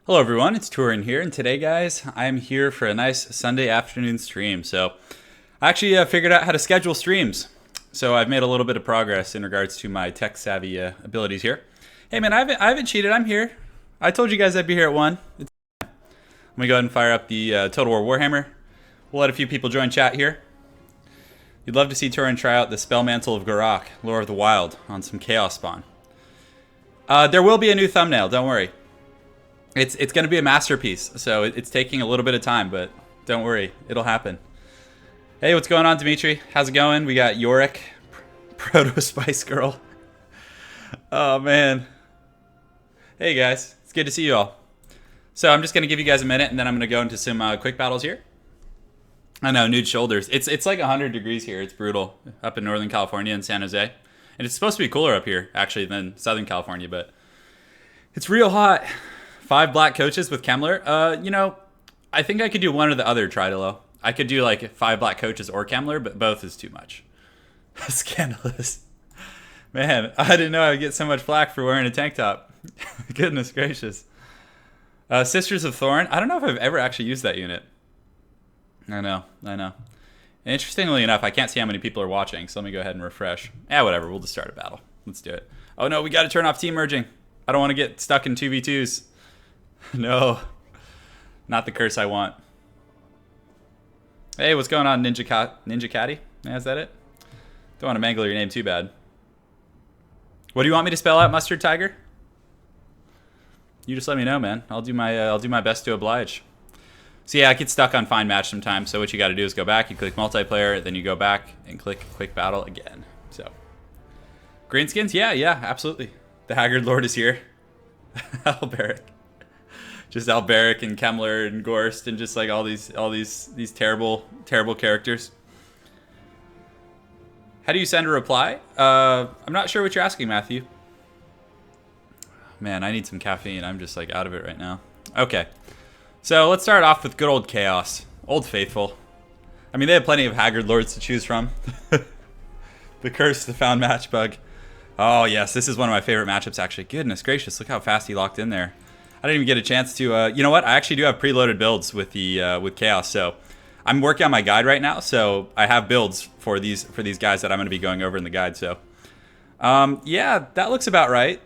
Hello everyone, it's Turin here, and today guys, I'm here for a nice Sunday afternoon stream. So I actually figured out how to schedule streams. So I've made a little bit of progress in regards to my tech savvy abilities here. Hey man, I haven't cheated, I'm here. I told you guys I'd be here at 1. Let me go ahead and fire up the Total War Warhammer. We'll let a few people join chat here. You'd love to see Turin try out the Spell Mantle of Garrock, Lore of the Wild, on some Chaos Spawn. There will be a new thumbnail, don't worry. It's going to be a masterpiece, so it's taking a little bit of time, but don't worry, it'll happen. Hey, what's going on, Dimitri? How's it going? We got Yorick, Proto Spice Girl. Oh, man. Hey, guys. It's good to see you all. So I'm just going to give you guys a minute, and then I'm going to go into some quick battles here. I know, nude shoulders. It's like 100 degrees here. It's brutal up in Northern California and San Jose. And it's supposed to be cooler up here, actually, than Southern California, but it's real hot. 5 black coaches with Kemmler. You know, I think I could do one or the other, Tridolo. I could do like 5 black coaches or Kemmler, but both is too much. Scandalous. Man, I didn't know I would get so much flack for wearing a tank top. Goodness gracious. Sisters of Thorn. I don't know if I've ever actually used that unit. I know. Interestingly enough, I can't see how many people are watching, so let me go ahead and refresh. Yeah, whatever. We'll just start a battle. Let's do it. Oh no, we got to turn off team merging. I don't want to get stuck in 2v2s. No, not the curse I want. Hey, what's going on, Ninja Caddy? Yeah, is that it? Don't want to mangle your name too bad. What do you want me to spell out, Mustard Tiger? You just let me know, man. I'll do my best to oblige. So yeah, I get stuck on Find Match sometimes. So what you got to do is go back, you click Multiplayer, then you go back and click Quick Battle again. So, Greenskins, yeah, absolutely. The Haggard Lord is here. Alberic. Just Alberic and Kemmler and Gorst and just like all these terrible characters. How do you send a reply? I'm not sure what you're asking, Matthew. Man, I need some caffeine. I'm just like out of it right now. Okay. So let's start off with good old Chaos. Old Faithful. I mean, they have plenty of Haggard Lords to choose from. The Curse, the Found Match Bug. Oh yes, this is one of my favorite matchups actually. Goodness gracious, look how fast he locked in there. I didn't even get a chance to, you know what? I actually do have preloaded builds with the with Chaos, so I'm working on my guide right now. So I have builds for these guys that I'm going to be going over in the guide. So, yeah, that looks about right.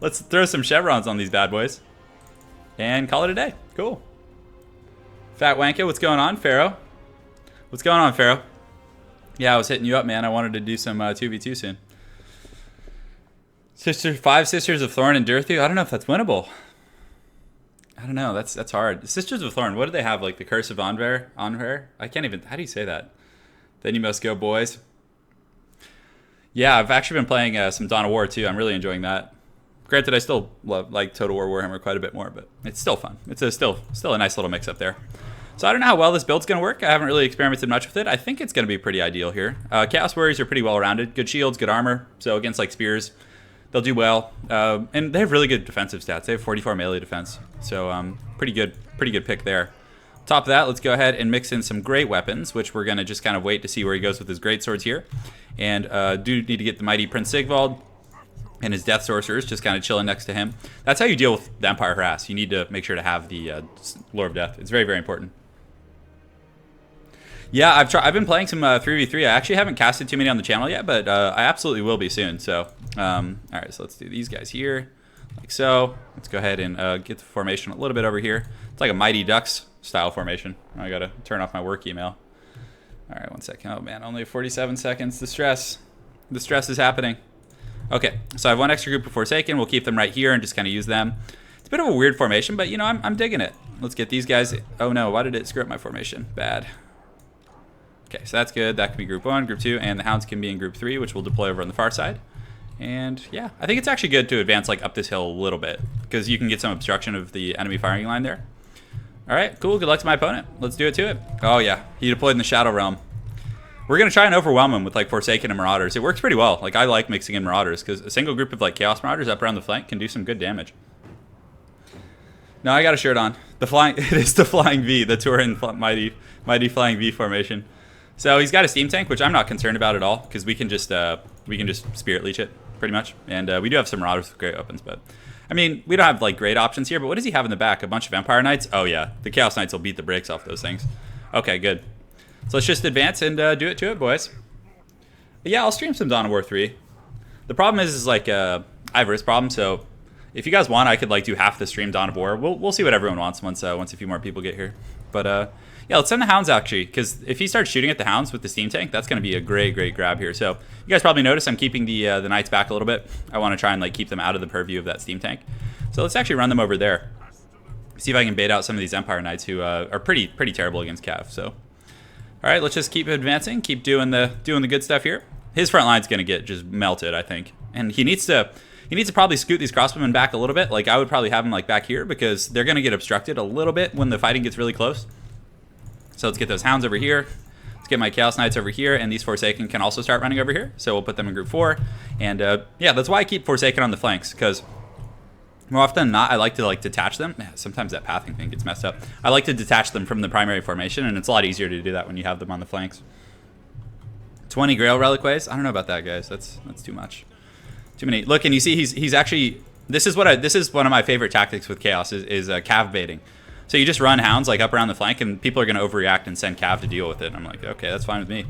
Let's throw some chevrons on these bad boys and call it a day. Cool. Fat Wanka, what's going on, Pharaoh? What's going on, Pharaoh? Yeah, I was hitting you up, man. I wanted to do some 2v2 soon. 5 Sisters of Thorn and Dirthu. I don't know if that's winnable. I don't know. That's hard. Sisters of Thorn. What do they have? Like the Curse of Anver? I can't even. How do you say that? Then you must go, boys. Yeah, I've actually been playing some Dawn of War too. I'm really enjoying that. Granted, I still like Total War Warhammer quite a bit more, but it's still fun. It's still a nice little mix up there. So I don't know how well this build's going to work. I haven't really experimented much with it. I think it's going to be pretty ideal here. Chaos Warriors are pretty well rounded. Good shields, good armor. So against like spears, they'll do well, and they have really good defensive stats. They have 44 melee defense, so pretty good pick there. Top of that, let's go ahead and mix in some great weapons, which we're gonna just kind of wait to see where he goes with his great swords here, and do need to get the mighty Prince Sigvald and his death sorcerers just kind of chilling next to him. That's how you deal with the Empire harass. You need to make sure to have the Lore of Death. It's very important. Yeah, I've been playing some 3v3. I actually haven't casted too many on the channel yet, but I absolutely will be soon. So, all right, so let's do these guys here, like so. Let's go ahead and get the formation a little bit over here. It's like a Mighty Ducks style formation. I gotta turn off my work email. All right, 1 second. Oh man, only 47 seconds. The stress is happening. Okay, so I have one extra group of Forsaken. We'll keep them right here and just kind of use them. It's a bit of a weird formation, but you know, I'm digging it. Let's get these guys. Oh no, why did it screw up my formation? Bad. Okay, so that's good. That can be group 1, group 2, and the hounds can be in group 3, which we'll deploy over on the far side. And yeah, I think it's actually good to advance like up this hill a little bit because you can get some obstruction of the enemy firing line there. All right, cool. Good luck to my opponent. Let's do it to it. Oh yeah, he deployed in the Shadow Realm. We're gonna try and overwhelm him with like Forsaken and Marauders. It works pretty well. Like I like mixing in Marauders because a single group of like Chaos Marauders up around the flank can do some good damage. No, I got a shirt on. The flying, it is the Flying V, the Turin mighty Flying V formation. So he's got a steam tank, which I'm not concerned about at all, because we can just Spirit Leech it. pretty much. And we do have some Marauders with great weapons, but I mean, we don't have like great options here. But what does he have in the back? A bunch of Empire Knights? Oh yeah, the Chaos Knights will beat the brakes off those things. Okay, good. So let's just advance and do it to it, boys. But yeah, I'll stream some Dawn of War 3. The problem is like I have a wrist problem, so if you guys want, I could like do half the stream Dawn of War. We'll see what everyone wants once a few more people get here. But yeah, let's send the Hounds actually, because if he starts shooting at the Hounds with the steam tank, that's going to be a great grab here. So you guys probably notice I'm keeping the Knights back a little bit. I want to try and like keep them out of the purview of that steam tank. So let's actually run them over there. See if I can bait out some of these Empire Knights who are pretty terrible against Cav. So all right, let's just keep advancing, keep doing the good stuff here. His front line's going to get just melted, I think, and he needs to probably scoot these crossbowmen back a little bit. Like I would probably have them like back here because they're going to get obstructed a little bit when the fighting gets really close. So let's get those Hounds over here. Let's get my Chaos Knights over here, and these Forsaken can also start running over here. So we'll put them in group 4. And yeah, that's why I keep Forsaken on the flanks, because more often than not, I like to like detach them. Man, sometimes that pathing thing gets messed up. I like to detach them from the primary formation, and it's a lot easier to do that when you have them on the flanks. 20 Grail Reliquaries? I don't know about that, guys. That's too much. Too many. Look, and you see he's actually, this is one of my favorite tactics with Chaos is Cav baiting. So you just run Hounds like up around the flank, and people are going to overreact and send Cav to deal with it. And I'm like, okay, that's fine with me.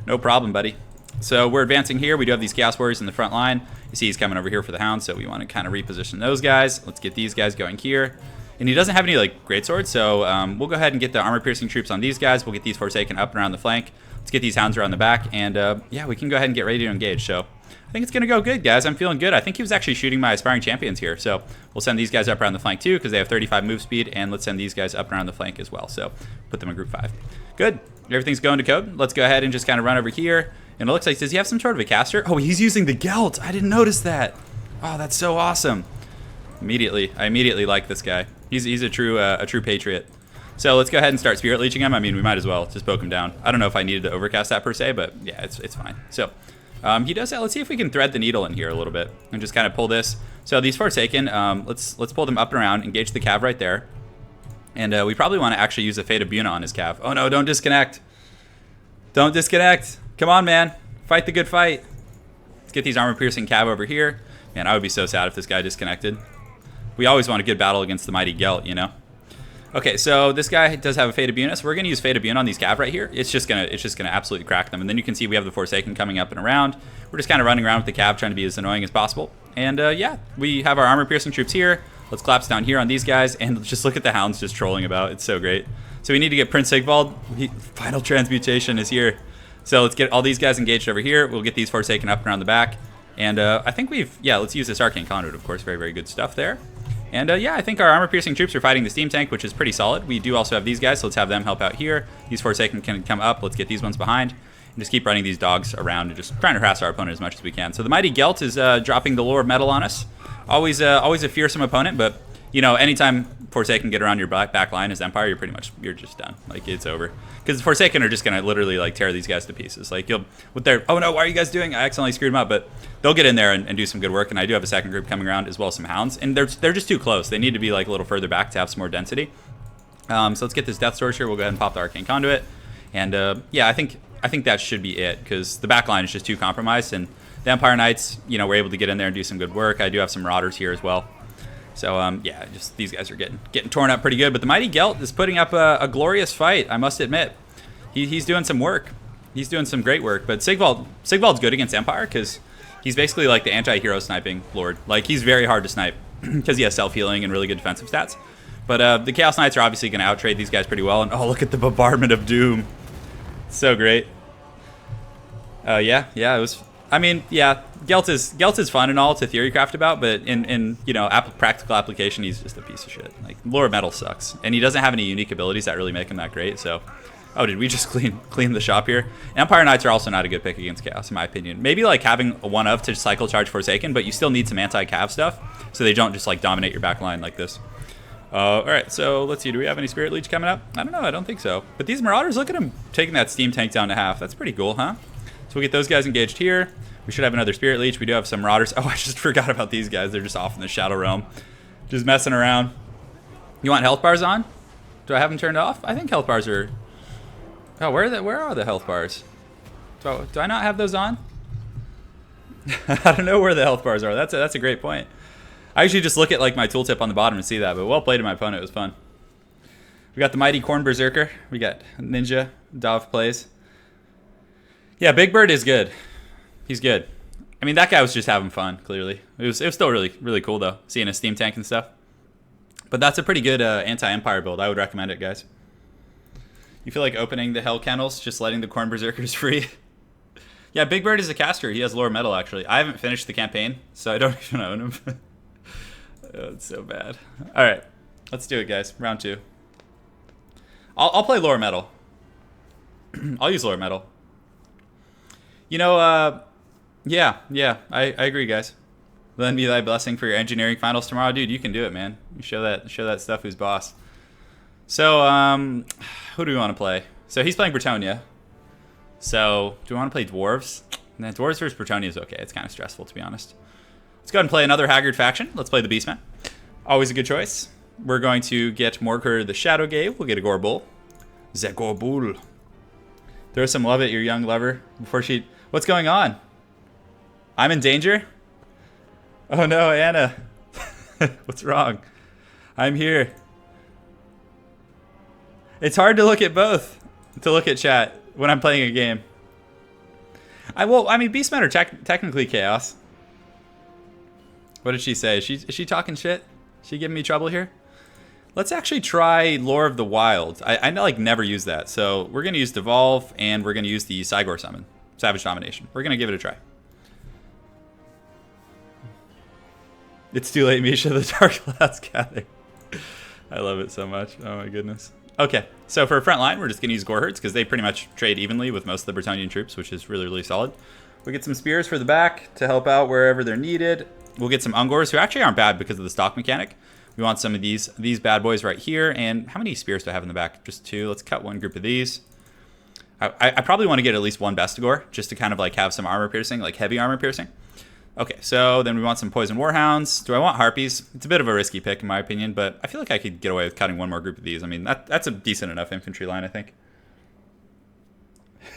No problem, buddy. So we're advancing here. We do have these Chaos Warriors in the front line. You see he's coming over here for the Hounds, so we want to kind of reposition those guys. Let's get these guys going here. And he doesn't have any like greatswords, so we'll go ahead and get the armor-piercing troops on these guys. We'll get these Forsaken up and around the flank. Let's get these Hounds around the back, and yeah, we can go ahead and get ready to engage. So I think it's going to go good, guys. I'm feeling good. I think he was actually shooting my Aspiring Champions here. So we'll send these guys up around the flank too, because they have 35 move speed. And let's send these guys up around the flank as well. So put them in group 5. Good. Everything's going to code. Let's go ahead and just kind of run over here. And it looks like, does he have some sort of a caster? Oh, he's using the Gelt. I didn't notice that. Oh, that's so awesome. I immediately like this guy. He's a true patriot. So let's go ahead and start Spirit Leeching him. I mean, we might as well just poke him down. I don't know if I needed to overcast that per se, but yeah, it's fine. So he does that. Let's see if we can thread the needle in here a little bit and just kind of pull this. So these Forsaken, let's pull them up and around, engage the Cav right there. And we probably want to actually use a Fate of Buna on his Cav. Oh no, don't disconnect. Don't disconnect. Come on, man. Fight the good fight. Let's get these armor-piercing Cav over here. Man, I would be so sad if this guy disconnected. We always want a good battle against the mighty Gelt, you know? Okay, so this guy does have a Fate of Buna, so we're going to use Fate of Buna on these Cav right here. It's just gonna absolutely crack them. And then you can see we have the Forsaken coming up and around. We're just kind of running around with the Cav, trying to be as annoying as possible. And yeah, we have our armor-piercing troops here. Let's collapse down here on these guys, and just look at the Hounds just trolling about. It's so great. So we need to get Prince Sigvald. Final Transmutation is here. So let's get all these guys engaged over here. We'll get these Forsaken up and around the back. And I think let's use this Arcane Conduit, of course. Very good stuff there. And yeah, I think our armor-piercing troops are fighting the steam tank, which is pretty solid. We do also have these guys, so let's have them help out here. These Forsaken can come up. Let's get these ones behind. And just keep running these dogs around and just trying to harass our opponent as much as we can. So the mighty Gelt is dropping the Lore of Metal on us. Always a fearsome opponent, but you know, anytime Forsaken get around your back line as Empire, you're just done. Like, it's over. Because Forsaken are just gonna literally like tear these guys to pieces. Like oh no, why are you guys doing? I accidentally screwed them up, but they'll get in there and do some good work. And I do have a second group coming around as well as some Hounds, and they're just too close. They need to be like a little further back to have some more density. So let's get this Death Source here. We'll go ahead and pop the Arcane Conduit, and yeah, I think that should be it, because the back line is just too compromised, and the Empire Knights, you know, were able to get in there and do some good work. I do have some Marauders here as well. So yeah, just these guys are getting torn up pretty good. But the mighty Gelt is putting up a glorious fight, I must admit. He's doing some work. He's doing some great work. But Sigvald's good against Empire, because he's basically like the anti-hero sniping lord. Like, he's very hard to snipe because he has self-healing and really good defensive stats. But the Chaos Knights are obviously going to outtrade these guys pretty well. And oh, look at the Bombardment of Doom. So great. Yeah, it was... I mean, yeah, Gelt is fun and all to theorycraft about, but in you know, practical application, he's just a piece of shit. Like, Lore of Metal sucks, and he doesn't have any unique abilities that really make him that great. So, oh, did we just clean the shop here? Empire Knights are also not a good pick against Chaos, in my opinion. Maybe like having a one of to cycle charge Forsaken, but you still need some anti-Cav stuff, so they don't just like dominate your back line like this. All right, so let's see. Do we have any Spirit Leech coming up? I don't know. I don't think so. But these Marauders, look at them taking that steam tank down to half. That's pretty cool, huh? So we'll get those guys engaged here. We should have another Spirit Leech. We do have some Marauders. Oh, I just forgot about these guys. They're just off in the Shadow Realm. Just messing around. You want health bars on? Do I have them turned off? I think health bars are... Oh, where are the health bars? Do I not have those on? I don't know where the health bars are. That's a great point. I usually just look at like my tooltip on the bottom and see that, but well played to my opponent. It was fun. We got the mighty Corn Berserker. We got Ninja. Dov plays. Yeah, Big Bird is good. He's good. I mean, that guy was just having fun, clearly. It was still really cool, though, seeing a steam tank and stuff. But that's a pretty good anti-Empire build. I would recommend it, guys. You feel like opening the Hell Kennels, just letting the Corn Berserkers free? Yeah, Big Bird is a caster. He has lower metal, actually. I haven't finished the campaign, so I don't even own him. Oh, it's so bad. All right, let's do it, guys. Round 2. I'll play lower metal. I'll use lower metal. You know, yeah, I agree, guys. Lend me thy blessing for your engineering finals tomorrow, dude. You can do it, man. You show that stuff who's boss. So, who do we want to play? So he's playing Bretonnia. So, do we want to play Dwarves? Nah, Dwarves versus Bretonnia is okay. It's kind of stressful, to be honest. Let's go ahead and play another Haggard faction. Let's play the Beastmen. Always a good choice. We're going to get Morker the Shadow Gave. We'll get a Gorbul. The Gorbul. Throw some love at your young lover before she... What's going on? I'm in danger? Oh no, Anna. What's wrong? I'm here. It's hard to look at both. To look at chat when I'm playing a game. I mean, Beastmen are technically chaos. What did she say? Is she talking shit? Is she giving me trouble here? Let's actually try Lore of the Wild. I like never use that. So we're going to use Devolve, and we're going to use the Cygor Summon. Savage Domination. We're going to give it a try. It's too late, Misha. The Dark Clouds gather. I love it so much. Oh my goodness. Okay, so for front line, we're just going to use Gorherds because they pretty much trade evenly with most of the Bretonnian troops, which is really solid. We'll get some Spears for the back to help out wherever they're needed. We'll get some Ungors, who actually aren't bad because of the stock mechanic. We want some of these bad boys right here. And how many Spears do I have in the back? Just 2. Let's cut one group of these. I probably want to get at least one Bestigor just to kind of like have some armor piercing, like heavy armor piercing. Okay, so then we want some Poison Warhounds. Do I want Harpies? It's a bit of a risky pick in my opinion, but I feel like I could get away with cutting one more group of these. I mean, that's a decent enough infantry line, I think.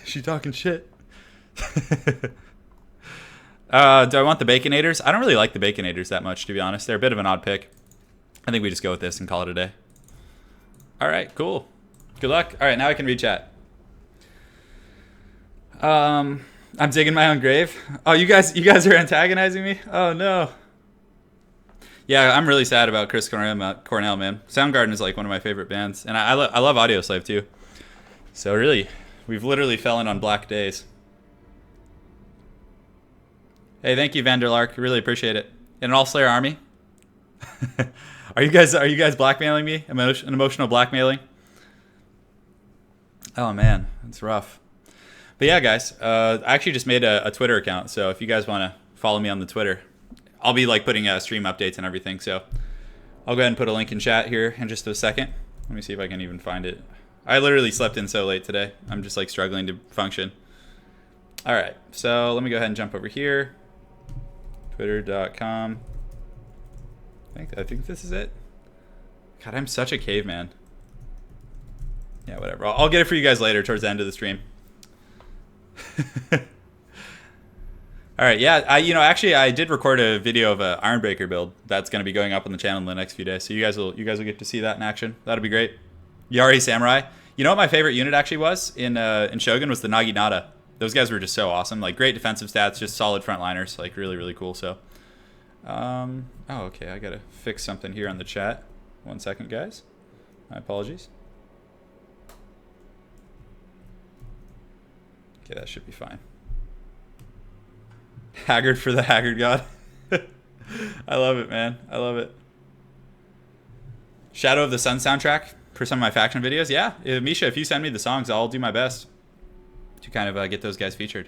She talking shit. Do I want the Baconators? I don't really like the Baconators that much, to be honest. They're a bit of an odd pick. I think we just go with this and call it a day. All right, cool. Good luck. All right, now I can read chat. I'm digging my own grave. Oh, you guys are antagonizing me? Oh no. Yeah, I'm really sad about Chris Cornell, man. Soundgarden is like one of my favorite bands, and I love Audioslave too. So really, we've literally fallen on black days. Hey, thank you, Vanderlark. Really appreciate it. In an All-Slayer army. Are you guys blackmailing me? An emotional blackmailing? Oh man, it's rough. But yeah, guys, I actually just made a Twitter account, so if you guys want to follow me on the Twitter, I'll be like putting stream updates and everything. So I'll go ahead and put a link in chat here in just a second. Let me see if I can even find it. I literally slept in so late today. I'm just like struggling to function. All right, so let me go ahead and jump over here. Twitter.com. I think this is it. God, I'm such a caveman. Yeah, whatever. I'll get it for you guys later towards the end of the stream. All right, yeah, actually I did record a video of a Ironbreaker build that's going to be going up on the channel in the next few days, so you guys will get to see that in action. That'll be great. Yari Samurai. You know what my favorite unit actually was in Shogun was the Naginata. Those guys were just so awesome, like great defensive stats, just solid frontliners, like really cool. So, oh okay, I gotta fix something here on the chat. 1 second, guys. My apologies. Okay, that should be fine. Haggard for the Haggard God. I love it, man. I love it. Shadow of the Sun soundtrack for some of my faction videos. Yeah, Misha, if you send me the songs, I'll do my best to kind of get those guys featured.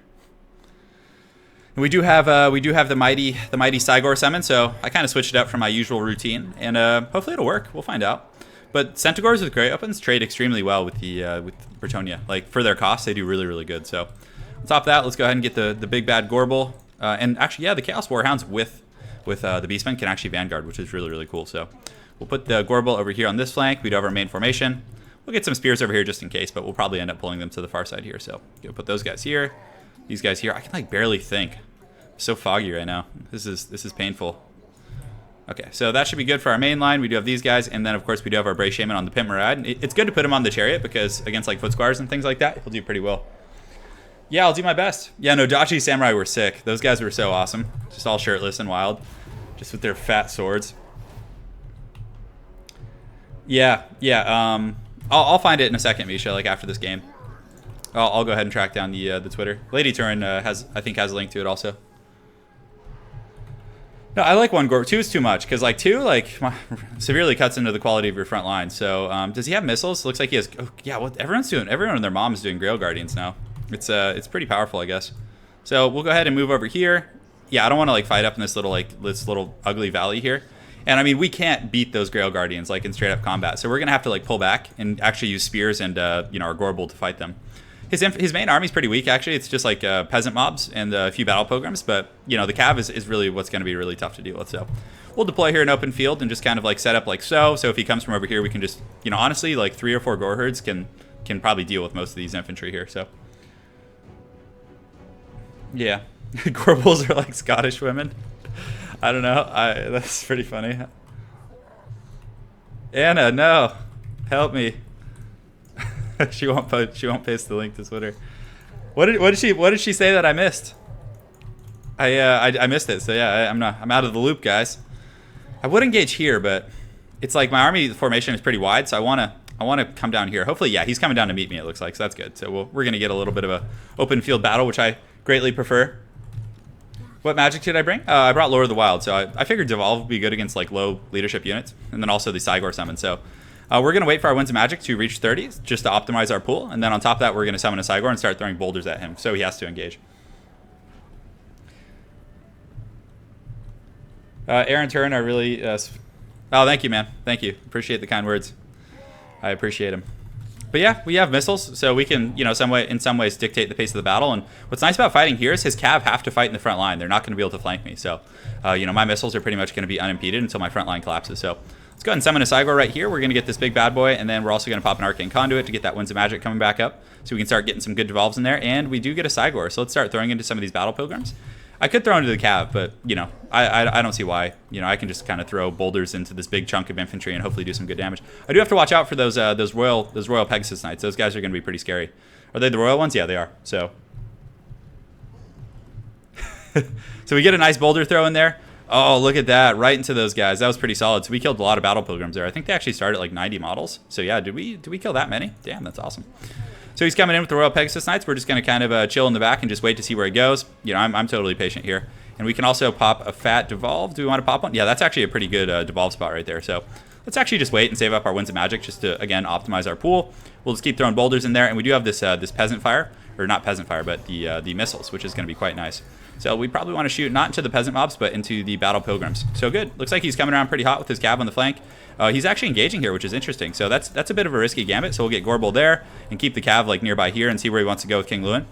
And we do have the mighty Cygor summon, so I kind of switched it up from my usual routine, and hopefully it'll work. We'll find out. But Centaurs with Grey Opens trade extremely well with Bretonnia. Like for their cost, they do really good. So on top of that, let's go ahead and get the big bad Gorbul. And actually, yeah, the Chaos Warhounds with the Beastmen can actually Vanguard, which is really cool. So we'll put the Gorbul over here on this flank. We'd have our main formation. We'll get some spears over here just in case, but we'll probably end up pulling them to the far side here. So we'll put those guys here, these guys here. I can like barely think. So foggy right now. This is painful. Okay, so that should be good for our main line. We do have these guys, and then of course we do have our Brave Shaman on the Pimp Murad. It's good to put him on the Chariot because against like foot squires and things like that, he'll do pretty well. Yeah, I'll do my best. Yeah, no, Dachi Samurai were sick. Those guys were so awesome. Just all shirtless and wild, just with their fat swords. Yeah. I'll find it in a second, Misha. Like after this game, I'll go ahead and track down the Twitter. Lady Turin I think has a link to it also. No, I like 1 Gorb. 2 is too much because like 2 like severely cuts into the quality of your front line. So does he have missiles? Looks like he has. Oh, yeah, what everyone's doing. Everyone and their mom is doing Grail Guardians now. It's pretty powerful, I guess. So we'll go ahead and move over here. Yeah, I don't want to like fight up in this little ugly valley here. And I mean, we can't beat those Grail Guardians like in straight up combat. So we're gonna have to like pull back and actually use spears and you know, our Gorbel to fight them. His main army's pretty weak, actually. It's just like peasant mobs and a few battle pilgrims. But, you know, the cav is really what's going to be really tough to deal with. So we'll deploy here in open field and just kind of like set up like so. So if he comes from over here, we can just, you know, honestly, like 3 or 4 gore herds can probably deal with most of these infantry here. So, yeah. Gorbels are like Scottish women. I don't know. That's pretty funny. Anna, no. Help me. she won't paste the link to Twitter. What did she say that I missed? I missed it. So yeah, I'm out of the loop, guys. I would engage here, but it's like my army formation is pretty wide, so I want to come down here. Hopefully, yeah, he's coming down to meet me. It looks like, so that's good. So we're gonna get a little bit of a open field battle, which I greatly prefer. What magic did I bring? I brought Lord of the Wild, so I figured Devolve would be good against like low leadership units, and then also the Cygor summon. So we're going to wait for our Winds of Magic to reach 30 just to optimize our pool, and then on top of that, we're going to summon a Cygor and start throwing boulders at him, so he has to engage. Aaron Turin, I really... oh, thank you, man. Thank you. Appreciate the kind words. I appreciate them. But yeah, we have missiles, so we can, you know, in some ways dictate the pace of the battle. And what's nice about fighting here is his cav have to fight in the front line. They're not going to be able to flank me. So, you know, my missiles are pretty much going to be unimpeded until my front line collapses. So let's go ahead and summon a Cygor right here. We're going to get this big bad boy, and then we're also going to pop an Arcane Conduit to get that Winds of Magic coming back up, so we can start getting some good devolves in there. And we do get a Cygor, so let's start throwing into some of these battle pilgrims. I could throw into the cav, but you know, I don't see why. You know, I can just kind of throw boulders into this big chunk of infantry and hopefully do some good damage. I do have to watch out for those royal Pegasus Knights. Those guys are going to be pretty scary. Are they the royal ones? Yeah, they are. So, so we get a nice boulder throw in there. Oh, look at that! Right into those guys. That was pretty solid. So we killed a lot of battle pilgrims there. I think they actually started like 90 models. So yeah, did we kill that many? Damn, that's awesome. So he's coming in with the Royal Pegasus Knights. We're just going to kind of chill in the back and just wait to see where he goes. You know, I'm totally patient here. And we can also pop a fat Devolve. Do we want to pop one? Yeah, that's actually a pretty good Devolve spot right there. So let's actually just wait and save up our Winds of Magic just to, again, optimize our pool. We'll just keep throwing boulders in there. And we do have this this Peasant Fire. Or not Peasant Fire, but the missiles, which is going to be quite nice. So we probably want to shoot not into the Peasant Mobs, but into the Battle Pilgrims. So good. Looks like he's coming around pretty hot with his cav on the flank. He's actually engaging here, which is interesting. So that's a bit of a risky gambit. So we'll get Gorbel there and keep the cav like nearby here and see where he wants to go with King Lewin.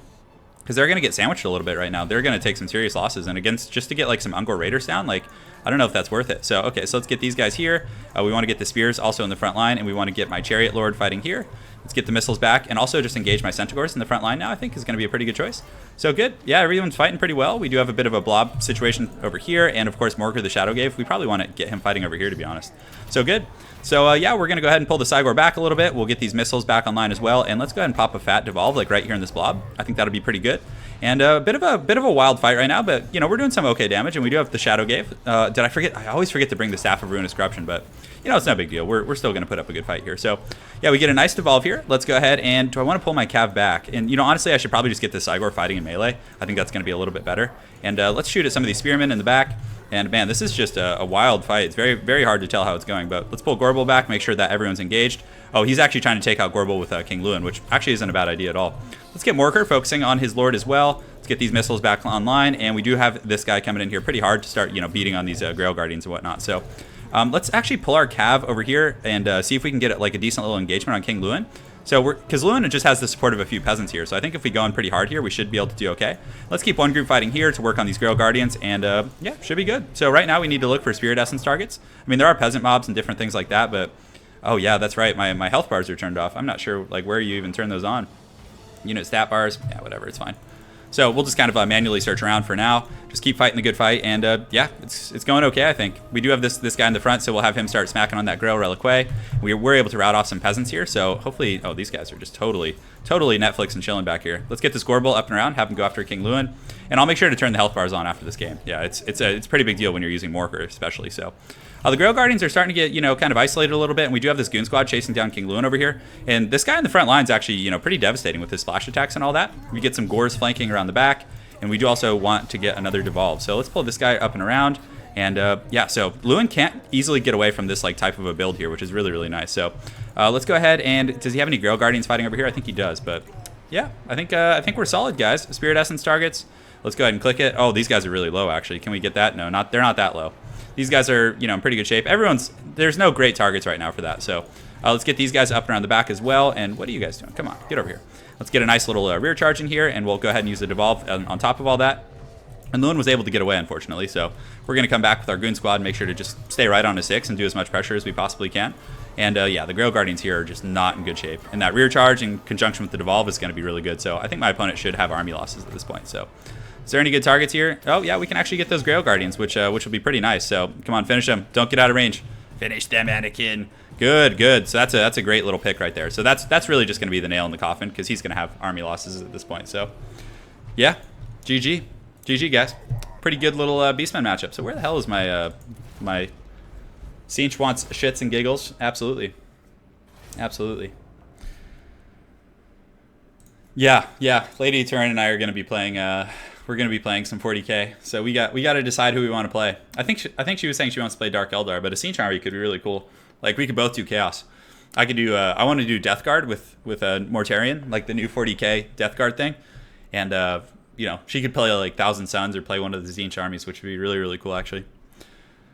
Because they're going to get sandwiched a little bit right now. They're going to take some serious losses. And against, just to get like some Ungor Raiders down, like, I don't know if that's worth it. So, okay, so let's get these guys here. We want to get the Spears also in the front line, and we want to get my Chariot Lord fighting here. Let's get the missiles back, and also just engage my Centaurs in the front line now, I think is going to be a pretty good choice. So good. Yeah, everyone's fighting pretty well. We do have a bit of a blob situation over here, and of course, Morker the Shadowgave. We probably want to get him fighting over here, to be honest. So good. So yeah, we're going to go ahead and pull the Cygor back a little bit. We'll get these missiles back online as well, and let's go ahead and pop a fat Devolve, like right here in this blob. I think that'll be pretty good. And a bit of a wild fight right now, but you know, we're doing some okay damage, and we do have the Shadowgave. Did I forget? I always forget to bring the Staff of Ruinous Corruption, but you know, it's no big deal. We're still going to put up a good fight here. So yeah, we get a nice Devolve here. Let's go ahead and do I want to pull my Cav back? And you know, honestly, I should probably just get the Cygor fighting in melee. I think that's going to be a little bit better. And let's shoot at some of these Spearmen in the back. And man, this is just a wild fight. It's very, very hard to tell how it's going, but let's pull Gorbel back, make sure that everyone's engaged. Oh, he's actually trying to take out Gorbel with King Lewin, which actually isn't a bad idea at all. Let's get Morker focusing on his Lord as well. Let's get these missiles back online, and we do have this guy coming in here pretty hard to start, you know, beating on these Grail Guardians and whatnot. So let's actually pull our Cav over here and see if we can get like a decent little engagement on King Lewin. So because Lewin just has the support of a few peasants here, so I think if we go in pretty hard here, we should be able to do okay. Let's keep one group fighting here to work on these Grail Guardians, and yeah, should be good. So right now we need to look for Spirit Essence targets. I mean, there are peasant mobs and different things like that, but oh yeah, that's right, my health bars are turned off. I'm not sure like where you even turn those on. Unit stat bars, yeah, whatever, it's fine. So we'll just kind of manually search around for now. Just keep fighting the good fight, and yeah, it's going okay, I think. We do have this guy in the front, so we'll have him start smacking on that Grail Reliquae. We're able to rout off some peasants here, so hopefully... Oh, these guys are just totally Netflix and chilling back here. Let's get this Gorbel up and around, have him go after King Lewin, and I'll make sure to turn the health bars on after this game. Yeah, it's a pretty big deal when you're using Morker, especially, so... the Grail Guardians are starting to get, kind of isolated a little bit, and we do have this Goon Squad chasing down King Lewin over here. And this guy in the front line is actually, pretty devastating with his splash attacks and all that. We get some Gores flanking around the back, and we do also want to get another Devolve. So let's pull this guy up and around. And yeah, so Lewin can't easily get away from this type of a build here, which is really, really nice. So let's go ahead and does he have any Grail Guardians fighting over here? I think he does, but yeah, I think we're solid, guys. Spirit Essence targets. Let's go ahead and click it. Oh, these guys are really low, actually. Can we get that? No, they're not that low. These guys are, in pretty good shape. There's no great targets right now for that. So let's get these guys up and around the back as well. And what are you guys doing? Come on, get over here. Let's get a nice little rear charge in here, and we'll go ahead and use the Devolve on top of all that. And Lewin was able to get away, unfortunately. So we're going to come back with our Goon Squad and make sure to just stay right on a 6 and do as much pressure as we possibly can. And yeah, the Grail Guardians here are just not in good shape. And that rear charge in conjunction with the Devolve is going to be really good. So I think my opponent should have army losses at this point. So is there any good targets here? Oh, yeah, we can actually get those Grail Guardians, which will be pretty nice. So come on, finish them. Don't get out of range. Finish them, Anakin. Good, good. So that's a great little pick right there. So that's really just going to be the nail in the coffin because he's going to have army losses at this point. So yeah, GG. GG, guys. Pretty good little Beastmen matchup. So where the hell is my my Siege wants shits and giggles? Absolutely. Absolutely. Yeah. Lady Turin and I are going to be playing we're going to be playing some 40k. So we got to decide who we want to play. I think she was saying she wants to play Dark Eldar, but a Siege Army could be really cool. Like we could both do Chaos. I could do I want to do Death Guard with a Mortarion, like the new 40k Death Guard thing. And she could play like Thousand Suns or play one of the Tzeentch armies, which would be really, really cool, actually.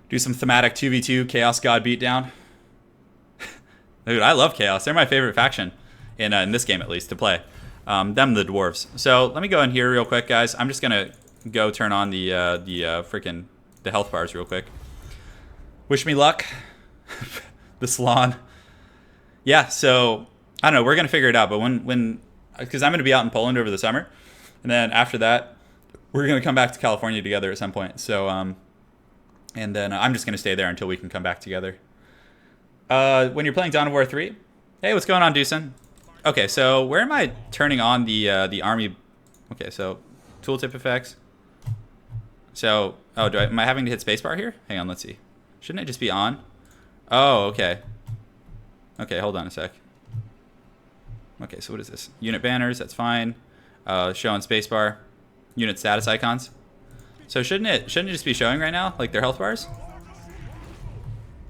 Do some thematic 2v2 Chaos God beatdown. Dude, I love Chaos. They're my favorite faction, in this game at least, to play. Them, the Dwarves. So let me go in here real quick, guys. I'm just going to go turn on the health bars real quick. Wish me luck. The Salon. Yeah, so, I don't know. We're going to figure it out, but because I'm going to be out in Poland over the summer. And then after that, we're going to come back to California together at some point. So, and then I'm just going to stay there until we can come back together. When you're playing Dawn of War 3, hey, what's going on, Doosan? Okay, so where am I turning on the army? Okay, so tooltip effects. So, oh, am I having to hit spacebar here? Hang on, let's see. Shouldn't it just be on? Oh, okay. Okay, hold on a sec. Okay, so what is this? Unit banners, that's fine. Showing spacebar, unit status icons. So shouldn't it just be showing right now, like their health bars?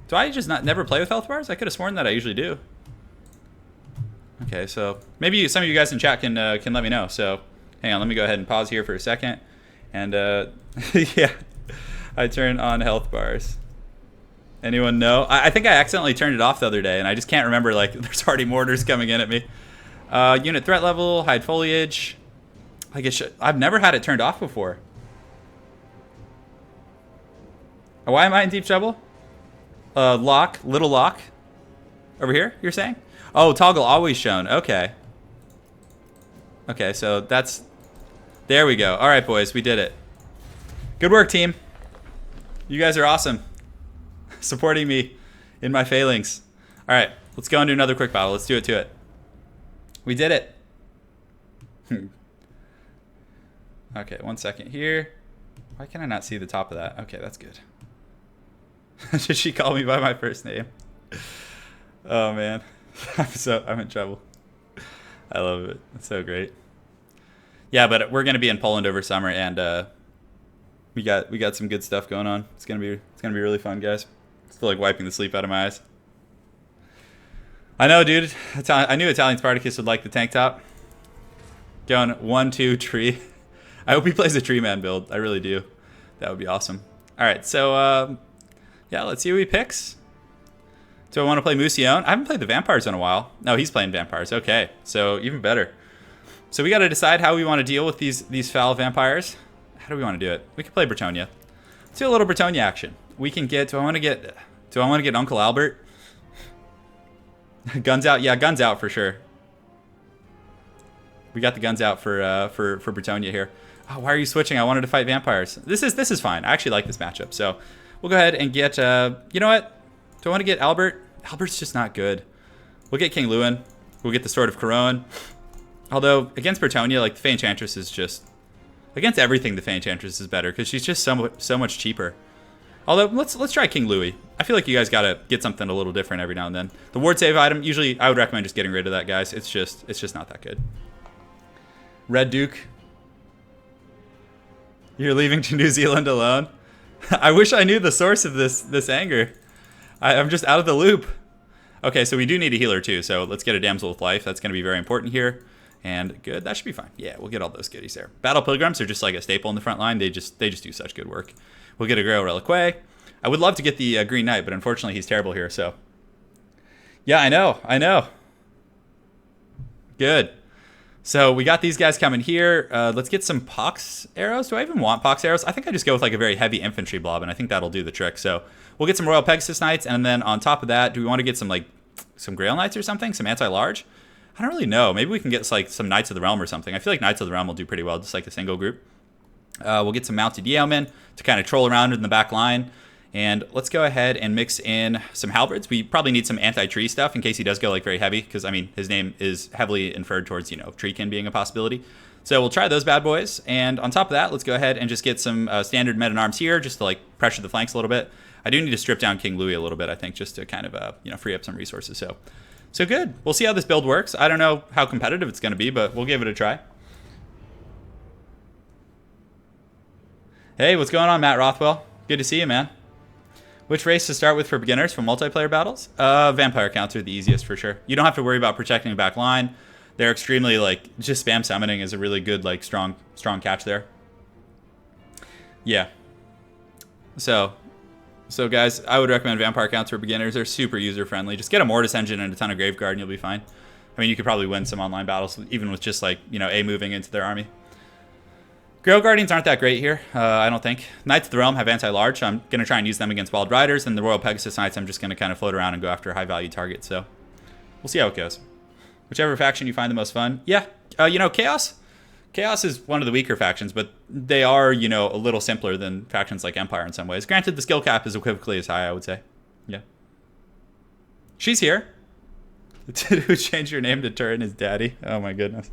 Do I just never play with health bars? I could have sworn that I usually do. Okay, so maybe some of you guys in chat can let me know. So hang on, let me go ahead and pause here for a second. And yeah, I turned on health bars. Anyone know? I think I accidentally turned it off the other day, and I just can't remember. Like there's already mortars coming in at me. Unit threat level, hide foliage. Like it should. I've never had it turned off before. Why am I in deep trouble? Little lock. Over here, you're saying? Oh, toggle always shown. Okay. Okay, so that's... There we go. All right, boys, we did it. Good work, team. You guys are awesome. Supporting me in my failings. All right, let's go and do another quick battle. Let's do it to it. We did it. Okay, 1 second here. Why can I not see the top of that? Okay, that's good. Did she call me by my first name? Oh man, I'm in trouble. I love it. It's so great. Yeah, but we're gonna be in Poland over summer, and we got some good stuff going on. It's gonna be really fun, guys. I feel like wiping the sleep out of my eyes. I know, dude. I knew Italian Spartacus would like the tank top. Going 1-2 tree. I hope he plays a tree man build. I really do. That would be awesome. All right, so yeah, let's see who he picks. Do I want to play Musion? I haven't played the vampires in a while. No, he's playing vampires. Okay, so even better. So we got to decide how we want to deal with these foul vampires. How do we want to do it? We could play Bretonnia. Let's do a little Bretonnia action. We can get. Do I want to get Uncle Albert? Guns out. Yeah, guns out for sure. We got the guns out for Bretonnia here. Oh, why are you switching? I wanted to fight vampires. This is fine. I actually like this matchup. So we'll go ahead and get, you know what? Do I want to get Albert? Albert's just not good. We'll get King Lewin. We'll get the Sword of Caron. Although, against Bretonnia, like, the Fey Enchantress is just... Against everything, the Fey Enchantress is better, because she's just so much cheaper. Although, let's try King Louis. I feel like you guys gotta get something a little different every now and then. The ward save item, usually, I would recommend just getting rid of that, guys. It's just not that good. Red Duke. You're leaving to New Zealand alone? I wish I knew the source of this anger. I'm just out of the loop. Okay, so we do need a healer too, so let's get a Damsel with Life. That's going to be very important here. And good, that should be fine. Yeah, we'll get all those goodies there. Battle Pilgrims are just like a staple in the front line. They just do such good work. We'll get a Grail Reliquae. I would love to get the Green Knight, but unfortunately he's terrible here, so. Yeah, I know. Good. So we got these guys coming here. Let's get some Pox arrows. Do I even want Pox arrows? I think I just go with like a very heavy infantry blob, and I think that'll do the trick. So we'll get some Royal Pegasus Knights, and then on top of that, do we want to get some Grail Knights or something? Some anti-large? I don't really know. Maybe we can get like some Knights of the Realm or something. I feel like Knights of the Realm will do pretty well, just like a single group. We'll get some Mounted Yeomen to kind of troll around in the back line. And let's go ahead and mix in some halberds. We probably need some anti-tree stuff in case he does go like very heavy, because I mean his name is heavily inferred towards, you know, treekin being a possibility. So we'll try those bad boys. And on top of that, let's go ahead and just get some standard men-at-arms here, just to like pressure the flanks a little bit. I do need to strip down King Louis a little bit, I think, just to kind of you know, free up some resources. So good. We'll see how this build works. I don't know how competitive it's going to be, but we'll give it a try. Hey, what's going on, Matt Rothwell? Good to see you, man. Which race to start with for beginners for multiplayer battles? Vampire counts are the easiest for sure. You don't have to worry about protecting the back line. They're extremely, like, just spam summoning is a really good, like, strong catch there. Yeah. So guys, I would recommend Vampire counts for beginners. They're super user-friendly. Just get a Mortis Engine and a ton of Graveguard and you'll be fine. I mean, you could probably win some online battles, even with just, like, you know, moving into their army. Grail Guardians aren't that great here, I don't think. Knights of the Realm have anti-large, so I'm going to try and use them against Wild Riders, and the Royal Pegasus Knights, I'm just going to kind of float around and go after high-value targets, so we'll see how it goes. Whichever faction you find the most fun. Yeah, you know, Chaos is one of the weaker factions, but they are, you know, a little simpler than factions like Empire in some ways. Granted, the skill cap is equivocally as high, I would say. Yeah. She's here. Who changed your name to Turin is Daddy? Oh my goodness.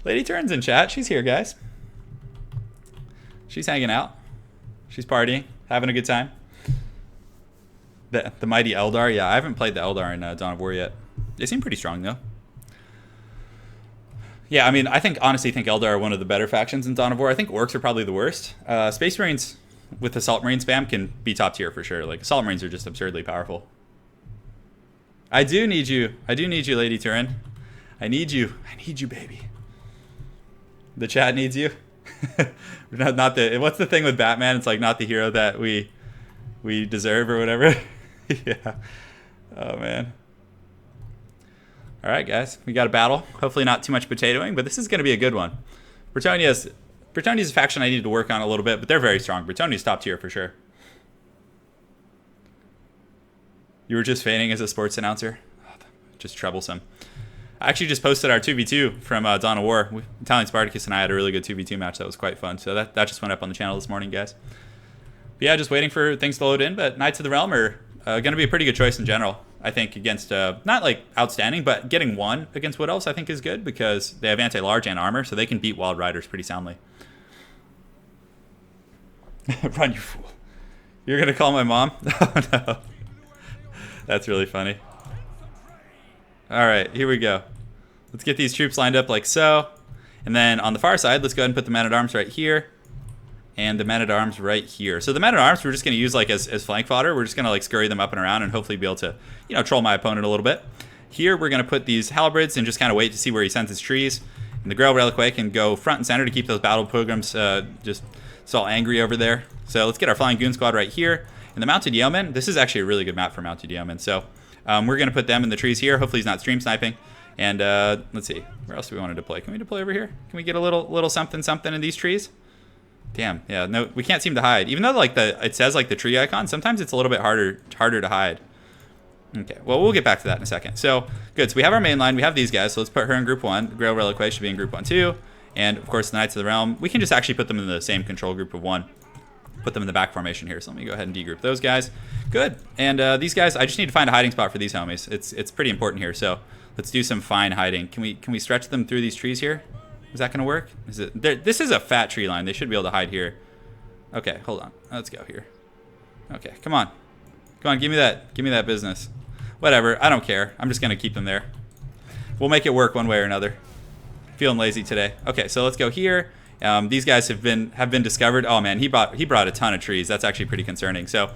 Lady Turin's in chat. She's here, guys. She's hanging out. She's partying, having a good time. The mighty Eldar. Yeah, I haven't played the Eldar in Dawn of War yet. They seem pretty strong, though. Yeah, I mean, honestly think Eldar are one of the better factions in Dawn of War. I think Orcs are probably the worst. Space Marines with Assault Marine spam can be top tier for sure. Like, Assault Marines are just absurdly powerful. I do need you. I do need you, Lady Turin. I need you. I need you, baby. The chat needs you. not the what's the thing with Batman? It's like not the hero that we deserve or whatever. Yeah. Oh man. All right, guys, we got a battle. Hopefully not too much potatoing, but this is going to be a good one. Bretonnia's a faction I need to work on a little bit, but they're very strong. Bretonnia's top tier for sure. You were just feigning as a sports announcer. Just troublesome. I actually just posted our 2v2 from Dawn of War. Italian Spartacus and I had a really good 2v2 match. That was quite fun. So that just went up on the channel this morning, guys. But yeah, just waiting for things to load in. But Knights of the Realm are going to be a pretty good choice in general. I think against, not like outstanding, but getting one against Wood Elves I think is good because they have anti-large and armor, so they can beat Wild Riders pretty soundly. Run, you fool. You're going to call my mom? Oh, no. That's really funny. All right, here we go. Let's get these troops lined up like so. And then on the far side, let's go ahead and put the men-at-arms right here. And the men-at-arms right here. So the men-at-arms we're just going to use like as flank fodder. We're just going to like scurry them up and around and hopefully be able to, you know, troll my opponent a little bit. Here we're going to put these halberds and just kind of wait to see where he sends his trees. And the Grail Reliquae can go front and center to keep those battle pilgrims just all angry over there. So let's get our flying goon squad right here. And the Mounted Yeomen, this is actually a really good map for Mounted Yeomen. So we're going to put them in the trees here. Hopefully he's not stream sniping. And let's see, where else do we want to deploy? Can we deploy over here? Can we get a little something in these trees? Damn, yeah, no, we can't seem to hide. Even though like it says like the tree icon, sometimes it's a little bit harder to hide. Okay, well, we'll get back to that in a second. So, good. So we have our main line. We have these guys. So let's put her in group 1. The Grail Reliquary should be in group 1 too. And, of course, the Knights of the Realm. We can just actually put them in the same control group of 1. Put them in the back formation here. So let me go ahead and degroup those guys. Good. And these guys, I just need to find a hiding spot for these homies. It's pretty important here. So let's do some fine hiding. Can we stretch them through these trees here? Is that going to work? This is a fat tree line. They should be able to hide here. Okay, hold on. Let's go here. Okay, come on. Come on, give me that business. Whatever, I don't care. I'm just gonna keep them there. We'll make it work one way or another. Feeling lazy today. Okay, so let's go here. These guys have been discovered. Oh man, he brought a ton of trees. That's actually pretty concerning. So,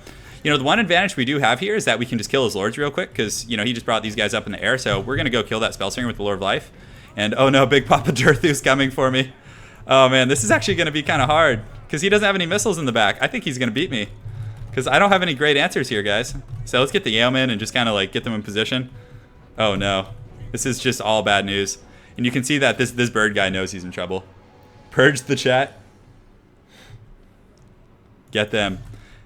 you know, the one advantage we do have here is that we can just kill his lords real quick because, you know, he just brought these guys up in the air. So we're gonna go kill that Spellslinger with the Lord of Life. And oh no, Big Papa Dirthu's coming for me. Oh man, this is actually gonna be kind of hard because he doesn't have any missiles in the back. I think he's gonna beat me. Because I don't have any great answers here, guys. So let's get the Yeomen and just kind of like get them in position. Oh no. This is just all bad news. And you can see that this bird guy knows he's in trouble. Purge the chat. Get them.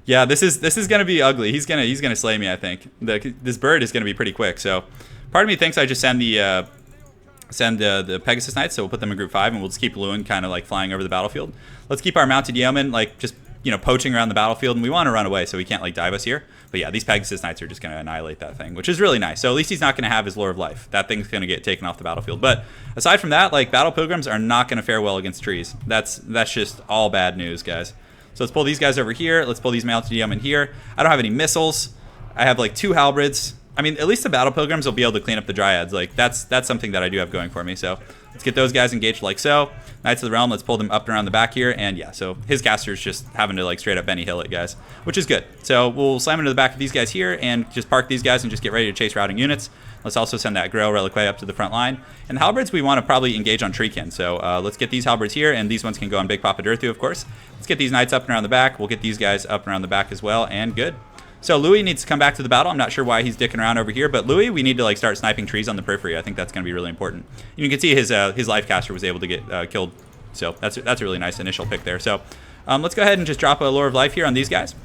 Yeah, this is gonna be ugly. He's gonna slay me, I think. This bird is gonna be pretty quick. So part of me thinks I just send the Pegasus Knights, so we'll put them in group 5 and we'll just keep Lewin kind of like flying over the battlefield. Let's keep our mounted Yeomen like just, you know, poaching around the battlefield, and we want to run away so he can't like dive us here. But yeah, these Pegasus Knights are just going to annihilate that thing, which is really nice. So at least he's not going to have his Lore of Life. That thing's going to get taken off the battlefield. But aside from that, like, Battle Pilgrims are not going to fare well against trees. That's just all bad news, guys. So let's pull these guys over here. Let's pull these mounted Yeomen here. I don't have any missiles. I have like 2 halberds. I mean, at least the Battle Pilgrims will be able to clean up the Dryads. Like, that's something that I do have going for me. So let's get those guys engaged like so. Knights of the Realm, let's pull them up and around the back here. And yeah, so his caster's just having to like straight up Benny Hill it, guys, which is good. So we'll slam into the back of these guys here and just park these guys and just get ready to chase routing units. Let's also send that Grail Reliquary up to the front line. And the halberds, we want to probably engage on Treekin. So let's get these halberds here, and these ones can go on Big Papa Dirthu, of course. Let's get these knights up and around the back. We'll get these guys up and around the back as well, and good. So Louis needs to come back to the battle. I'm not sure why he's dicking around over here, but Louis, we need to like start sniping trees on the periphery. I think that's going to be really important. You can see his life caster was able to get killed. So that's a really nice initial pick there. So let's go ahead and just drop a Lore of Life here on these guys.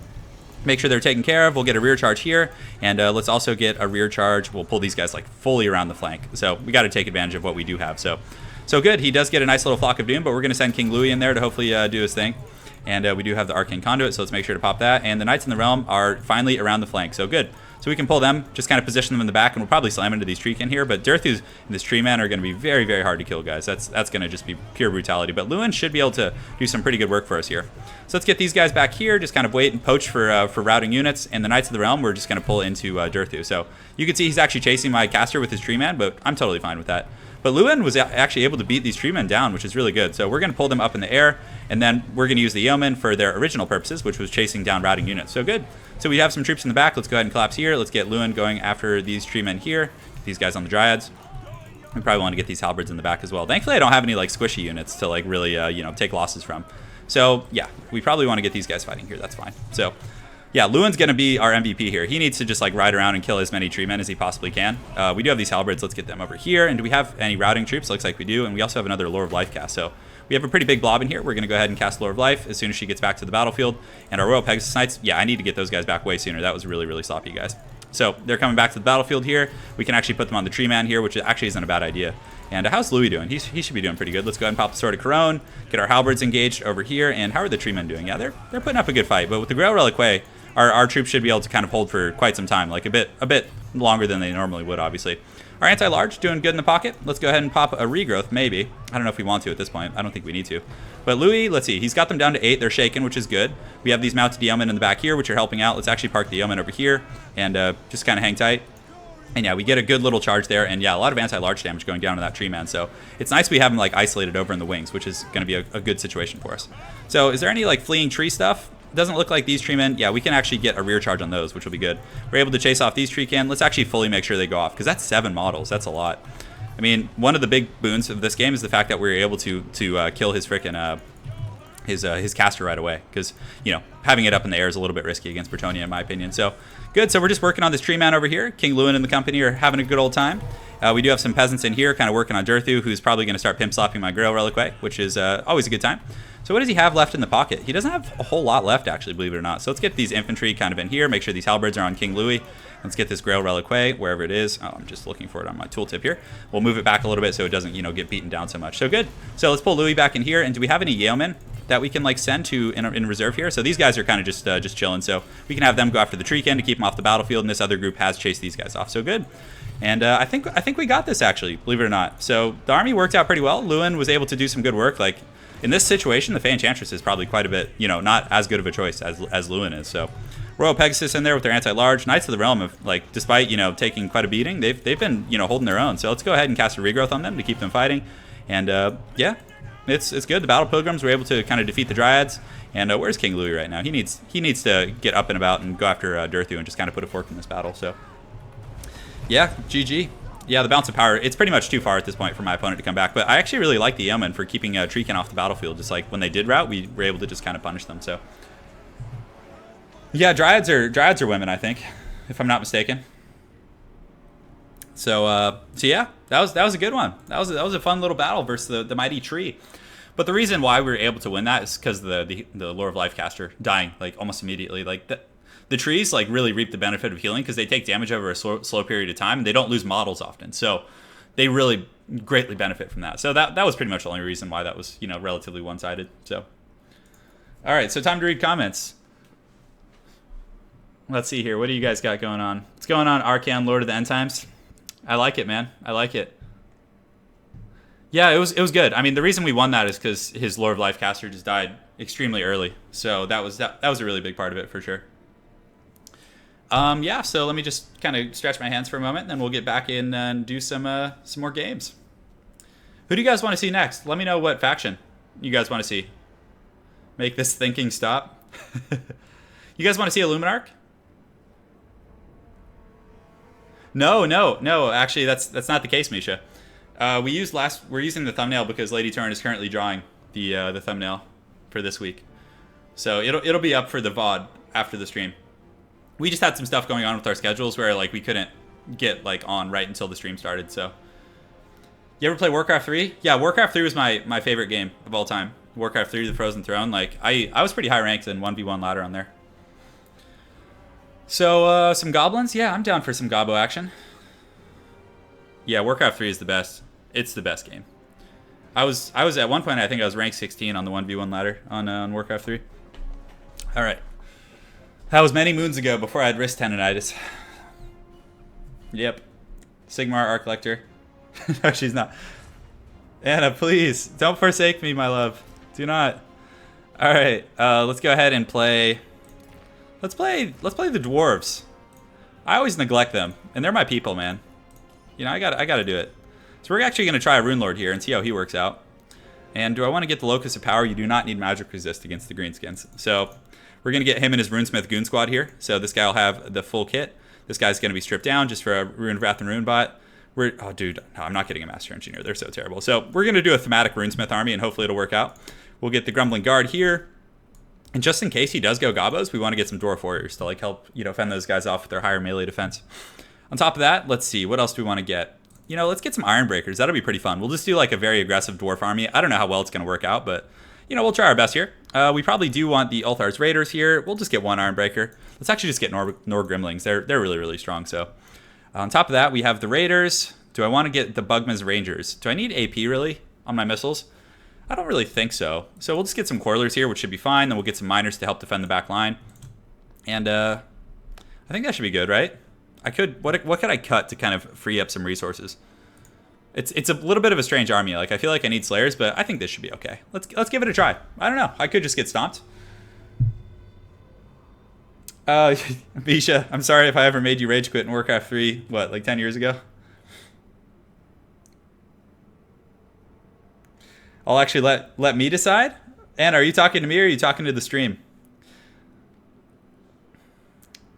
Make sure they're taken care of. We'll get a rear charge here, and let's also get a rear charge. We'll pull these guys like fully around the flank. So we got to take advantage of what we do have. So good. He does get a nice little Flock of Doom, but we're going to send King Louis in there to hopefully do his thing. And we do have the Arcane Conduit, so let's make sure to pop that. And the Knights in the Realm are finally around the flank, so good. So we can pull them, just kind of position them in the back, and we'll probably slam into these Treekin here. But Dirthu's and this Tree Man are going to be very, very hard to kill, guys. That's going to just be pure brutality. But Lewin should be able to do some pretty good work for us here. So let's get these guys back here, just kind of wait and poach for routing units. And the Knights of the Realm, we're just going to pull into Dirthu. So you can see he's actually chasing my caster with his Tree Man, but I'm totally fine with that. But Lewin was actually able to beat these Treemen down, which is really good. So we're going to pull them up in the air, and then we're going to use the Yeomen for their original purposes, which was chasing down routing units. So good. So we have some troops in the back. Let's go ahead and collapse here. Let's get Lewin going after these Treemen here. These guys on the Dryads. We probably want to get these halberds in the back as well. Thankfully, I don't have any like squishy units to like really take losses from. So yeah, we probably want to get these guys fighting here. That's fine. So yeah, Lewin's going to be our MVP here. He needs to just like ride around and kill as many Treemen as he possibly can. We do have these halberds. Let's get them over here. And do we have any routing troops? Looks like we do. And we also have another Lore of Life cast. So we have a pretty big blob in here. We're going to go ahead and cast Lore of Life as soon as she gets back to the battlefield. And our Royal Pegasus Knights, yeah, I need to get those guys back way sooner. That was really, really sloppy, guys. So they're coming back to the battlefield here. We can actually put them on the Tree Man here, which actually isn't a bad idea. And how's Louis doing? He should be doing pretty good. Let's go ahead and pop the Sword of Corone, get our halberds engaged over here. And how are the Treemen doing? Yeah, they're putting up a good fight. But with the Grail Reliquary, our troops should be able to kind of hold for quite some time, like a bit longer than they normally would, obviously. Our anti-large doing good in the pocket. Let's go ahead and pop a regrowth, maybe. I don't know if we want to at this point. I don't think we need to. But Louis, let's see. He's got them down to 8. They're shaken, which is good. We have these mounted Yeomen in the back here, which are helping out. Let's actually park the Yeomen over here and just kind of hang tight. And yeah, we get a good little charge there. And yeah, a lot of anti-large damage going down to that Tree Man. So it's nice we have him like isolated over in the wings, which is going to be a good situation for us. So is there any like fleeing tree stuff? Doesn't look like these Treemen. Yeah, we can actually get a rear charge on those, which will be good. We're able to chase off these Treekin. Let's actually fully make sure they go off, because that's 7 models. That's a lot. I mean, one of the big boons of this game is the fact that we were able to kill his frickin' his caster right away, because having it up in the air is a little bit risky against Bretonnia, in my opinion. So good. So we're just working on this Tree Man over here. King Lewin and the company are having a good old time. We do have some peasants in here, kind of working on Dirthu, who's probably going to start pimp slapping my Grail Reliquary, which is always a good time. So what does he have left in the pocket? He doesn't have a whole lot left, actually, believe it or not. So let's get these infantry kind of in here, make sure these halberds are on King Louis. Let's get this Grail Reliquae wherever it is. Oh, I'm just looking for it on my tooltip here. We'll move it back a little bit so it doesn't, you know, get beaten down so much. So good. So let's pull Louis back in here. And do we have any yeomen that we can like send to in reserve here? So these guys are kind of just chilling. So we can have them go after the Treekin to keep them off the battlefield. And this other group has chased these guys off. So good. And I think we got this actually, believe it or not. So the army worked out pretty well. Lewin was able to do some good work. Like in this situation, the Fey Enchantress is probably quite a bit, you know, not as good of a choice as Lewin is. So Royal Pegasus in there with their anti-large. Knights of the Realm have, like, despite, you know, taking quite a beating, they've been, you know, holding their own. So let's go ahead and cast a Regrowth on them to keep them fighting. And yeah, it's good. The Battle Pilgrims were able to kind of defeat the Dryads. And where's King Louis right now? He needs to get up and about and go after Durthu and just kind of put a fork in this battle. So yeah, GG. Yeah, the Bounce of Power, it's pretty much too far at this point for my opponent to come back. But I actually really like the Yeoman for keeping Treekin off the battlefield. Just like when they did rout, we were able to just kind of punish them. So yeah, Dryads are women, I think, if I'm not mistaken. So yeah, that was a good one. That was a fun little battle versus the mighty tree. But the reason why we were able to win that is because the Lore of Life caster dying like almost immediately. Like the trees like really reap the benefit of healing because they take damage over a slow period of time and they don't lose models often. So they really greatly benefit from that. So that was pretty much the only reason why that was, you know, relatively one-sided. So all right, so time to read comments. Let's see here. What do you guys got going on? What's going on, Arcan, Lord of the End Times? I like it, man. I like it. Yeah, it was good. I mean, the reason we won that is because his Lore of Life caster just died extremely early. So that was a really big part of it for sure. Yeah, so let me just kind of stretch my hands for a moment, and then we'll get back in and do some more games. Who do you guys want to see next? Let me know what faction you guys want to see. Make this thinking stop. You guys want to see a Luminarch? No. Actually, that's not the case, Misha. We're using the thumbnail because Lady Turin is currently drawing the thumbnail for this week, so it'll be up for the VOD after the stream. We just had some stuff going on with our schedules where like we couldn't get like on right until the stream started. So, you ever play Warcraft 3? Yeah, Warcraft 3 was my favorite game of all time. Warcraft 3: The Frozen Throne. Like I was pretty high ranked in 1v1 ladder on there. So, some goblins? Yeah, I'm down for some gobbo action. Yeah, Warcraft 3 is the best. It's the best game. I was at one point, I think I was ranked 16 on the 1v1 ladder on Warcraft 3. All right. That was many moons ago before I had wrist tendonitis. Yep. Sigmar Arc Lector. No, she's not. Anna, please, don't forsake me, my love. Do not. All right, let's go ahead and play... Let's play the Dwarves. I always neglect them, and they're my people, man. You know, I gotta do it. So we're actually gonna try a Rune Lord here and see how he works out. And do I want to get the Locus of Power? You do not need magic resist against the Greenskins. So we're gonna get him and his Runesmith Goon Squad here. So this guy will have the full kit. This guy's gonna be stripped down just for a Rune Wrath and Rune Bot. Oh, dude, no, I'm not getting a Master Engineer. They're so terrible. So we're gonna do a thematic Runesmith army, and hopefully it'll work out. We'll get the Grumbling Guard here. And just in case he does go Gobbos, we want to get some Dwarf Warriors to like help, you know, fend those guys off with their higher melee defense. On top of that, let's see, what else do we want to get? You know, let's get some Iron Breakers. That'll be pretty fun. We'll just do like a very aggressive Dwarf army. I don't know how well it's going to work out, but, you know, we'll try our best here. We probably do want the Ulthar's Raiders here. We'll just get one Iron Breaker. Let's actually just get Nor Grimlings. They're really, really strong. So on top of that, we have the Raiders. Do I want to get the Bugman's Rangers? Do I need AP really on my missiles? I don't really think so. So we'll just get some Coilers here, which should be fine. Then we'll get some Miners to help defend the back line. And I think that should be good, right? I could... What could I cut to kind of free up some resources? It's a little bit of a strange army. Like, I feel like I need Slayers, but I think this should be okay. Let's give it a try. I don't know. I could just get stomped. Bisha, I'm sorry if I ever made you rage quit in Warcraft 3, what, like 10 years ago? I'll actually let me decide. Anna, are you talking to me or are you talking to the stream?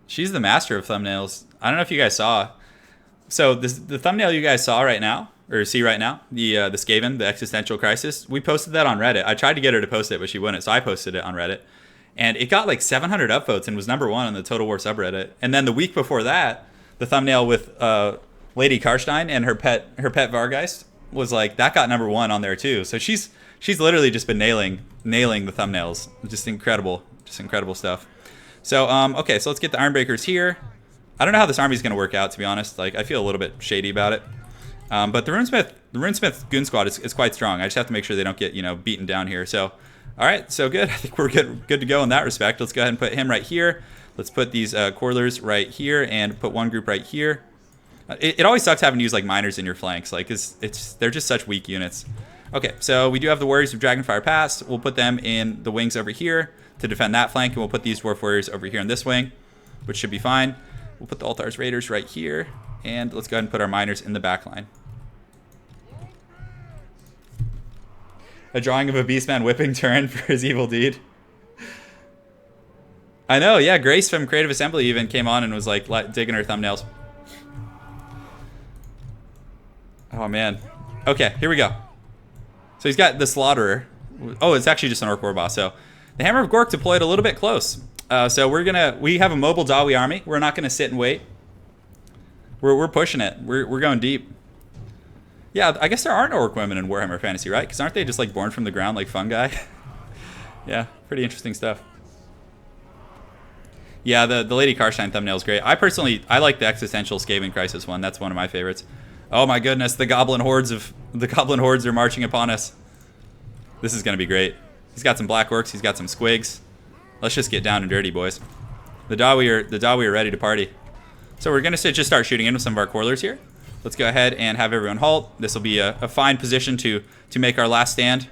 She's the master of thumbnails. I don't know if you guys saw. So the thumbnail you guys saw right now, or see right now, the Skaven, the Existential Crisis, we posted that on Reddit. I tried to get her to post it, but she wouldn't, so I posted it on Reddit. And it got like 700 upvotes and was #1 on the Total War subreddit. And then the week before that, the thumbnail with Lady Karstein and her pet Vargeist was like, that got #1 on there too. So she's literally just been nailing the thumbnails. Just incredible stuff. So okay, so let's get the Ironbreakers here. I don't know how this army is going to work out, to be honest. Like, I feel a little bit shady about it. But the Runesmith Goon Squad is quite strong. I just have to make sure they don't get, you know, beaten down here. So, all right, so good. I think we're good to go in that respect. Let's go ahead and put him right here. Let's put these Quarlers right here and put one group right here. It always sucks having to use like miners in your flanks. Like, they're just such weak units. Okay, so we do have the Warriors of Dragonfire Pass. We'll put them in the wings over here to defend that flank, and we'll put these Dwarf Warriors over here in this wing, which should be fine. We'll put the Altar's Raiders right here, and let's go ahead and put our miners in the back line. A drawing of a Beastman whipping Turin for his evil deed. I know, yeah, Grace from Creative Assembly even came on and was like digging her thumbnails. Oh, man. Okay, here we go. So he's got the Slaughterer. Oh, it's actually just an Orc War Boss. So the Hammer of Gork deployed a little bit close. So we have a mobile Dawi army. We're not gonna sit and wait. We're pushing it. We're going deep. Yeah, I guess there aren't orc women in Warhammer Fantasy, right? Because aren't they just like born from the ground like fungi? Yeah, pretty interesting stuff. Yeah, the Lady Karstein thumbnail is great. I like the Existential Skaven Crisis one. That's one of my favorites. Oh my goodness, the goblin hordes are marching upon us. This is gonna be great. He's got some black orcs. He's got some squigs. Let's just get down and dirty, boys. The Dawi are ready to party. So we're gonna just start shooting into some of our Quarlers here. Let's go ahead and have everyone halt. This will be a fine position to make our last stand.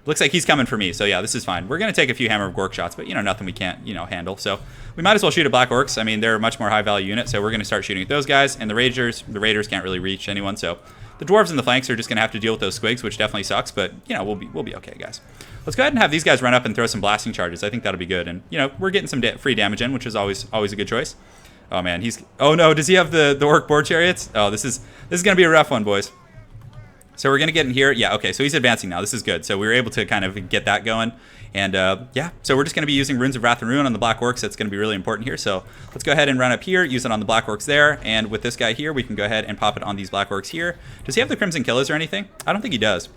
Looks like he's coming for me, so yeah, this is fine. We're gonna take a few Hammer of Gork shots, but you know, nothing we can't, you know, handle. So we might as well shoot at Black Orcs. I mean, they're a much more high value unit, so we're gonna start shooting at those guys. And the Raiders can't really reach anyone, so the Dwarves in the flanks are just gonna have to deal with those squigs, which definitely sucks, but you know, we'll be okay, guys. Let's go ahead and have these guys run up and throw some blasting charges. I think that'll be good, and you know, we're getting some free damage in, which is always a good choice. Oh man, oh no, does he have the Orc Boar Chariots? Oh, this is gonna be a rough one, boys. So we're going to get in here. Yeah, okay, so he's advancing now. This is good. So we were able to kind of get that going. And yeah, so we're just going to be using Runes of Wrath and Ruin on the Black Orcs. That's going to be really important here. So let's go ahead and run up here, use it on the Black Orcs there. And with this guy here, we can go ahead and pop it on these Black Orcs here. Does he have the Crimson Killers or anything? I don't think he does.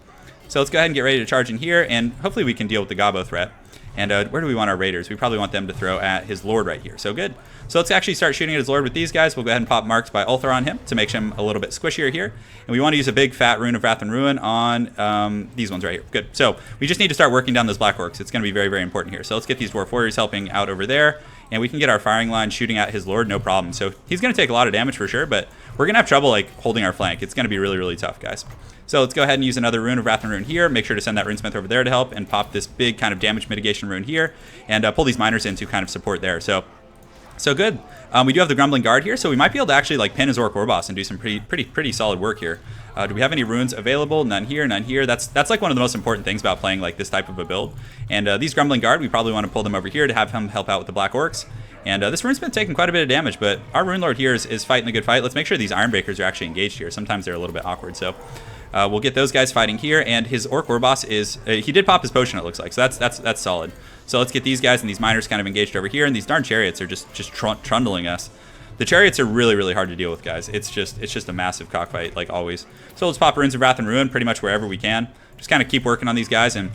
So let's go ahead and get ready to charge in here. And hopefully we can deal with the Gobbo threat. And where do we want our Raiders? We probably want them to throw at his Lord right here. So good. So let's actually start shooting at his Lord with these guys. We'll go ahead and pop Marked by Ulthar on him to make him a little bit squishier here. And we want to use a big fat Rune of Wrath and Ruin on these ones right here. Good. So we just need to start working down those Black Orcs. It's going to be very, very important here. So let's get these Dwarf Warriors helping out over there. And we can get our firing line shooting at his Lord, no problem. So he's going to take a lot of damage for sure, but we're going to have trouble like holding our flank. It's going to be really, really tough, guys. So let's go ahead and use another Rune of Wrath and Ruin here. Make sure to send that Runesmith over there to help and pop this big kind of damage mitigation rune here and pull these miners in to kind of support there. So good. We do have the Grumbling Guard here, so we might be able to actually like pin his Orc War Boss and do some pretty solid work here. Do we have any runes available? None here, none here. That's like one of the most important things about playing like this type of a build. And these Grumbling Guard, we probably want to pull them over here to have him help out with the Black Orcs. And this rune's been taking quite a bit of damage, but our Rune Lord here is fighting the good fight. Let's make sure these Ironbreakers are actually engaged here. Sometimes they're a little bit awkward, so we'll get those guys fighting here. And his Orc War Boss is he did pop his potion, it looks like, so that's solid. So let's get these guys and these miners kind of engaged over here, and these darn chariots are just trundling us. The chariots are really, really hard to deal with, guys. It's just a massive cockfight, like always. So let's pop Runes of Wrath and Ruin pretty much wherever we can. Just kind of keep working on these guys, and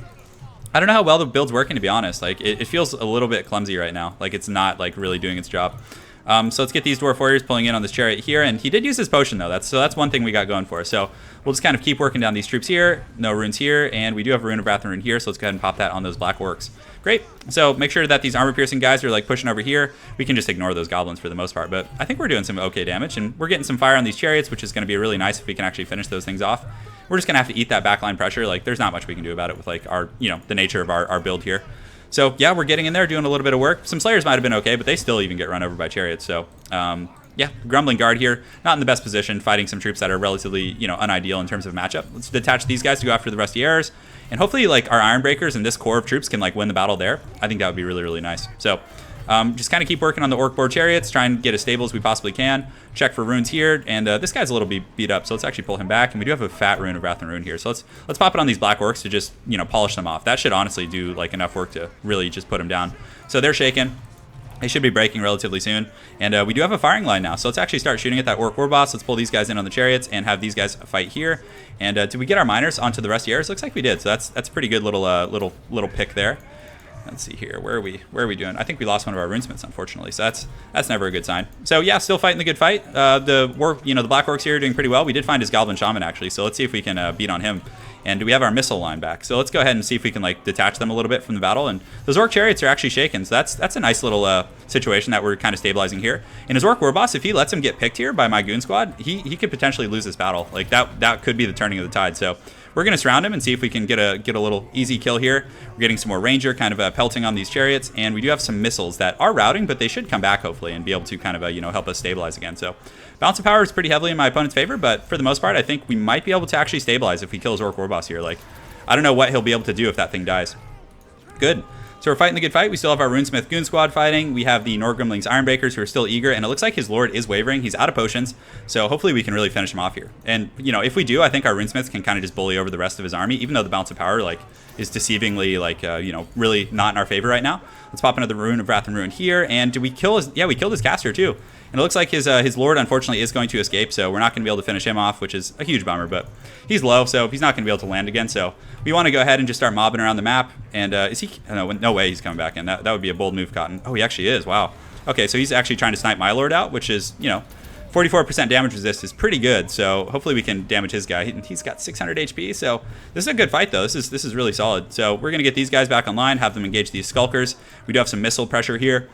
I don't know how well the build's working, to be honest. Like it feels a little bit clumsy right now. Like it's not like really doing its job. So let's get these Dwarf Warriors pulling in on this chariot here, and he did use his potion though. That's one thing we got going for us. So we'll just kind of keep working down these troops here. No runes here, and we do have a Rune of Wrath and Ruin here. So let's go ahead and pop that on those Black Orcs. Great. So make sure that these armor-piercing guys are like pushing over here. We can just ignore those goblins for the most part, but I think we're doing some okay damage, and we're getting some fire on these chariots, which is going to be really nice if we can actually finish those things off. We're just going to have to eat that backline pressure. Like there's not much we can do about it with like our, you know, the nature of our build here. So yeah, we're getting in there, doing a little bit of work. Some Slayers might have been okay, but they still even get run over by chariots. So yeah, Grumbling Guard here, not in the best position, fighting some troops that are relatively, you know, unideal in terms of matchup. Let's detach these guys to go after the Rusty Arrows, and hopefully like our Ironbreakers and this core of troops can like win the battle there. I think that would be really, really nice. So just kind of keep working on the Orc Boar Chariots, try and get as stable as we possibly can. Check for runes here, and this guy's a little beat up, so let's actually pull him back. And we do have a fat Rune of Wrath and Ruin here, so let's pop it on these Black Orcs to just, you know, polish them off. That should honestly do like enough work to really just put them down. So they're shaking. They should be breaking relatively soon. And we do have a firing line now, so let's actually start shooting at that Orc War Boss. Let's pull these guys in on the chariots and have these guys fight here. And did we get our miners onto the Rusty Arrows? Looks like we did, so that's a pretty good little pick there. Let's see here. Where are we doing? I think we lost one of our runesmiths, unfortunately. So that's never a good sign. So yeah, still fighting the good fight. The Black Orcs here are doing pretty well. We did find his Goblin Shaman actually. So let's see if we can beat on him. And we have our missile line back. So let's go ahead and see if we can like detach them a little bit from the battle. And those Orc Chariots are actually shaken. So that's a nice little situation that we're kind of stabilizing here. And his Orc War Boss, if he lets him get picked here by my Goon Squad, he could potentially lose this battle. Like that could be the turning of the tide. So we're going to surround him and see if we can get a little easy kill here. We're getting some more Ranger kind of pelting on these chariots. And we do have some missiles that are routing, but they should come back hopefully and be able to kind of help us stabilize again. So balance of power is pretty heavily in my opponent's favor, but for the most part, I think we might be able to actually stabilize if we kill his Orc War Boss here. Like, I don't know what he'll be able to do if that thing dies. Good. So we're fighting the good fight. We still have our Runesmith Goon Squad fighting. We have the Nordgrimlings Ironbreakers who are still eager, and it looks like his Lord is wavering. He's out of potions, so hopefully we can really finish him off here. And, if we do, I think our Runesmiths can kind of just bully over the rest of his army, even though the balance of power, is deceivingly, really not in our favor right now. Let's pop another Rune of Wrath and Ruin here, and do we kill his... Yeah, we killed his caster, too. And it looks like his Lord, unfortunately, is going to escape, so we're not going to be able to finish him off, which is a huge bummer, but he's low, so he's not going to be able to land again, so we want to go ahead and just start mobbing around the map. And is he... No way he's coming back in. That would be a bold move, Cotton. Oh, he actually is. Wow. Okay, so he's actually trying to snipe my Lord out, which is, 44% damage resist is pretty good, so hopefully we can damage his guy. He's got 600 HP, so this is a good fight, though. This is really solid. So we're going to get these guys back online, have them engage these Skulkers. We do have some missile pressure here.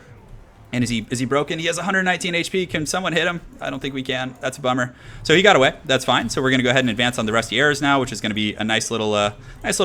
And is he broken? He has 119 HP. Can someone hit him? I don't think we can. That's a bummer. So he got away. That's fine. So we're going to go ahead and advance on the Rusty Arrows now, which is going to be a nice little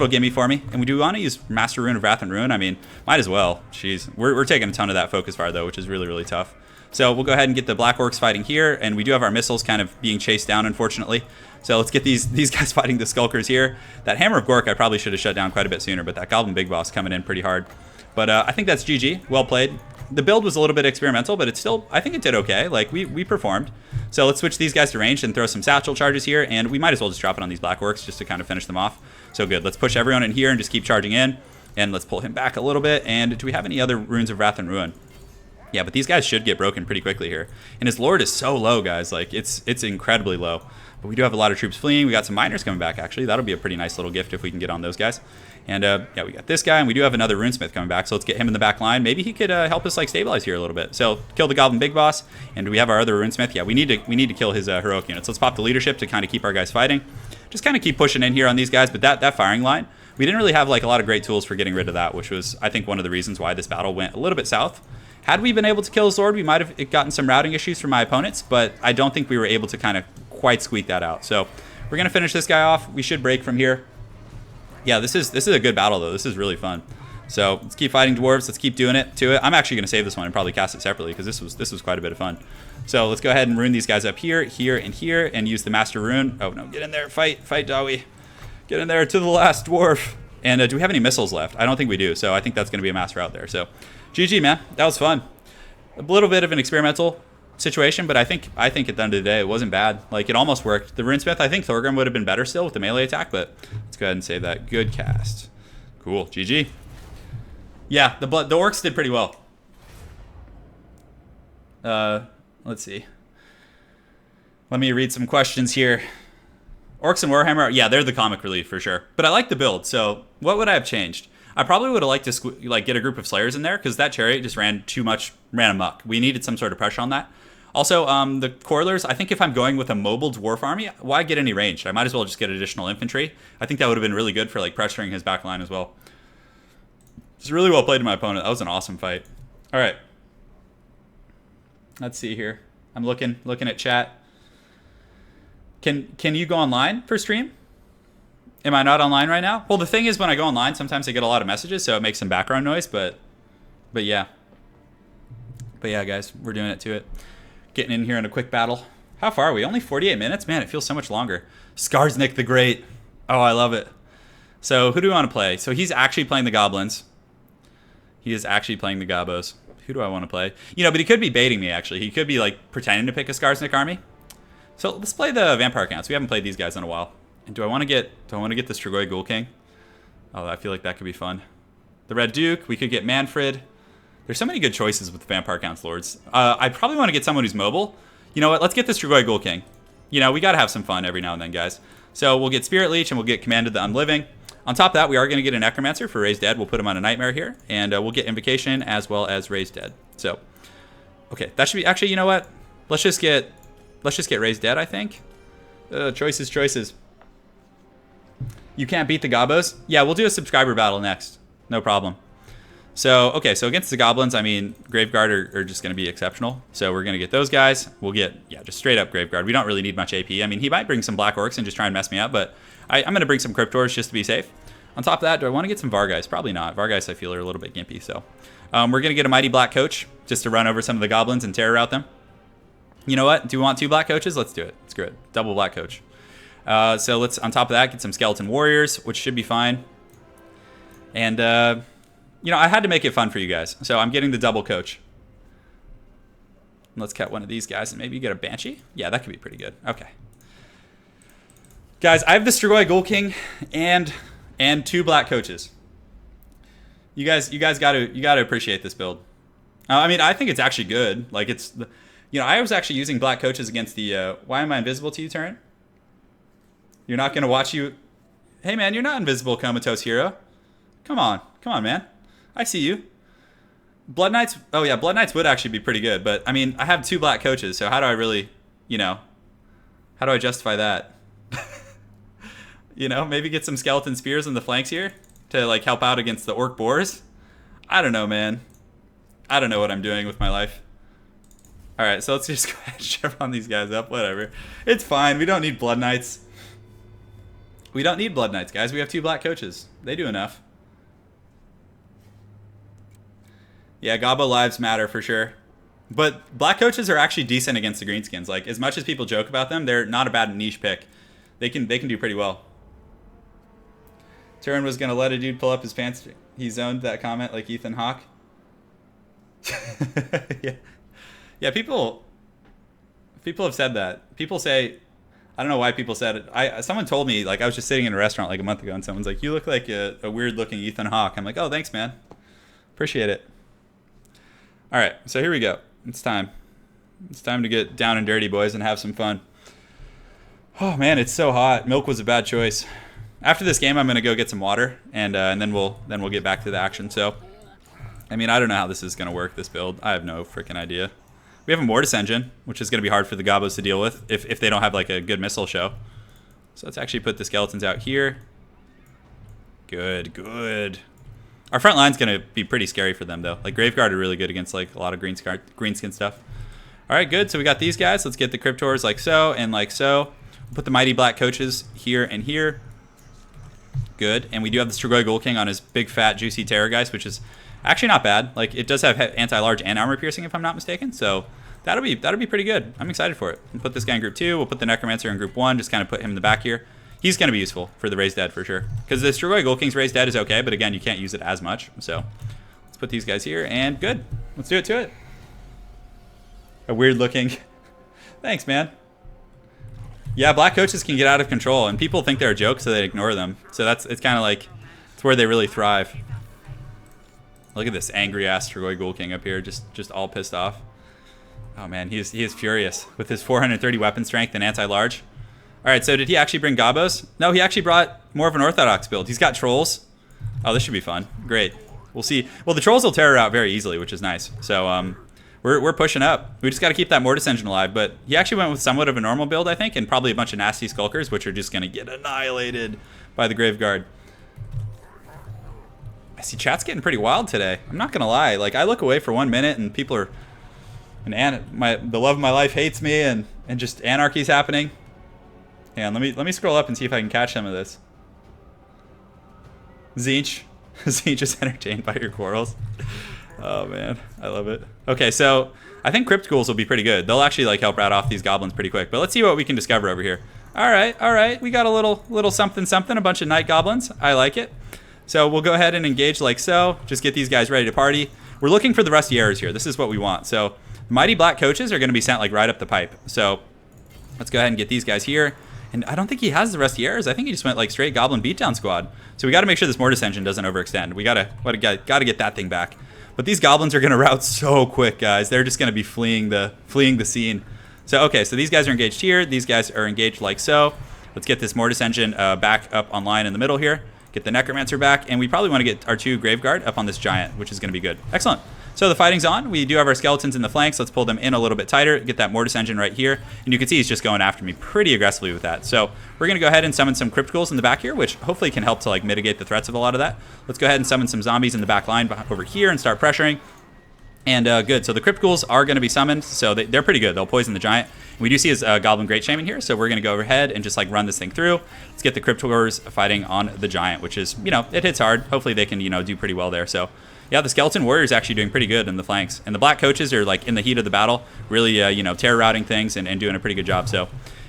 gimme for me. And we do want to use Master Rune of Wrath and Ruin. I mean, might as well. Jeez. We're taking a ton of that focus fire, though, which is really, really tough. So we'll go ahead and get the Black Orcs fighting here. And we do have our missiles kind of being chased down, unfortunately. So let's get these guys fighting the Skulkers here. That Hammer of Gork I probably should have shut down quite a bit sooner, but that Goblin Big Boss coming in pretty hard. But I think that's GG. Well played. The build was a little bit experimental, but it's still, I think it did okay. Like, we performed. So let's switch these guys to ranged and throw some satchel charges here, and we might as well just drop it on these Black Orcs just to kind of finish them off. So good. Let's push everyone in here and just keep charging in, and let's pull him back a little bit. And do we have any other Runes of Wrath and Ruin? Yeah, but these guys should get broken pretty quickly here. And his Lord is so low, guys. Like, it's incredibly low. But we do have a lot of troops fleeing. We got some miners coming back, actually. That'll be a pretty nice little gift if we can get on those guys. And, yeah, we got this guy, and we do have another Runesmith coming back, so let's get him in the back line. Maybe he could help us, stabilize here a little bit. So, kill the Goblin Big Boss, and we have our other Runesmith. Yeah, we need to kill his heroic units. Let's pop the leadership to kind of keep our guys fighting. Just kind of keep pushing in here on these guys, but that firing line, we didn't really have, a lot of great tools for getting rid of that, which was, I think, one of the reasons why this battle went a little bit south. Had we been able to kill his Lord, we might have gotten some routing issues from my opponents, but I don't think we were able to kind of quite squeak that out. So, we're going to finish this guy off. We should break from here. Yeah, this is a good battle, though. This is really fun. So let's keep fighting Dwarves. Let's keep doing it to it. I'm actually going to save this one and probably cast it separately because this was quite a bit of fun. So let's go ahead and rune these guys up here, here, and here, and use the Master Rune. Oh, no, get in there. Fight, Dawi. Get in there to the last Dwarf. And do we have any missiles left? I don't think we do, so I think that's going to be a mass route there. So GG, man. That was fun. A little bit of an experimental situation, but I think at the end of the day, it wasn't bad. It almost worked. The Runesmith, I think Thorgrim would have been better still with the melee attack, but let's go ahead and save that. Good cast. Cool. GG. Yeah, the orcs did pretty well. Let's see. Let me read some questions here. Orcs and Warhammer, yeah, they're the comic relief for sure. But I like the build, so what would I have changed? I probably would have liked to get a group of Slayers in there because that chariot just ran amok. We needed some sort of pressure on that. Also, the Coilers, I think if I'm going with a mobile dwarf army, why get any ranged? I might as well just get additional infantry. I think that would have been really good for pressuring his back line as well. It's really well played to my opponent. That was an awesome fight. All right. Let's see here. I'm looking at chat. Can you go online for stream? Am I not online right now? Well, the thing is, when I go online, sometimes I get a lot of messages, so it makes some background noise, but yeah. But yeah, guys, we're doing it to it. Getting in here in a quick battle. How far are we? Only 48 minutes? Man, it feels so much longer. Skarsnik the Great. Oh, I love it. So, who do we want to play? So, he's actually playing the Goblins. He is actually playing the Gobos. Who do I want to play? But he could be baiting me, actually. He could be, pretending to pick a Skarsnik army. So, let's play the Vampire Counts. We haven't played these guys in a while. And do I want to get the Strigoi Ghoul King? Oh, I feel like that could be fun. The Red Duke. We could get Manfred. There's so many good choices with the Vampire Counts Lords. I probably want to get someone who's mobile. You know what? Let's get the Strigoi Ghoul King. We got to have some fun every now and then, guys. So we'll get Spirit Leech and we'll get Command of the Unliving. On top of that, we are going to get a Necromancer for Raised Dead. We'll put him on a Nightmare here, and we'll get Invocation as well as Raised Dead. So, okay, that should be... Actually, you know what? Let's just get Raised Dead, I think. Choices. You can't beat the Gobos? Yeah, we'll do a subscriber battle next. No problem. So, okay, so against the Goblins, I mean, Graveguard are just going to be exceptional. So we're going to get those guys. We'll get, yeah, just straight up Graveguard. We don't really need much AP. I mean, he might bring some Black Orcs and just try and mess me up, but I'm going to bring some Cryptors just to be safe. On top of that, do I want to get some Vargheists? Probably not. Vargheists, I feel, are a little bit gimpy, so. We're going to get a Mighty Black Coach just to run over some of the Goblins and terror out them. You know what? Do we want 2 Black Coaches? Let's do it. Screw it. Double Black Coach. So let's, on top of that, get some Skeleton Warriors, which should be fine. And, you know, I had to make it fun for you guys, so I'm getting the double coach. Let's cut one of these guys and maybe get a Banshee. Yeah, that could be pretty good. Okay. Guys, I have the Strigoi Ghoul King and 2 black coaches. You guys gotta appreciate this build. I mean, I think it's actually good. Like, it's, you know, I was actually using black coaches against the, why am I invisible to you, Turin? You're not gonna watch you. Hey man, you're not invisible, Comatose Hero. Come on, man. I see you. Blood Knights, oh yeah, Blood Knights would actually be pretty good, but I mean, I have 2 black coaches, so how do I really, you know, how do I justify that? You know, maybe get some Skeleton Spears in the flanks here to like help out against the Orc Boars. I don't know, man. I don't know what I'm doing with my life. All right, so let's just go ahead and shove on these guys up, whatever. It's fine, we don't need Blood Knights. We don't need Blood Knights, guys. We have 2 black coaches. They do enough. Yeah, Gobbo lives matter for sure. But black coaches are actually decent against the Greenskins. Like, as much as people joke about them, they're not a bad niche pick. They can do pretty well. Turin was gonna let a dude pull up his pants. He zoned that comment like Ethan Hawke. Yeah. People have said that. People say, I don't know why people said it. Someone told me, like, I was just sitting in a restaurant like a month ago, and someone's like, "You look like a weird looking Ethan Hawke." I'm like, "Oh, thanks, man. Appreciate it." All right, so here we go. It's time. It's time to get down and dirty, boys, and have some fun. Oh man, it's so hot. Milk was a bad choice. After this game, I'm gonna go get some water, and then we'll get back to the action. So, I mean, I don't know how this is gonna work. This build, I have no freaking idea. We have a Mortis engine, which is gonna be hard for the Gobbos to deal with if they don't have like a good missile show. So let's actually put the skeletons out here. Good. Our front line's gonna be pretty scary for them though. Like Graveguard are really good against like a lot of greenskin stuff. All right, good. So we got these guys. Let's get the Cryptors like so and like so. We'll put the Mighty Black Coaches here and here. Good. And we do have the Strigoi Ghoul King on his big fat juicy terror guys, which is actually not bad. Like, it does have anti-large and armor piercing if I'm not mistaken. So that'll be pretty good. I'm excited for it. We'll put this guy in group 2. We'll put the Necromancer in group 1. Just kind of put him in the back here. He's going to be useful for the Raised Dead for sure. Because the Strigoi Ghoul King's Raised Dead is okay, but again, you can't use it as much. So let's put these guys here and good. Let's do it to it. A weird looking. Thanks, man. Yeah, black coaches can get out of control, and people think they're a joke, so they ignore them. So it's kind of like, it's where they really thrive. Look at this angry ass Strigoi Ghoul King up here, just all pissed off. Oh man, he is furious with his 430 weapon strength and anti-large. All right, so did he actually bring Gobbos? No, he actually brought more of an orthodox build. He's got trolls. Oh, this should be fun. Great. We'll see. Well, the trolls will terror out very easily, which is nice. So we're pushing up. We just got to keep that Mortis engine alive. But he actually went with somewhat of a normal build, I think, and probably a bunch of nasty Skulkers, which are just going to get annihilated by the Graveguard. I see chat's getting pretty wild today. I'm not going to lie. Like, I look away for 1 minute, and people are... the love of my life hates me, and just anarchy's happening. Hang on, let me scroll up and see if I can catch some of this. Zinch. Zinch is entertained by your quarrels. Oh man, I love it. Okay, so I think Crypt Ghouls will be pretty good. They'll actually like help rat off these goblins pretty quick. But let's see what we can discover over here. All right. We got a little something, a bunch of night goblins. I like it. So we'll go ahead and engage like so. Just get these guys ready to party. We're looking for the Rusty Arrows here. This is what we want. So Mighty Black Coaches are going to be sent like right up the pipe. So let's go ahead and get these guys here. And I don't think he has the Rusty Arrows. I think he just went like straight Goblin Beatdown Squad. So we got to make sure this Mortis engine doesn't overextend. We gotta get that thing back. But these goblins are going to route so quick, guys. They're just going to be fleeing the scene. So okay, so these guys are engaged here. These guys are engaged like so. Let's get this Mortis engine back up online in the middle here. Get the Necromancer back, and we probably want to get our 2 Graveguard up on this Giant, which is going to be good. Excellent. So the fighting's on. We do have our skeletons in the flanks. Let's pull them in a little bit tighter. Get that Mortis Engine right here. And you can see he's just going after me pretty aggressively with that. So we're going to go ahead and summon some Crypticals in the back here, which hopefully can help to like mitigate the threats of a lot of that. Let's go ahead and summon some zombies in the back line over here and start pressuring. And good. So the Crypticals are going to be summoned. So they're pretty good. They'll poison the Giant. We do see his Goblin Great Shaman here. So we're going to go overhead and just like run this thing through. Let's get the Crypticals fighting on the Giant, which is, you know, it hits hard. Hopefully they can, you know, do pretty well there. So yeah, the Skeleton Warrior is actually doing pretty good in the flanks. And the Black Coaches are like in the heat of the battle, really, you know, terror routing things and doing a pretty good job. So,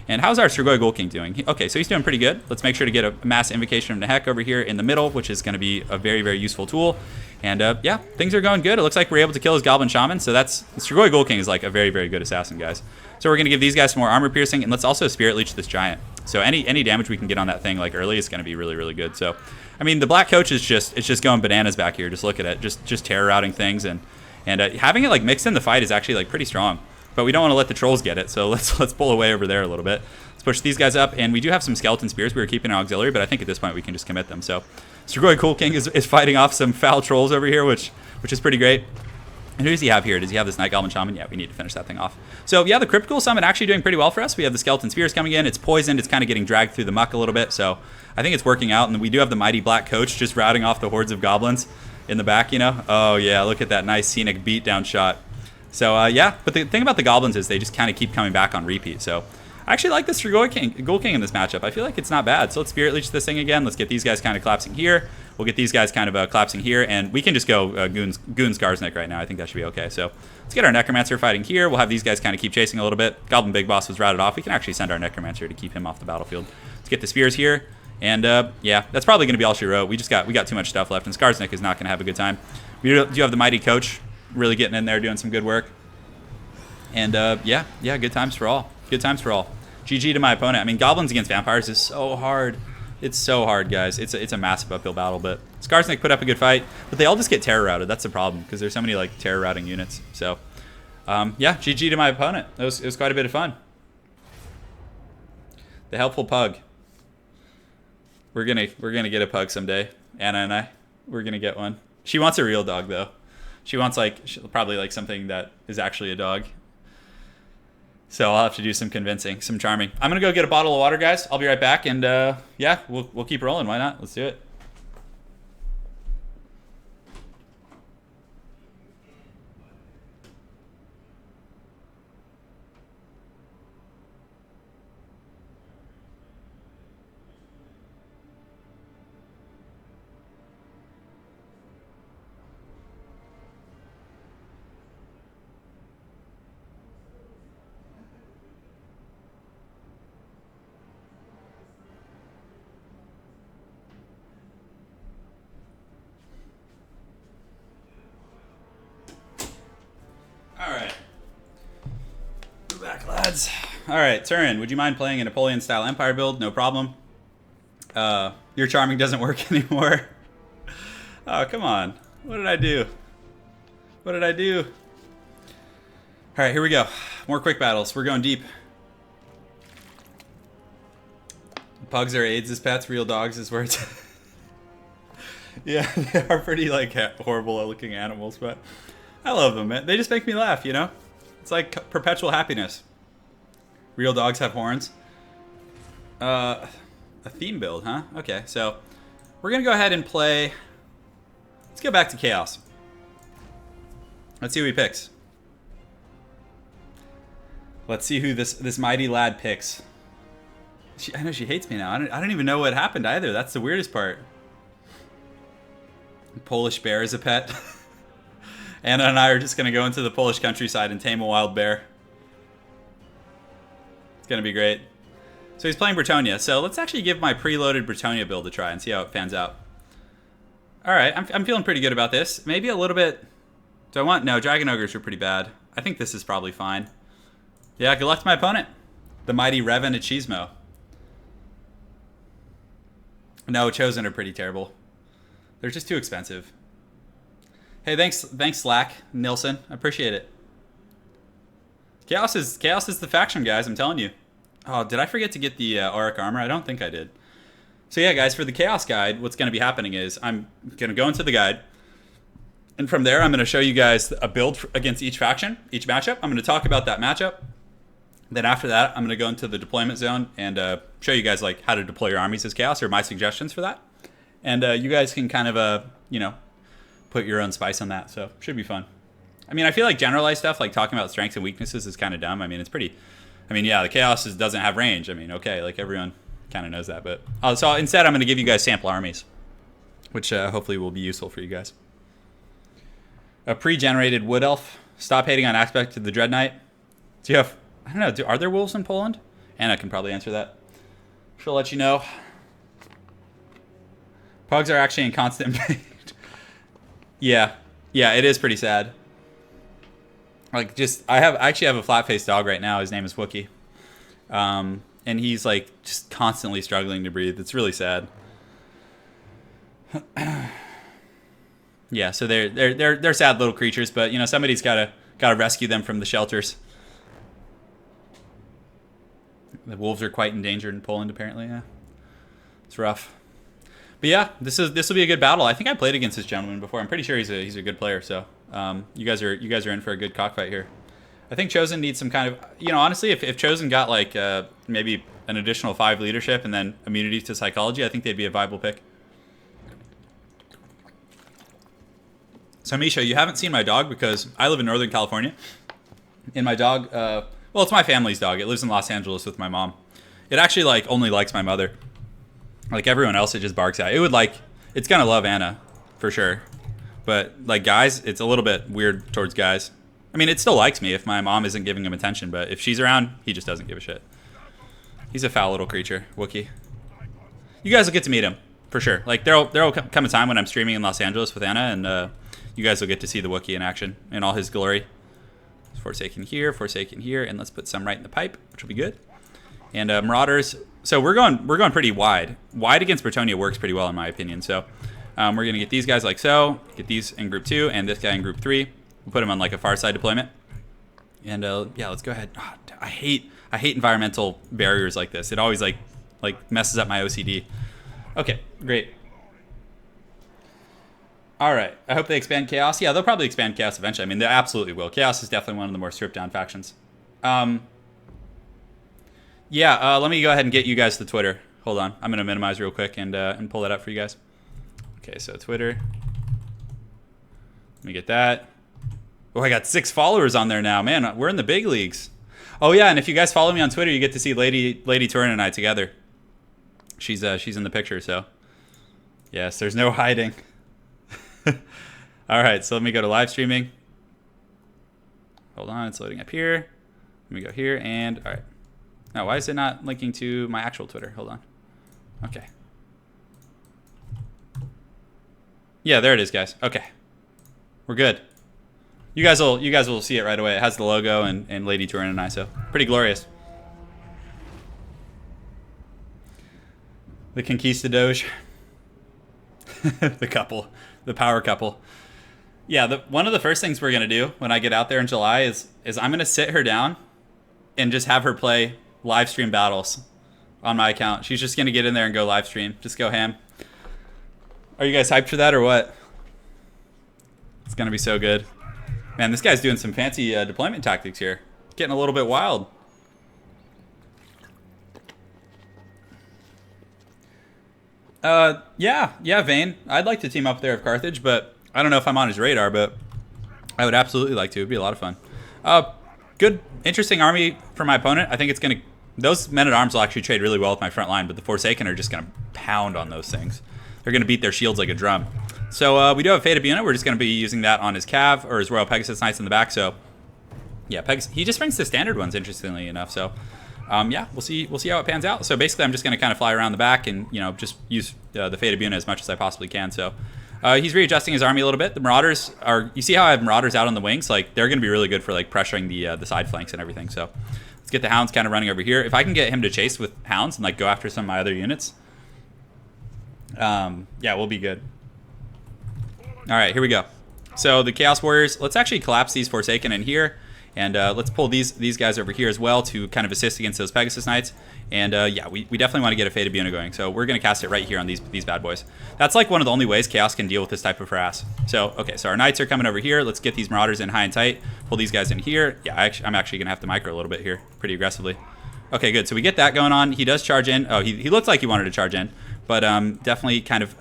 and how's our Strigoi Ghoul King doing? Okay, so he's doing pretty good. Let's make sure to get a mass Invocation of Nehek over here in the middle, which is going to be a very, very useful tool. And yeah, things are going good. It looks like we're able to kill his Goblin Shaman. So that's, the Strigoi Ghoul King is like a very, very good assassin, guys. So we're going to give these guys some more armor piercing, and let's also Spirit Leech this Giant. So any damage we can get on that thing like early is going to be really, really good. So, I mean, the Black Coach is just going bananas back here. Just look at it, just terror routing things, and having it like mixed in the fight is actually like pretty strong. But we don't want to let the trolls get it, so let's pull away over there a little bit. Let's push these guys up, and we do have some Skeleton Spears we were keeping in auxiliary, but I think at this point we can just commit them. So Strigoi Ghoul King is fighting off some foul trolls over here, which is pretty great. And who does he have here? Does he have this Night Goblin Shaman? Yeah, we need to finish that thing off. So yeah, the Cryptical Summon actually doing pretty well for us. We have the Skeleton Spears coming in. It's poisoned. It's kind of getting dragged through the muck a little bit. So I think it's working out. And we do have the Mighty Black Coach just routing off the hordes of goblins in the back, you know? Oh yeah, look at that nice scenic beatdown shot. So yeah, but the thing about the goblins is they just kind of keep coming back on repeat. So I actually like this Strigoi Ghoul King in this matchup. I feel like it's not bad. So let's Spirit Leech this thing again. Let's get these guys kind of collapsing here. We'll get these guys kind of collapsing here, and we can just go Goons Skarsnik right now. I think that should be okay. So let's get our Necromancer fighting here. We'll have these guys kind of keep chasing a little bit. Goblin Big Boss was routed off. We can actually send our Necromancer to keep him off the battlefield. Let's get the Spears here, and yeah, that's probably going to be all she wrote. We got too much stuff left, and Skarsnik is not going to have a good time. We do have the Mighty Coach really getting in there, doing some good work. And yeah, good times for all. Good times for all. GG to my opponent. I mean, Goblins against Vampires is so hard. It's so hard, guys. It's a massive uphill battle, but Skarsnik put up a good fight, but they all just get terror routed. That's the problem, because there's so many like terror routing units. So yeah, GG to my opponent. It was quite a bit of fun. The helpful pug. We're gonna get a pug someday. Anna and I, we're gonna get one. She wants a real dog though. She wants probably like something that is actually a dog. So I'll have to do some convincing, some charming. I'm gonna go get a bottle of water, guys. I'll be right back, and yeah, we'll keep rolling. Why not? Let's do it. Lads. All right, Turin, would you mind playing a Napoleon-style Empire build? No problem. Your charming doesn't work anymore. Oh, come on. What did I do? What did I do? All right, here we go. More quick battles. We're going deep. Pugs are AIDS as pets. Real dogs is where it's... Yeah, they are pretty like horrible-looking animals, but I love them, man. They just make me laugh, you know? It's like perpetual happiness. Real dogs have horns. A theme build, huh? Okay, so we're gonna go ahead and play. Let's go back to Chaos. Let's see who he picks. Let's see who this mighty lad picks. I know she hates me now. I don't even know what happened either. That's the weirdest part. Polish bear is a pet. Anna and I are just gonna go into the Polish countryside and tame a wild bear. It's gonna be great. So he's playing Bretonnia. So let's actually give my preloaded Bretonnia build a try and see how it pans out. All right, I'm feeling pretty good about this. Maybe a little bit. Do I want? No, Dragon Ogres are pretty bad. I think this is probably fine. Yeah, good luck to my opponent, the mighty Revan Achismo. No, Chosen are pretty terrible. They're just too expensive. Hey, thanks Slack Nilsson. I appreciate it. Chaos is the faction, guys. I'm telling you. Oh, did I forget to get the auric armor? I don't think I did. So yeah, guys, for the Chaos Guide, what's going to be happening is I'm going to go into the guide, and from there I'm going to show you guys a build against each faction, each matchup. I'm going to talk about that matchup. Then after that, I'm going to go into the deployment zone and show you guys like how to deploy your armies as Chaos, or my suggestions for that. And you guys can kind of, you know, put your own spice on that. So should be fun. I mean, I feel like generalized stuff, like talking about strengths and weaknesses, is kind of dumb. I mean, it's pretty. I mean, yeah, the Chaos doesn't have range. I mean, okay, like everyone kind of knows that. But so instead, I'm going to give you guys sample armies, which hopefully will be useful for you guys. A pre-generated Wood Elf. Stop hating on aspect to the Dread Knight. Do you have? I don't know. Are there wolves in Poland? Anna can probably answer that. She'll let you know. Pugs are actually in constant pain. Yeah, it is pretty sad. Like, I actually have a flat-faced dog right now. His name is Wookie, and he's like just constantly struggling to breathe. It's really sad. Yeah, so they're sad little creatures, but you know somebody's gotta rescue them from the shelters. The wolves are quite endangered in Poland, apparently. Yeah, it's rough. But yeah, this will be a good battle. I think I played against this gentleman before. I'm pretty sure he's a good player. So you guys are in for a good cockfight here. I think Chosen needs some kind of, you know, honestly, if Chosen got like maybe an additional 5 leadership and then immunity to psychology, I think they'd be a viable pick. So Misha, you haven't seen my dog because I live in Northern California, and my dog, well, it's my family's dog. It lives in Los Angeles with my mom. It actually like only likes my mother. Like everyone else, it just barks at. It's gonna love Anna, for sure. But like guys, it's a little bit weird towards guys. I mean, it still likes me if my mom isn't giving him attention, but if she's around, he just doesn't give a shit. He's a foul little creature, Wookie. You guys will get to meet him, for sure. Like there'll come a time when I'm streaming in Los Angeles with Anna, and you guys will get to see the Wookie in action in all his glory. Forsaken here, and let's put some right in the pipe, which will be good. And Marauders. So we're going pretty wide. Wide against Bretonnia works pretty well in my opinion. So we're gonna get these guys like so. Get these in group 2 and this guy in group 3. We'll put him on like a far side deployment. And yeah, let's go ahead. Oh, I hate environmental barriers like this. It always like messes up my OCD. Okay, great. All right. I hope they expand Chaos. Yeah, they'll probably expand Chaos eventually. I mean, they absolutely will. Chaos is definitely one of the more stripped down factions. Yeah, let me go ahead and get you guys to Twitter. Hold on. I'm going to minimize real quick and pull that up for you guys. Okay, so Twitter. Let me get that. Oh, I got 6 followers on there now. Man, we're in the big leagues. Oh, yeah, and if you guys follow me on Twitter, you get to see Lady Turin and I together. She's in the picture, so. Yes, there's no hiding. All right, so let me go to live streaming. Hold on, it's loading up here. Let me go here, and all right. Now, why is it not linking to my actual Twitter? Hold on. Okay. Yeah, there it is, guys. Okay, we're good. You guys will see it right away. It has the logo and Lady Turin and I, so pretty glorious. The Conquistadors. The power couple. Yeah, one of the first things we're gonna do when I get out there in July is I'm gonna sit her down and just have her play live stream battles on my account. She's just gonna get in there and go live stream, just go ham. Are you guys hyped for that or what? It's gonna be so good. Man, this guy's doing some fancy deployment tactics here. Getting a little bit wild. Yeah, Vane. I'd like to team up there with Carthage, but I don't know if I'm on his radar, but I would absolutely like to. It'd be a lot of fun. Good, interesting army for my opponent. I think it's going to... Those men-at-arms will actually trade really well with my front line, but the Forsaken are just going to pound on those things. They're going to beat their shields like a drum. So we do have Fate of Buna. We're just going to be using that on his Cav, or his Royal Pegasus Knights in the back. So, yeah, he just brings the standard ones, interestingly enough. So, yeah, we'll see how it pans out. So basically, I'm just going to kind of fly around the back and, you know, just use the Fate of Buna as much as I possibly can. So he's readjusting his army a little bit. The Marauders are... You see how I have Marauders out on the wings? Like, they're going to be really good for, like, pressuring the side flanks and everything. So let's get the Hounds kind of running over here. If I can get him to chase with Hounds and, like, go after some of my other units, yeah, we'll be good. All right, here we go. So the Chaos Warriors, let's actually collapse these Forsaken in here And let's pull these guys over here as well to kind of assist against those Pegasus Knights. And yeah, we definitely want to get a Fate of Buna going. So we're going to cast it right here on these bad boys. That's like one of the only ways Chaos can deal with this type of harass. So, okay, so our Knights are coming over here. Let's get these Marauders in high and tight. Pull these guys in here. Yeah, I'm actually going to have to micro a little bit here pretty aggressively. Okay, good. So we get that going on. He does charge in. Oh, he looked like he wanted to charge in. But definitely kind of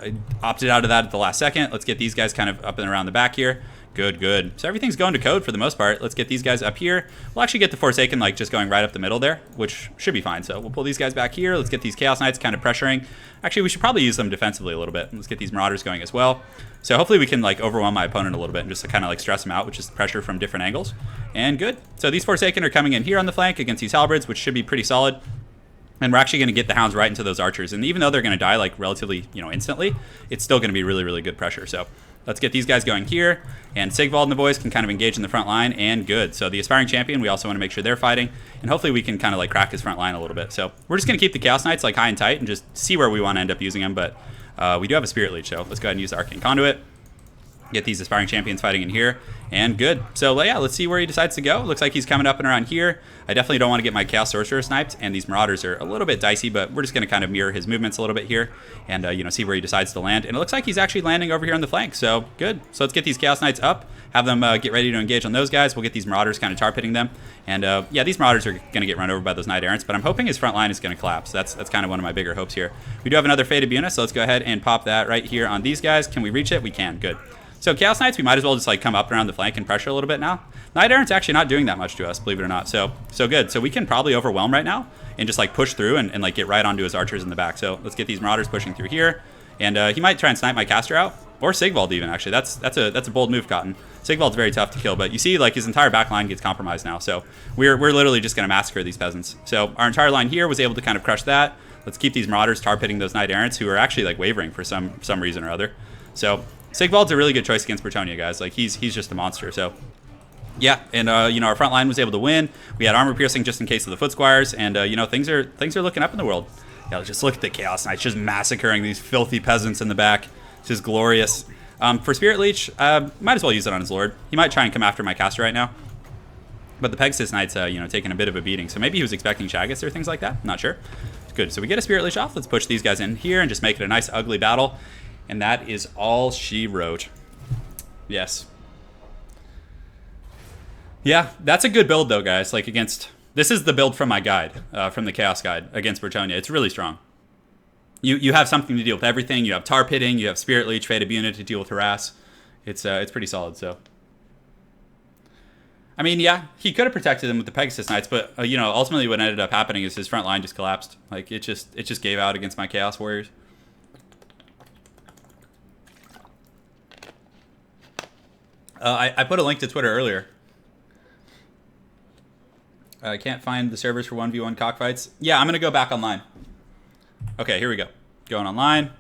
opted out of that at the last second. Let's get these guys kind of up and around the back here. Good, good. So everything's going to code for the most part. Let's get these guys up here. We'll actually get the Forsaken like just going right up the middle there, which should be fine. So we'll pull these guys back here. Let's get these Chaos Knights kind of pressuring. Actually, we should probably use them defensively a little bit. Let's get these Marauders going as well. So hopefully we can like overwhelm my opponent a little bit and just to kind of like stress him out, which is pressure from different angles. And good. So these Forsaken are coming in here on the flank against these Halberds, which should be pretty solid. And we're actually going to get the Hounds right into those Archers. And even though they're going to die like relatively, instantly, it's still going to be really, really good pressure. So let's get these guys going here. And Sigvald and the boys can kind of engage in the front line. And good. So the Aspiring Champion, we also want to make sure they're fighting. And hopefully we can kind of like crack his front line a little bit. So we're just going to keep the Chaos Knights like high and tight and just see where we want to end up using them. But we do have a Spirit Leech, so let's go ahead and use the Arcane Conduit. Get these Aspiring Champions fighting in here. And good. So yeah, let's see where he decides to go. Looks like he's coming up and around here. I definitely don't want to get my Chaos Sorcerer sniped, and these Marauders are a little bit dicey, but we're just going to kind of mirror his movements a little bit here and, see where he decides to land. And it looks like he's actually landing over here on the flank, so good. So let's get these Chaos Knights up, have them get ready to engage on those guys. We'll get these Marauders kind of tar pitting them. And yeah, these Marauders are going to get run over by those Knight Errants, but I'm hoping his front line is going to collapse. That's kind of one of my bigger hopes here. We do have another Fate of Buna, so let's go ahead and pop that right here on these guys. Can we reach it? We can. Good. So Chaos Knights, we might as well just like come up around the flank and pressure a little bit now. Knight Errant's actually not doing that much to us, believe it or not. So good. So we can probably overwhelm right now and just like push through and like get right onto his Archers in the back. So let's get these Marauders pushing through here. And he might try and snipe my caster out, or Sigvald even actually. That's a bold move, Cotton. Sigvald's very tough to kill, but you see like his entire back line gets compromised now. So we're literally just gonna massacre these peasants. So our entire line here was able to kind of crush that. Let's keep these Marauders tar pitting those Knight Errants who are actually like wavering for some reason or other. So Sigvald's a really good choice against Bretonnia, guys. Like he's just a monster. So yeah, and our front line was able to win. We had armor piercing just in case of the Foot Squires, and things are looking up in the world. Yeah, just look at the Chaos Knights just massacring these filthy peasants in the back. It's just glorious. For Spirit Leech, might as well use it on his Lord. He might try and come after my caster right now. But the Pegasus Knight's taking a bit of a beating, so maybe he was expecting Shaggus or things like that. Not sure. Good. So we get a Spirit Leech off. Let's push these guys in here and just make it a nice ugly battle. And that is all she wrote. Yes. Yeah, that's a good build though, guys. Like against, this is the build from my guide, from the Chaos Guide against Bretonnia. It's really strong. You have something to deal with everything. You have Tar Pitting, you have Spirit Leech, Fate of Buna to deal with Harass. It's pretty solid. So, I mean, yeah, he could have protected him with the Pegasus Knights, but ultimately what ended up happening is his front line just collapsed. Like it just gave out against my Chaos Warriors. I put a link to Twitter earlier. I can't find the servers for 1v1 cockfights. Yeah, I'm going to go back online. Okay, here we go. Going online.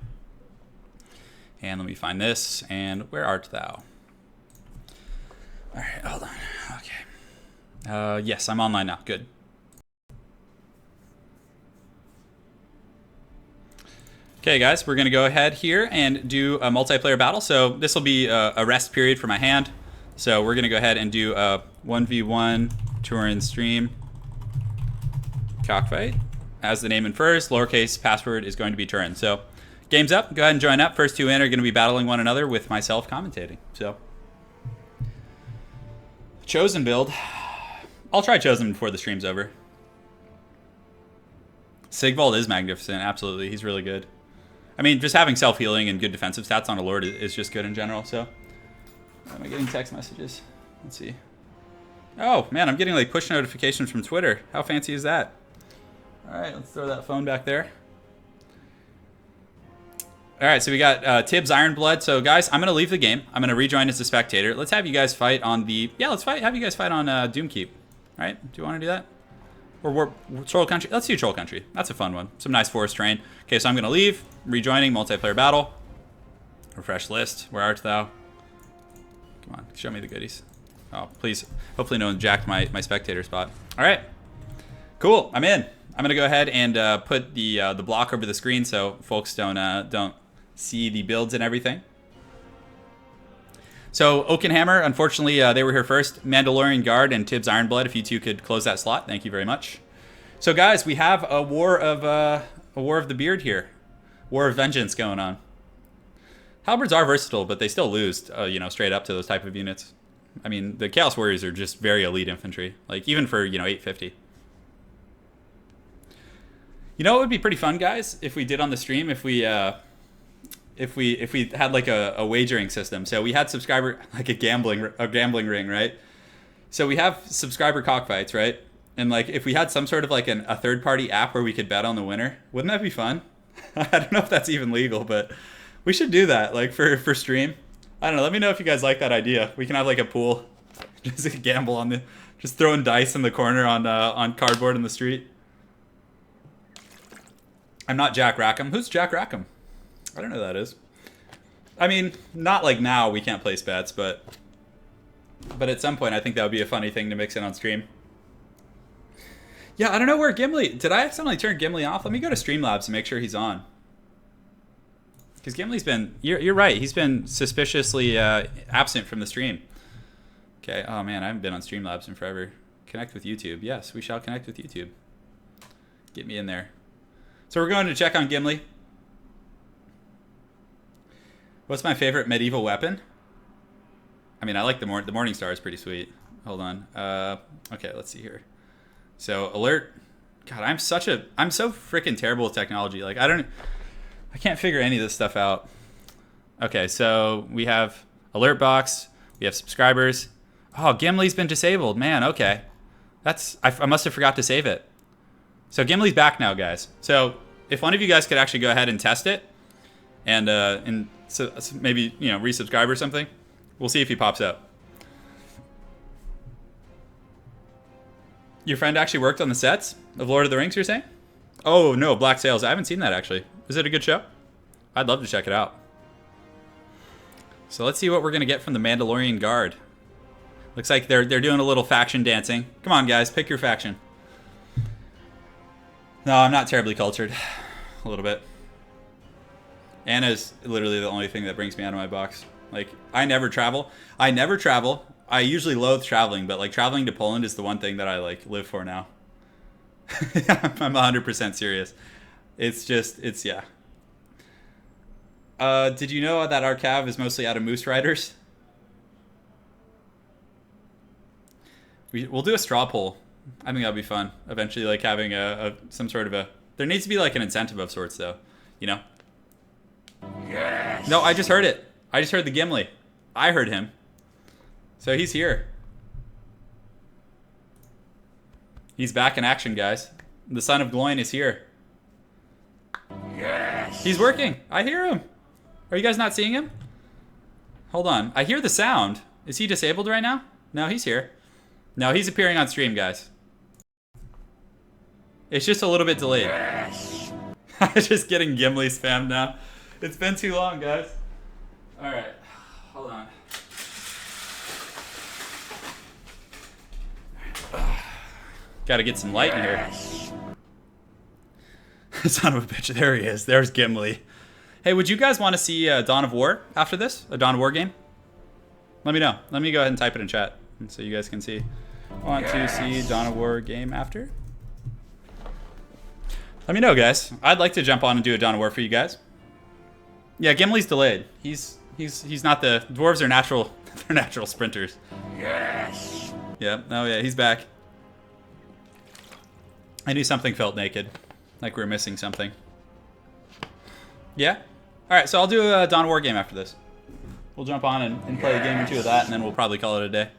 And let me find this. And where art thou? All right, hold on. Okay. Yes, I'm online now. Good. Okay, guys, we're going to go ahead here and do a multiplayer battle. So this will be a rest period for my hand. So we're going to go ahead and do a 1v1 Turin stream cockfight. As the name infers, lowercase password is going to be Turin. So game's up. Go ahead and join up. First two in are going to be battling one another with myself commentating. So Chosen build. I'll try Chosen before the stream's over. Sigvald is magnificent. Absolutely. He's really good. I mean, just having self-healing and good defensive stats on a Lord is just good in general, so. Am I getting text messages? Let's see. Oh, man, I'm getting like push notifications from Twitter. How fancy is that? All right, let's throw that phone back there. All right, so we got Tibbs Ironblood. So, guys, I'm going to leave the game. I'm going to rejoin as a spectator. Let's have you guys fight on the... Yeah, have you guys fight on Doomkeep. All right, do you want to do that? Or Troll Country? Let's do Troll Country. That's a fun one. Some nice forest terrain. Okay, so I'm going to leave. Rejoining multiplayer battle. Refresh list. Where art thou? Come on, show me the goodies. Oh, please. Hopefully no one jacked my spectator spot. All right. Cool. I'm in. I'm going to go ahead and put the block over the screen so folks don't see the builds and everything. So Oakenhammer, unfortunately, they were here first. Mandalorian Guard and Tibbs Ironblood, if you two could close that slot, thank you very much. So guys, we have a war of the beard here, war of vengeance going on. Halberds are versatile, but they still lose, you know, straight up to those type of units. I mean, the Chaos Warriors are just very elite infantry, like even for, you know, 850. You know, it would be pretty fun, guys, if we did on the stream, if we had like a wagering system. So we had subscriber, like a gambling ring, right? So we have subscriber cockfights, right? And like if we had some sort of like a third party app where we could bet on the winner, wouldn't that be fun? I don't know if that's even legal, but we should do that, like for stream. I don't know. Let me know if you guys like that idea. We can have like a pool, just a gamble on just throwing dice in the corner on cardboard in the street. I'm not Jack Rackham. Who's Jack Rackham? I don't know who that is. I mean, not like now we can't place bets, but at some point I think that would be a funny thing to mix in on stream. Yeah, I don't know where Gimli... Did I accidentally turn Gimli off? Let me go to Streamlabs and make sure he's on. Because Gimli's been... You're right. He's been suspiciously absent from the stream. Okay. Oh, man. I haven't been on Streamlabs in forever. Connect with YouTube. Yes, we shall connect with YouTube. Get me in there. So we're going to check on Gimli. What's my favorite medieval weapon? I mean, I like the Morning Star is pretty sweet. Hold on. Okay, let's see here. So alert. God, I'm so freaking terrible with technology. Like I can't figure any of this stuff out. Okay, so we have alert box. We have subscribers. Oh, Gimli's been disabled. Man, okay. I must have forgot to save it. So Gimli's back now, guys. So if one of you guys could actually go ahead and test it, and so maybe, you know, resubscribe or something, we'll see if he pops up. Your friend actually worked on the sets of Lord of the Rings, you're saying? Oh, no, Black Sails. I haven't seen that, actually. Is it a good show? I'd love to check it out. So let's see what we're going to get from the Mandalorian Guard. Looks like they're doing a little faction dancing. Come on, guys, pick your faction. No, I'm not terribly cultured. A little bit. Anna's literally the only thing that brings me out of my box. Like, I never travel. I usually loathe traveling, but like traveling to Poland is the one thing that I like live for now. I'm 100% serious. Yeah. Did you know that our cav is mostly out of Moose Riders? We'll do a straw poll. I think that'll be fun. Eventually, like having some sort of there needs to be like an incentive of sorts, though. You know? Yes. No, I just heard it. I just heard the Gimli. I heard him. So he's here. He's back in action, guys. The son of Gloin is here. Yes. He's working. I hear him. Are you guys not seeing him? Hold on. I hear the sound. Is he disabled right now? No, he's here. No, he's appearing on stream, guys. It's just a little bit delayed. Yes. I'm just getting Gimli spammed now. It's been too long, guys. All right. Hold on. Got to get some light in here. Son of a bitch. There he is. There's Gimli. Hey, would you guys want to see Dawn of War after this? A Dawn of War game? Let me know. Let me go ahead and type it in chat so you guys can see. Want to see Dawn of War game after? Let me know, guys. I'd like to jump on and do a Dawn of War for you guys. Yeah, Gimli's delayed. He's not the... Dwarves are natural... They're natural sprinters. Yes. Yeah. Oh, yeah. He's back. I knew something felt naked. Like we were missing something. Yeah? Alright, so I'll do a Dawn of War game after this. We'll jump on and play a game or two of that, and then we'll probably call it a day.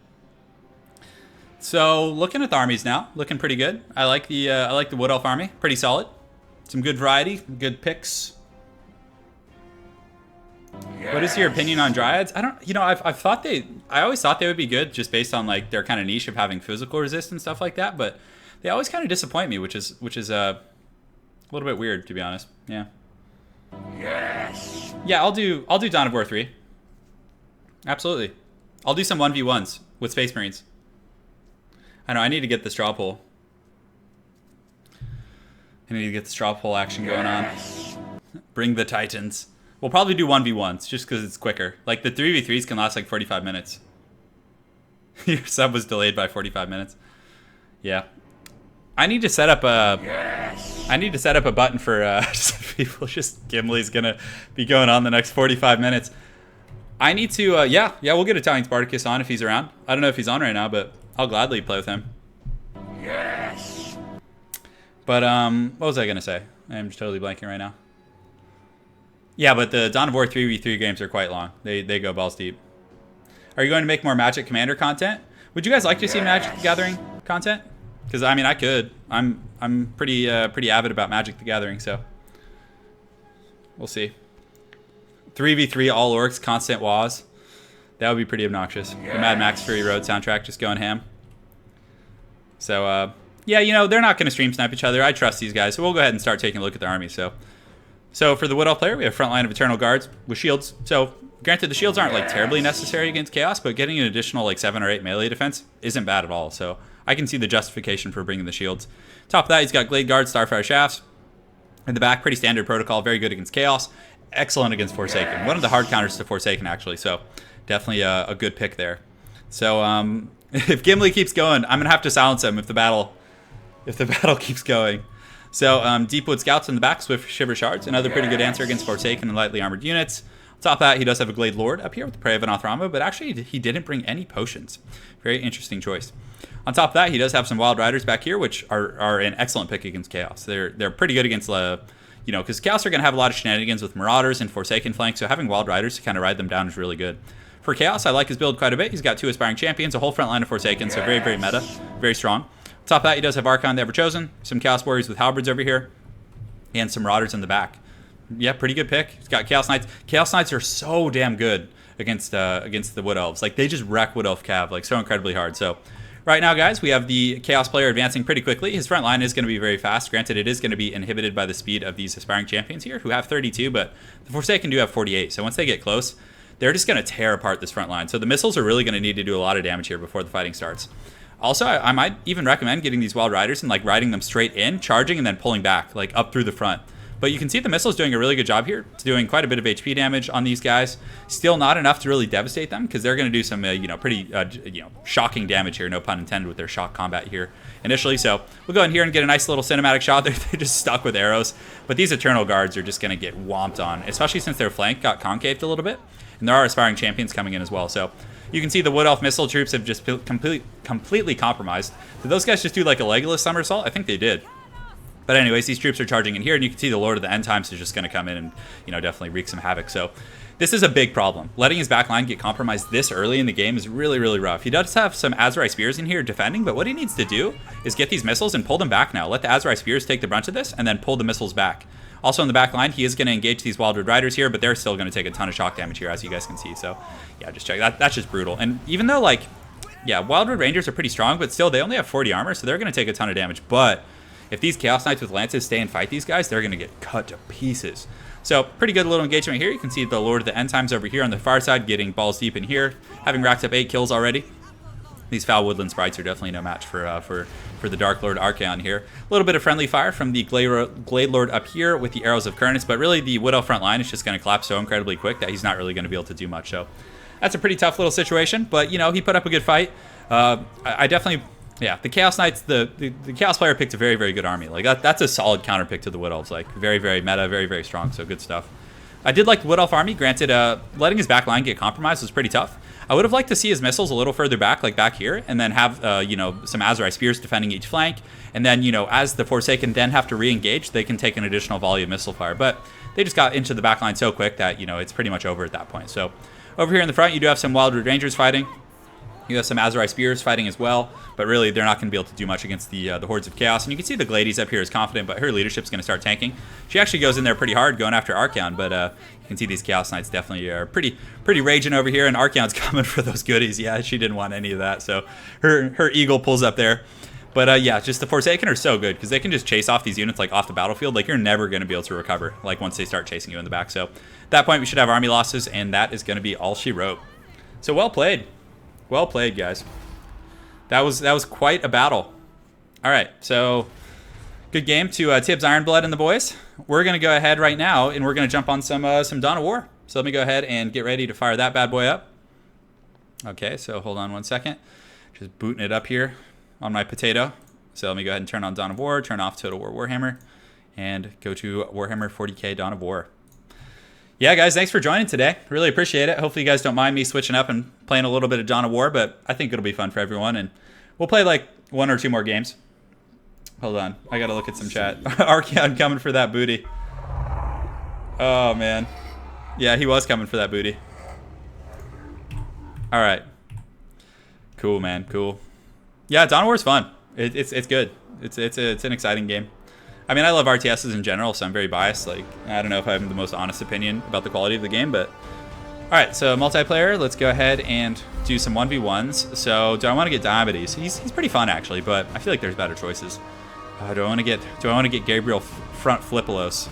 So, looking at the armies now. Looking pretty good. I like the Wood Elf army. Pretty solid. Some good variety. Good picks. Yes. What is your opinion on Dryads? I don't... You know, I always thought they would be good just based on, like, their kind of niche of having physical resist and stuff like that, but... They always kind of disappoint me, which is a little bit weird, to be honest. Yeah. Yes. Yeah, I'll do Dawn of War 3. Absolutely. I'll do some 1v1s with Space Marines. I know, I need to get the straw poll. I need to get the straw poll action going on. Bring the Titans. We'll probably do 1v1s just because it's quicker. Like, the 3v3s can last like 45 minutes. Your sub was delayed by 45 minutes. Yeah. I need to set up a... Yes. I need to set up a button for people. Just Gimli's going to be going on the next 45 minutes. I need to... yeah, we'll get Italian Spartacus on if he's around. I don't know if he's on right now, but I'll gladly play with him. Yes. But, what was I going to say? I'm just totally blanking right now. Yeah, but the Dawn of War 3v3 games are quite long. They go balls deep. Are you going to make more Magic Commander content? Would you guys like to see Magic the Gathering content? Because, I mean, I could. I'm pretty avid about Magic the Gathering, so we'll see. 3v3 all orcs, constant WAs. That would be pretty obnoxious. The Mad Max Fury Road soundtrack just going ham. So, yeah, you know, they're not going to stream snipe each other. I trust these guys, so we'll go ahead and start taking a look at their army. So for the Wood Elf player, we have front line of Eternal Guards with shields. So, granted, the shields aren't like terribly necessary against Chaos, but getting an additional like 7 or 8 melee defense isn't bad at all. So I can see the justification for bringing the shields. Top of that, he's got Glade Guard, Starfire Shafts. In the back, pretty standard protocol, very good against Chaos. Excellent against Forsaken. One of the hard counters to Forsaken, actually. So definitely a good pick there. So if Gimli keeps going, I'm gonna have to silence him if the battle keeps going. So Deepwood Scouts in the back, Swift Shiver Shards, another pretty good answer against Forsaken and lightly armored units. On top of that, he does have a Glade Lord up here with the Prey of Anathrama, but actually he didn't bring any potions. Very interesting choice. On top of that, he does have some Wild Riders back here, which are an excellent pick against Chaos. They're pretty good against, you know, because Chaos are going to have a lot of shenanigans with Marauders and Forsaken flank, so having Wild Riders to kind of ride them down is really good. For Chaos, I like his build quite a bit. He's got 2 Aspiring Champions, a whole front line of Forsaken, so very, very meta, very strong. On top of that, he does have Archon the Everchosen, some Chaos Warriors with Halberds over here, and some Marauders in the back. Yeah, pretty good pick. He's got Chaos Knights. Chaos Knights are so damn good against the Wood Elves. Like, they just wreck Wood Elf Cav, like, so incredibly hard. So, right now, guys, we have the Chaos player advancing pretty quickly. His front line is going to be very fast. Granted, it is going to be inhibited by the speed of these Aspiring Champions here, who have 32, but the Forsaken do have 48. So, once they get close, they're just going to tear apart this front line. So, the missiles are really going to need to do a lot of damage here before the fighting starts. Also, I might even recommend getting these Wild Riders and like riding them straight in, charging, and then pulling back, like up through the front. But you can see the missile's doing a really good job here. It's doing quite a bit of HP damage on these guys. Still not enough to really devastate them because they're going to do some, you know, pretty, you know, shocking damage here, no pun intended, with their shock combat here initially. So we'll go in here and get a nice little cinematic shot. They're just stuck with arrows. But these Eternal Guards are just going to get whomped on, especially since their flank got concaved a little bit. And there are Aspiring Champions coming in as well. So you can see the Wood Elf missile troops have just completely compromised. Did those guys just do like a Legolas somersault? I think they did. But anyways, these troops are charging in here, and you can see the Lord of the End Times is just going to come in and, you know, definitely wreak some havoc. So this is a big problem. Letting his back line get compromised this early in the game is really, really rough. He does have some Azrai Spears in here defending, but what he needs to do is get these missiles and pull them back now. Let the Azrai Spears take the brunt of this, and then pull the missiles back. Also in the back line, he is going to engage these Wildwood Riders here, but they're still going to take a ton of shock damage here, as you guys can see. So yeah, just check that. That's just brutal. And even though, like, yeah, Wildwood Rangers are pretty strong, but still, they only have 40 armor, so they're going to take a ton of damage. But if these Chaos Knights with Lances stay and fight these guys, they're going to get cut to pieces. So pretty good little engagement here. You can see the Lord of the End Times over here on the far side getting balls deep in here, having racked up 8 kills already. These Foul Woodland Sprites are definitely no match for the Dark Lord Archaon here. A little bit of friendly fire from the Glade Lord up here with the Arrows of Kurnus, but really the Wood Elf front line is just going to collapse so incredibly quick that he's not really going to be able to do much. So that's a pretty tough little situation, but, you know, he put up a good fight. I definitely... Yeah, the Chaos Knights, the Chaos player picked a very, very good army. Like, that's a solid counter pick to the Wood Elves. Like, very, very meta, very, very strong, so good stuff. I did like the Wood Elf army. Granted, letting his back line get compromised was pretty tough. I would have liked to see his missiles a little further back, like back here, and then have, you know, some Azrai Spears defending each flank. And then, you know, as the Forsaken then have to re-engage, they can take an additional volley of missile fire. But they just got into the back line so quick that, you know, it's pretty much over at that point. So over here in the front, you do have some Wildwood Rangers fighting. You have some Azrai Spears fighting as well, but really they're not going to be able to do much against the Hordes of Chaos. And you can see the Glades up here is confident, but her leadership's going to start tanking. She actually goes in there pretty hard going after Archaon, but you can see these Chaos Knights definitely are pretty raging over here, and Archaon's coming for those goodies. Yeah, she didn't want any of that, so her Eagle pulls up there. But yeah, just the Forsaken are so good because they can just chase off these units like off the battlefield. Like, you're never going to be able to recover like once they start chasing you in the back. So at that point, we should have army losses, and that is going to be all she wrote. So well played. Well played, guys. That was quite a battle. All right, so Good game to Tibbs Ironblood and the boys. We're going to go ahead right now, and we're going to jump on some Dawn of War. So let me go ahead and get ready to fire that bad boy up. Okay, so hold on one second. Just booting it up here on my potato. So let me go ahead and turn on Dawn of War, turn off Total War Warhammer, and go to Warhammer 40k Dawn of War. Yeah, guys, thanks for joining today. Really appreciate it. Hopefully you guys don't mind me switching up and playing a little bit of Dawn of War, but I think it'll be fun for everyone, and we'll play like 1 or 2 more games. Hold on, I gotta look at some chat. Archeon coming for that booty. Oh, man. Yeah, he was coming for that booty. All right. Cool, man, cool. Yeah, Dawn of War is fun. It's good. It's an exciting game. I mean, I love RTSs in general, so I'm very biased. Like, I don't know if I have the most honest opinion about the quality of the game, but... Alright, so multiplayer, let's go ahead and do some 1v1s. So, do I want to get Diomedes? He's pretty fun, actually, but I feel like there's better choices. Do I want to get Gabriel front Flippolos?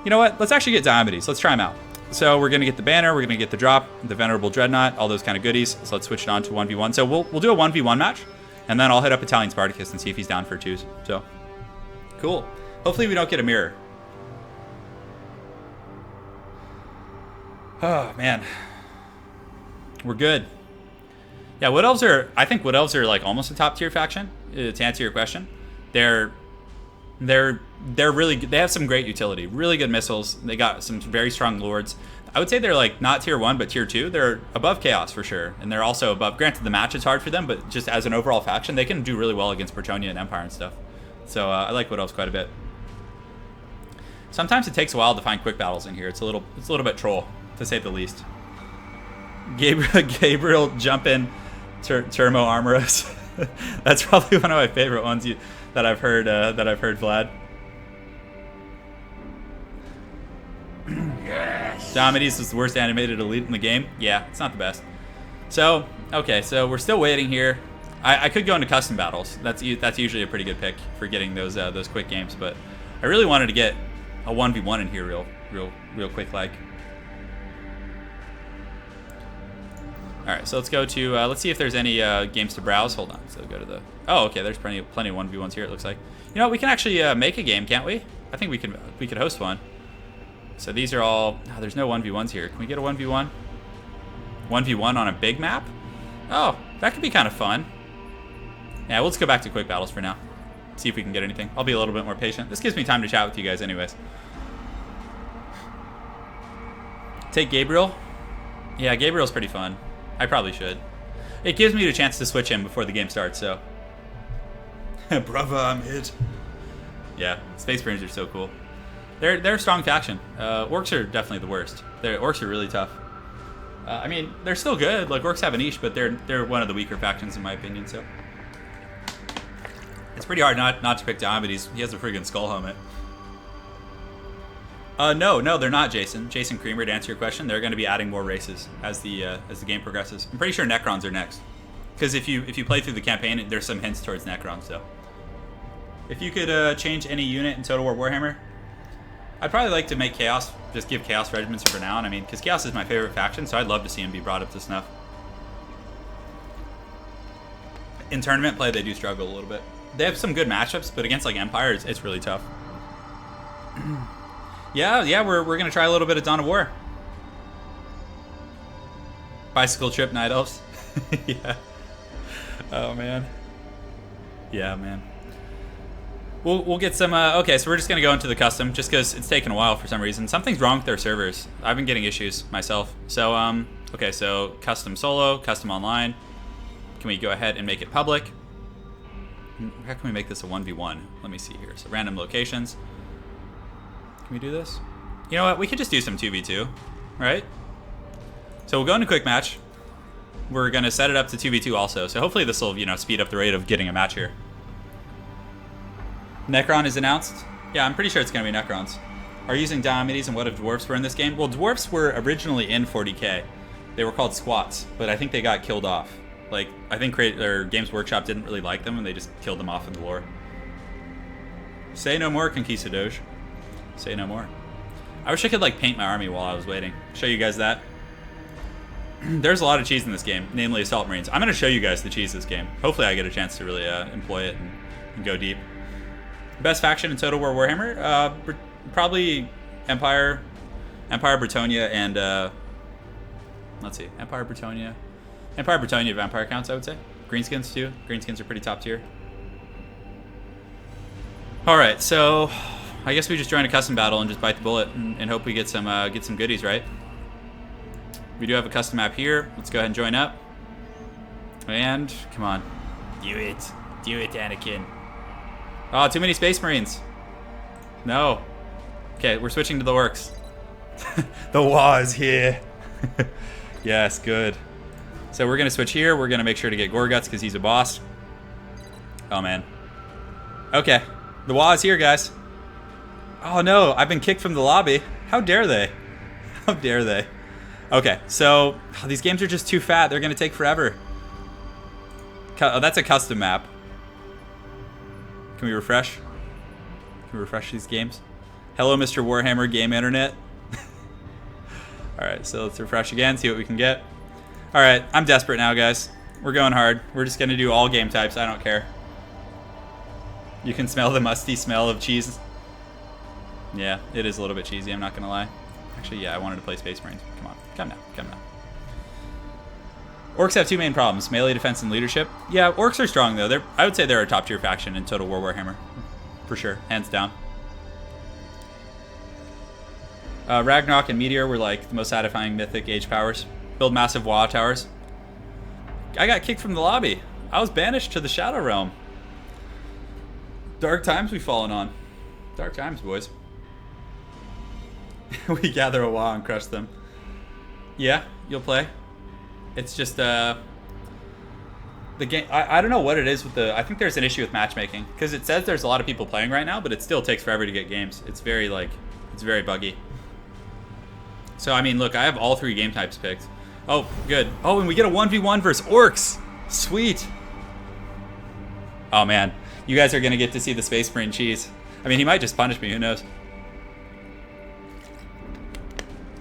You know what? Let's actually get Diomedes. Let's try him out. So, we're going to get the banner, we're going to get the drop, the Venerable Dreadnought, all those kind of goodies. So, let's switch it on to 1v1. So, we'll do a 1v1 match, and then I'll hit up Italian Spartacus and see if he's down for 2s. So... Cool. Hopefully we don't get a mirror. Oh, man. We're good. Yeah, Wood Elves are... I think Wood Elves are like almost a top tier faction, to answer your question. They're really... They have some great utility. Really good missiles. They got some very strong lords. I would say they're like not tier 1, but tier 2. They're above Chaos for sure. And they're also above... Granted, the match is hard for them, but just as an overall faction, they can do really well against Bretonnia and Empire and stuff. So I like Wood Elves quite a bit. Sometimes it takes a while to find quick battles in here. It's a little bit troll, to say the least. Gabriel jump in Turmo Armoros. That's probably one of my favorite ones that I've heard Vlad. Yes. Diomedes is the worst animated elite in the game. Yeah, it's not the best. So okay, so we're still waiting here. I could go into custom battles. That's usually a pretty good pick for getting those quick games, but I really wanted to get a 1v1 in here real quick like. All right, so let's go to let's see if there's any games to browse. Hold on. So go to the... Oh, okay, there's plenty of 1v1s here it looks like. You know what, we can actually make a game, can't we? I think we could host one. So these are all... Oh, there's no 1v1s here. Can we get a 1v1? 1v1 on a big map? Oh, that could be kind of fun. Yeah, we'll just go back to quick battles for now. See if we can get anything. I'll be a little bit more patient. This gives me time to chat with you guys anyways. Take Gabriel. Yeah, Gabriel's pretty fun. I probably should. It gives me the chance to switch him before the game starts, so. Bravo, I'm hit. Yeah, Space Marines are so cool. They're a strong faction. Orcs are definitely the worst. Orcs are really tough. I mean, they're still good. Like, Orcs have a niche, but they're one of the weaker factions in my opinion, so. It's pretty hard not to pick Diomedes. He has a friggin' skull helmet. No, they're not, Jason. Jason Creamer, to answer your question, they're going to be adding more races as the game progresses. I'm pretty sure Necrons are next, because if you play through the campaign, there's some hints towards Necrons. So, if you could change any unit in Total War Warhammer, I'd probably like to make Chaos. Just give Chaos regiments for now. I mean, because Chaos is my favorite faction, so I'd love to see him be brought up to snuff. In tournament play, they do struggle a little bit. They have some good matchups, but against like Empire, it's really tough. Yeah, we're gonna try a little bit of Dawn of War. Bicycle trip, Night Elves. Yeah. Oh man. Yeah, man. We'll get some. Okay, so we're just gonna go into the custom, just because it's taken a while for some reason. Something's wrong with their servers. I've been getting issues myself. So okay, so custom solo, custom online. Can we go ahead and make it public? How can we make this a 1v1? Let me see here. So random locations. Can we do this? You know what? We could just do some 2v2, right? So we'll go into quick match. We're gonna set it up to 2v2 also. So hopefully this will, speed up the rate of getting a match here. Necron is announced. Yeah, I'm pretty sure it's gonna be Necrons. Are using Diomedes and what if Dwarves were in this game? Well, Dwarves were originally in 40k. They were called squats, but I think they got killed off. Like, I think Games Workshop didn't really like them and they just killed them off in the lore. Say no more, Conquistadors. Say no more. I wish I could, like, paint my army while I was waiting. Show you guys that. There's a lot of cheese in this game, namely Assault Marines. I'm going to show you guys the cheese this game. Hopefully I get a chance to really employ it and go deep. Best faction in Total War Warhammer? Probably Empire, Bretonnia, and let's see, Empire, Bretonnia vampire counts, I would say. Greenskins too. Greenskins are pretty top tier. All right, so I guess we just join a custom battle and just bite the bullet and hope we get some goodies, right? We do have a custom map here. Let's go ahead and join up. And come on, do it, Anakin. Oh, too many Space Marines. No. Okay, we're switching to the orcs. The war is here. Yes, good. So we're gonna switch here. We're gonna make sure to get Gorguts because he's a boss. Oh man. Okay, the war is here, guys. Oh no, I've been kicked from the lobby. How dare they? How dare they? Okay, so these games are just too fat. They're gonna take forever. Oh, that's a custom map. Can we refresh? Can we refresh these games? Hello, Mr. Warhammer Game Internet. Alright, so let's refresh again, see what we can get. Alright, I'm desperate now, guys. We're going hard. We're just going to do all game types. I don't care. You can smell the musty smell of cheese. Yeah, it is a little bit cheesy, I'm not going to lie. Actually, yeah, I wanted to play Space Marines. Come on, come now, come now. Orcs have two main problems, melee defense and leadership. Yeah, orcs are strong though. I would say they're a top tier faction in Total War Warhammer. For sure, hands down. Ragnarok and Meteor were like the most satisfying mythic age powers. Build massive WoW towers. I got kicked from the lobby. I was banished to the Shadow Realm. Dark times we've fallen on. Dark times, boys. We gather a WoW and crush them. Yeah, you'll play. It's just the game. I don't know what it is with the. I think there's an issue with matchmaking because it says there's a lot of people playing right now, but it still takes forever to get games. It's very buggy. So I mean, look, I have all three game types picked. Oh, good. Oh, and we get a 1v1 versus orcs. Sweet. Oh man, you guys are gonna get to see the Space Marine cheese. I mean, he might just punish me. Who knows?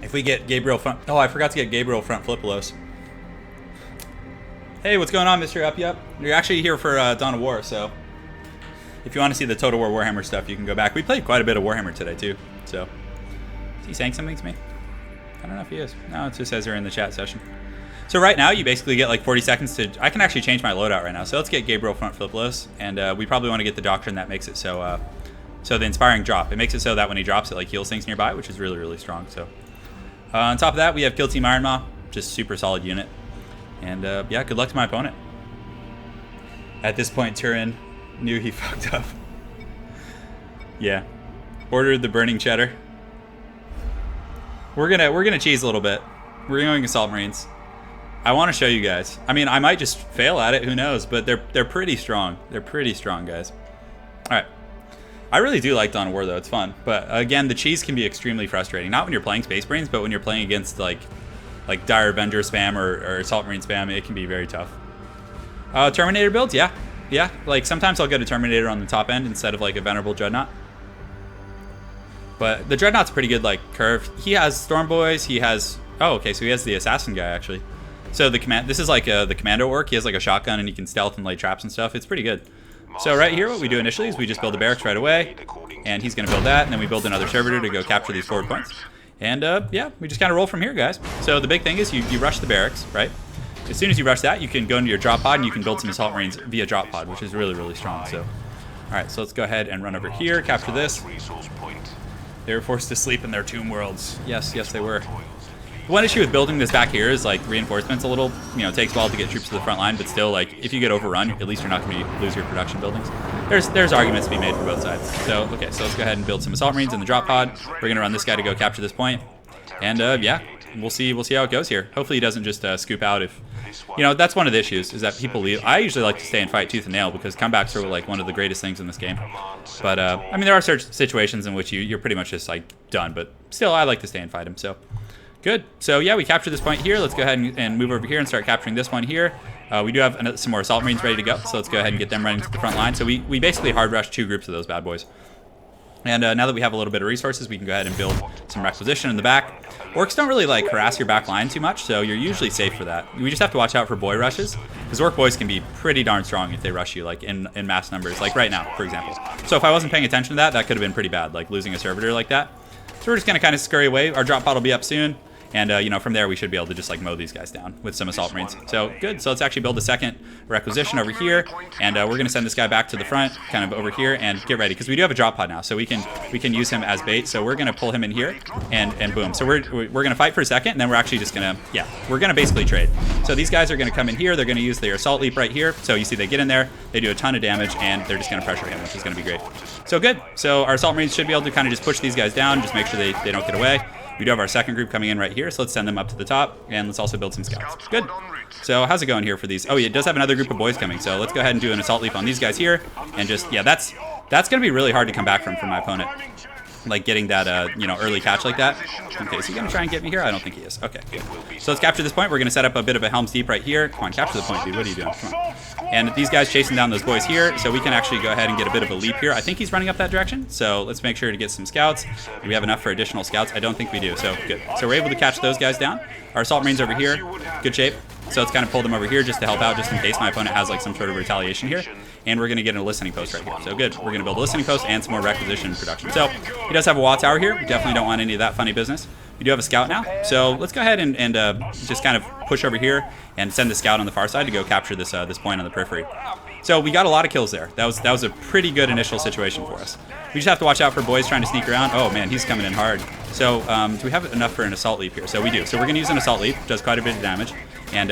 If we get Gabriel front. Oh, I forgot to get Gabriel front Flippelos. Hey, what's going on, Mr. Uppy Up? You're actually here for Dawn of War, so if you want to see the Total War Warhammer stuff, you can go back. We played quite a bit of Warhammer today, too. So, is he saying something to me? I don't know if he is. No, it just says they're in the chat session. So right now, you basically get like 40 seconds to... I can actually change my loadout right now. So let's get Gabriel front Flippelos, and we probably want to get the Doctrine that makes it so... so the Inspiring Drop. It makes it so that when he drops, it like heals things nearby, which is really, really strong. So on top of that, we have Kill Team Iron Maw. Just super solid unit. And yeah, good luck to my opponent. At this point, Turin knew he fucked up. Yeah. Ordered the burning cheddar. We're gonna cheese a little bit. We're going Assault Marines. I want to show you guys. I mean, I might just fail at it, who knows, but they're pretty strong. They're pretty strong, guys. All right. I really do like Dawn of War though, it's fun. But again, the cheese can be extremely frustrating. Not when you're playing Space Marines, but when you're playing against like Dire Avenger spam or Assault Marine spam, it can be very tough. Terminator builds, yeah. Yeah, like sometimes I'll get a Terminator on the top end instead of like a Venerable Dreadnought. But the Dreadnought's pretty good, like curve. He has Storm Boys, he has, oh okay, so he has the Assassin guy actually. So this is like the Commando Orc, he has like a shotgun and he can stealth and lay traps and stuff, it's pretty good. So right here, what we do initially is we just build a barracks right away, and he's gonna build that, and then we build another servitor to go capture these forward points. And yeah, we just kind of roll from here, guys. So the big thing is you rush the barracks, right? As soon as you rush that, you can go into your drop pod and you can build some Assault Marines via drop pod, which is really, really strong. So, all right, so let's go ahead and run over here, capture this. They were forced to sleep in their tomb worlds. Yes, yes, they were. The one issue with building this back here is like reinforcements a little, you know, it takes a while to get troops to the front line, but still, like, if you get overrun, at least you're not going to lose your production buildings. There's arguments to be made for both sides. So, okay, so let's go ahead and build some Assault Marines in the drop pod. We're going to run this guy to go capture this point. And, yeah, we'll see how it goes here. Hopefully he doesn't just scoop out if, you know, that's one of the issues, is that people leave. I usually like to stay and fight tooth and nail because comebacks are, like, one of the greatest things in this game. But, I mean, there are certain situations in which you're pretty much just, like, done. But still, I like to stay and fight him, so... Good. So yeah, we captured this point here. Let's go ahead and move over here and start capturing this one here. We do have some more Assault Marines ready to go, so let's go ahead and get them running to the front line. So we basically hard rushed 2 groups of those bad boys. And now that we have a little bit of resources, we can go ahead and build some requisition in the back. Orcs don't really like harass your back line too much, so you're usually safe for that. We just have to watch out for boy rushes. Because Orc boys can be pretty darn strong if they rush you, like in mass numbers, like right now, for example. So if I wasn't paying attention to that, that could have been pretty bad, like losing a servitor like that. So we're just gonna kind of scurry away. Our drop pod will be up soon. And, you know, from there, we should be able to just, like, mow these guys down with some Assault Marines. So, good. So, let's actually build a second requisition over here. And we're going to send this guy back to the front, kind of over here, and get ready. Because we do have a drop pod now, so we can use him as bait. So, we're going to pull him in here, and boom. So, we're going to fight for a second, and then we're actually just going to, yeah, we're going to basically trade. So, these guys are going to come in here. They're going to use their Assault Leap right here. So, you see they get in there, they do a ton of damage, and they're just going to pressure him, which is going to be great. So, good. So, our Assault Marines should be able to kind of just push these guys down, just make sure they don't get away. We do have our second group coming in right here, so let's send them up to the top, and let's also build some scouts. Good. So how's it going here for these? Oh, it does have another group of boys coming, so let's go ahead and do an assault leap on these guys here, and just, yeah, that's going to be really hard to come back from my opponent. Like getting that, you know, early catch like that. Okay, is he going to try and get me here? I don't think he is. Okay, good. So let's capture this point. We're going to set up a bit of a Helm's Deep right here. Come on, capture the point, dude. What are you doing? Come on. And these guys chasing down those boys here, so we can actually go ahead and get a bit of a leap here. I think he's running up that direction, so let's make sure to get some scouts. Do we have enough for additional scouts? I don't think we do, so good. So we're able to catch those guys down. Our Assault Marines over here, good shape. So let's kind of pull them over here just to help out, just in case my opponent has like some sort of retaliation here. And we're going to get a listening post right here. So good. We're going to build a listening post and some more requisition production. So he does have a wall tower here. We definitely don't want any of that funny business. We do have a scout now. So let's go ahead and just kind of push over here and send the scout on the far side to go capture this this point on the periphery. So we got a lot of kills there. That was a pretty good initial situation for us. We just have to watch out for boys trying to sneak around. Oh man, he's coming in hard. So do we have enough for an assault leap here? So we do. So we're going to use an assault leap. Does quite a bit of damage. And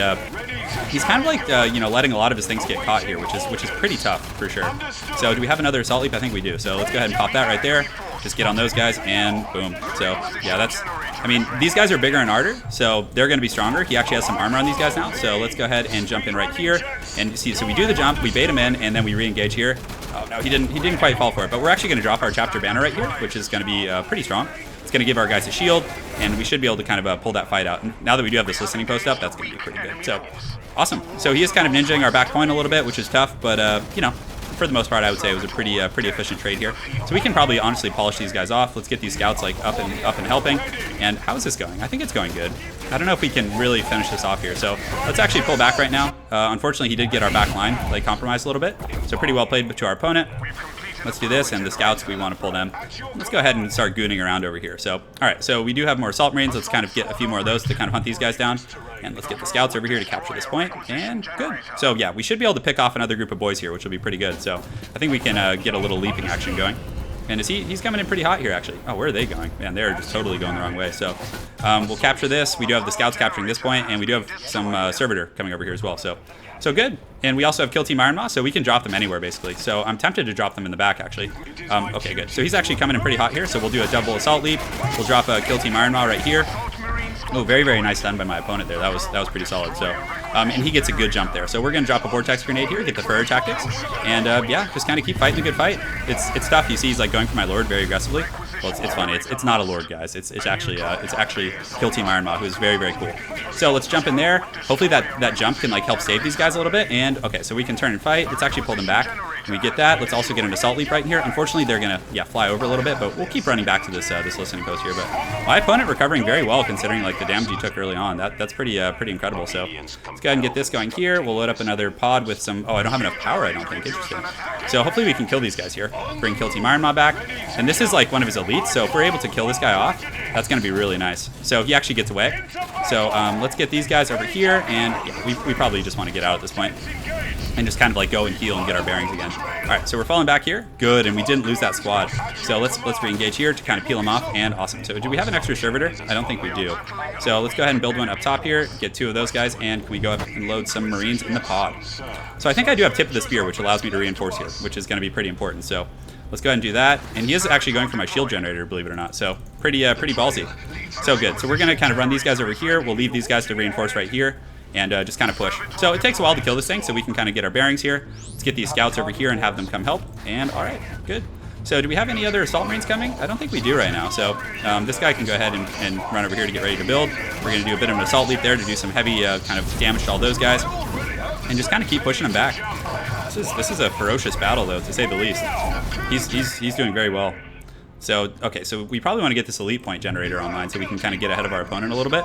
he's kind of like, you know, letting a lot of his things get caught here, which is pretty tough for sure. So do we have another assault leap? I think we do. So let's go ahead and pop that right there. Just get on those guys and boom. So yeah, that's, I mean, these guys are bigger and harder, so they're going to be stronger. He actually has some armor on these guys now. So let's go ahead and jump in right here. And see, so we do the jump, we bait him in, and then we re-engage here. Oh no, he didn't quite fall for it. But we're actually going to drop our chapter banner right here, which is going to be pretty strong. It's going to give our guys a shield, and we should be able to kind of pull that fight out. And now that we do have this listening post up, that's going to be pretty good. So, awesome. So he is kind of ninjaing our back point a little bit, which is tough, but, you know, for the most part, I would say it was a pretty efficient trade here. So we can probably honestly polish these guys off. Let's get these scouts like up and helping. And how is this going? I think it's going good. I don't know if we can really finish this off here. So let's actually pull back right now. Unfortunately, he did get our back line like compromised a little bit. So pretty well played to our opponent. Let's do this, and the scouts, we want to pull them. Let's go ahead and start gooning around over here. So, all right, so we do have more assault marines. Let's kind of get a few more of those to kind of hunt these guys down. And let's get the scouts over here to capture this point, and good. So yeah, we should be able to pick off another group of boys here, which will be pretty good. So I think we can get a little leaping action going. And he's coming in pretty hot here, actually. Oh, where are they going? Man, they're just totally going the wrong way. So we'll capture this. We do have the scouts capturing this point, and we do have some servitor coming over here as well. So good. And we also have Kill Team Iron Maw, so we can drop them anywhere, basically. So I'm tempted to drop them in the back, actually. Okay, good. So he's actually coming in pretty hot here, so we'll do a double assault leap. We'll drop a Kill Team Iron Maw right here. Oh, very, very nice stun by my opponent there. That was pretty solid. So, and he gets a good jump there. So we're going to drop a Vortex Grenade here, get the Furrier Tactics. And, yeah, just kind of keep fighting a good fight. It's tough. You see he's, like, going for my Lord very aggressively. Well, it's funny. It's not a Lord, guys. It's actually Kill Team Iron Maw, who's very, very cool. So let's jump in there. Hopefully that jump can, like, help save these guys a little bit. And, okay, so we can turn and fight. Let's actually pull them back. And we get that. Let's also get an Assault Leap right here. Unfortunately, they're going to, yeah, fly over a little bit, but we'll keep running back to this listening post here. But my opponent recovering very well, considering, like, the damage he took early on. That's pretty incredible. So let's go ahead and get this going here. We'll load up another pod with some, oh, I don't have enough power, I don't think. Interesting. So hopefully we can kill these guys here. Bring Kill Team Iron Maw back. And this is, like, one of his elites, so if we're able to kill this guy off, that's going to be really nice. So he actually gets away. So let's get these guys over here, and yeah, we probably just want to get out at this point and just kind of like go and heal and get our bearings again. All right, so we're falling back here. Good, and we didn't lose that squad. So let's re-engage here to kind of peel them off, and awesome. So do we have an extra servitor? I don't think we do. So let's go ahead and build one up top here, get 2 of those guys, and can we go up and load some Marines in the pod? So I think I do have Tip of the Spear, which allows me to reinforce here, which is going to be pretty important. So let's go ahead and do that. And he is actually going for my shield generator, believe it or not. So pretty ballsy. So good. So we're going to kind of run these guys over here. We'll leave these guys to reinforce right here. And just kind of push. So it takes a while to kill this thing, so we can kind of get our bearings here. Let's get these scouts over here and have them come help. And all right, good. So do we have any other Assault Marines coming? I don't think we do right now. So this guy can go ahead and run over here to get ready to build. We're going to do a bit of an Assault Leap there to do some heavy kind of damage to all those guys. And just kind of keep pushing them back. This is a ferocious battle, though, to say the least. He's doing very well. So, okay, so we probably want to get this elite point generator online so we can kind of get ahead of our opponent a little bit.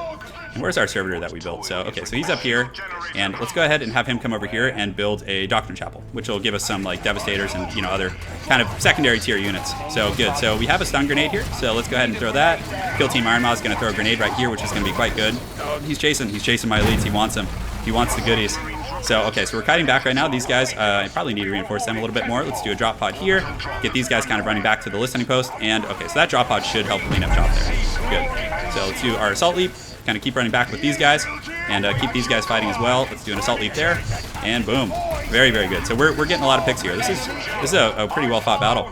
And where's our servitor that we built? So, okay, so he's up here. And let's go ahead and have him come over here and build a Doctrine Chapel, which will give us some, like, Devastators and, you know, other kind of secondary tier units. So, good. So, we have a stun grenade here. So, let's go ahead and throw that. Kill Team Iron Maw is going to throw a grenade right here, which is going to be quite good. Oh, he's chasing my elites. He wants them. He wants the goodies. So, okay, so we're kiting back right now. These guys, I probably need to reinforce them a little bit more. Let's do a drop pod here. Get these guys kind of running back to the listening post. And, okay, so that drop pod should help clean up top there. Good. So, let's do our assault leap. Kind of keep running back with these guys. And keep these guys fighting as well. Let's do an assault leap there. And boom. Very, very good. So, we're getting a lot of picks here. This is a pretty well-fought battle.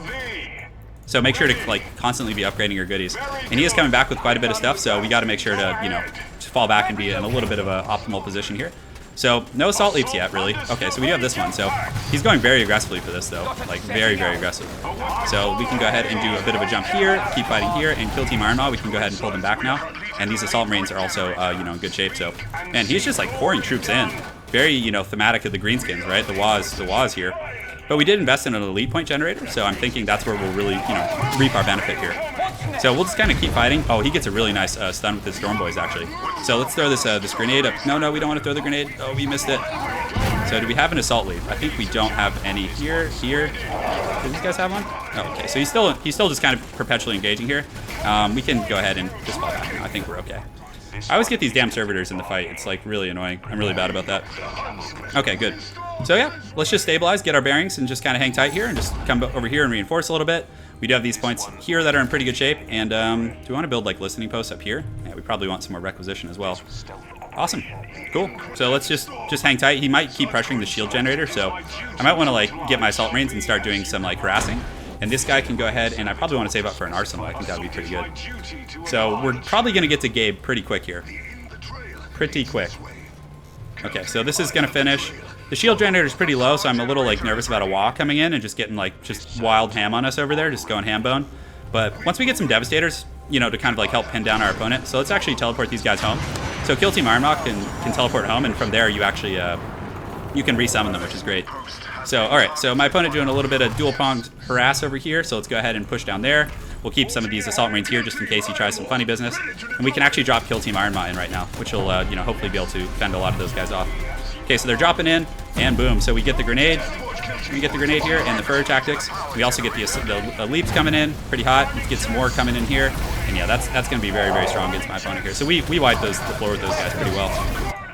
So, make sure to, like, constantly be upgrading your goodies. And he is coming back with quite a bit of stuff. So, we got to make sure to, you know, just fall back and be in a little bit of an optimal position here. So, no assault leaps yet, really. Okay, so we do have this one. So, he's going very aggressively for this, though. Like, very, very aggressive. So, we can go ahead and do a bit of a jump here, keep fighting here, and kill Team Iron Maw. We can go ahead and pull them back now. And these Assault Marines are also, you know, in good shape. So, and he's just, like, pouring troops in. Very, you know, thematic of the Greenskins, right? The WAs here. But we did invest in an elite point generator, so I'm thinking that's where we'll really, you know, reap our benefit here. So we'll just kind of keep fighting. Oh, he gets a really nice stun with his Storm Boys, actually. So let's throw this grenade up. No, we don't want to throw the grenade. Oh, we missed it. So do we have an assault leap? I think we don't have any here. Do these guys have one? Oh, okay, so he's still just kind of perpetually engaging here. We can go ahead and just fall back now. I think we're okay. I always get these damn servitors in the fight. It's like really annoying. I'm really bad about that. Okay, good. So yeah, let's just stabilize, get our bearings, and just kind of hang tight here and just come over here and reinforce a little bit. We do have these points here that are in pretty good shape. And do we want to build like listening posts up here? Yeah, we probably want some more requisition as well. Awesome. Cool. So let's just hang tight. He might keep pressuring the shield generator, so I might want to like get my assault marines and start doing some like harassing. And this guy can go ahead, and I probably want to save up for an arsenal. I think that would be pretty good. So we're probably going to get to Gabe pretty quick here. Pretty quick. Okay, so this is going to finish. The shield generator is pretty low, so I'm a little like nervous about a wall coming in and just getting like just wild ham on us over there, just going ham bone. But once we get some devastators, you know, to kind of like help pin down our opponent. So let's actually teleport these guys home. So Kill Team Iron Maw can teleport home, and from there you actually you can resummon them, which is great. So all right, so my opponent doing a little bit of dual pronged harass over here. So let's go ahead and push down there. We'll keep some of these assault marines here just in case he tries some funny business, and we can actually drop Kill Team Iron Maw in right now, which will you know, hopefully be able to fend a lot of those guys off. Okay, so they're dropping in, and boom. So we get the grenade. We get the grenade here and the fur tactics. We also get the leaps coming in, pretty hot. Let's get some more coming in here, and yeah, that's going to be very, very strong against my opponent here. So we wipe the floor with those guys pretty well.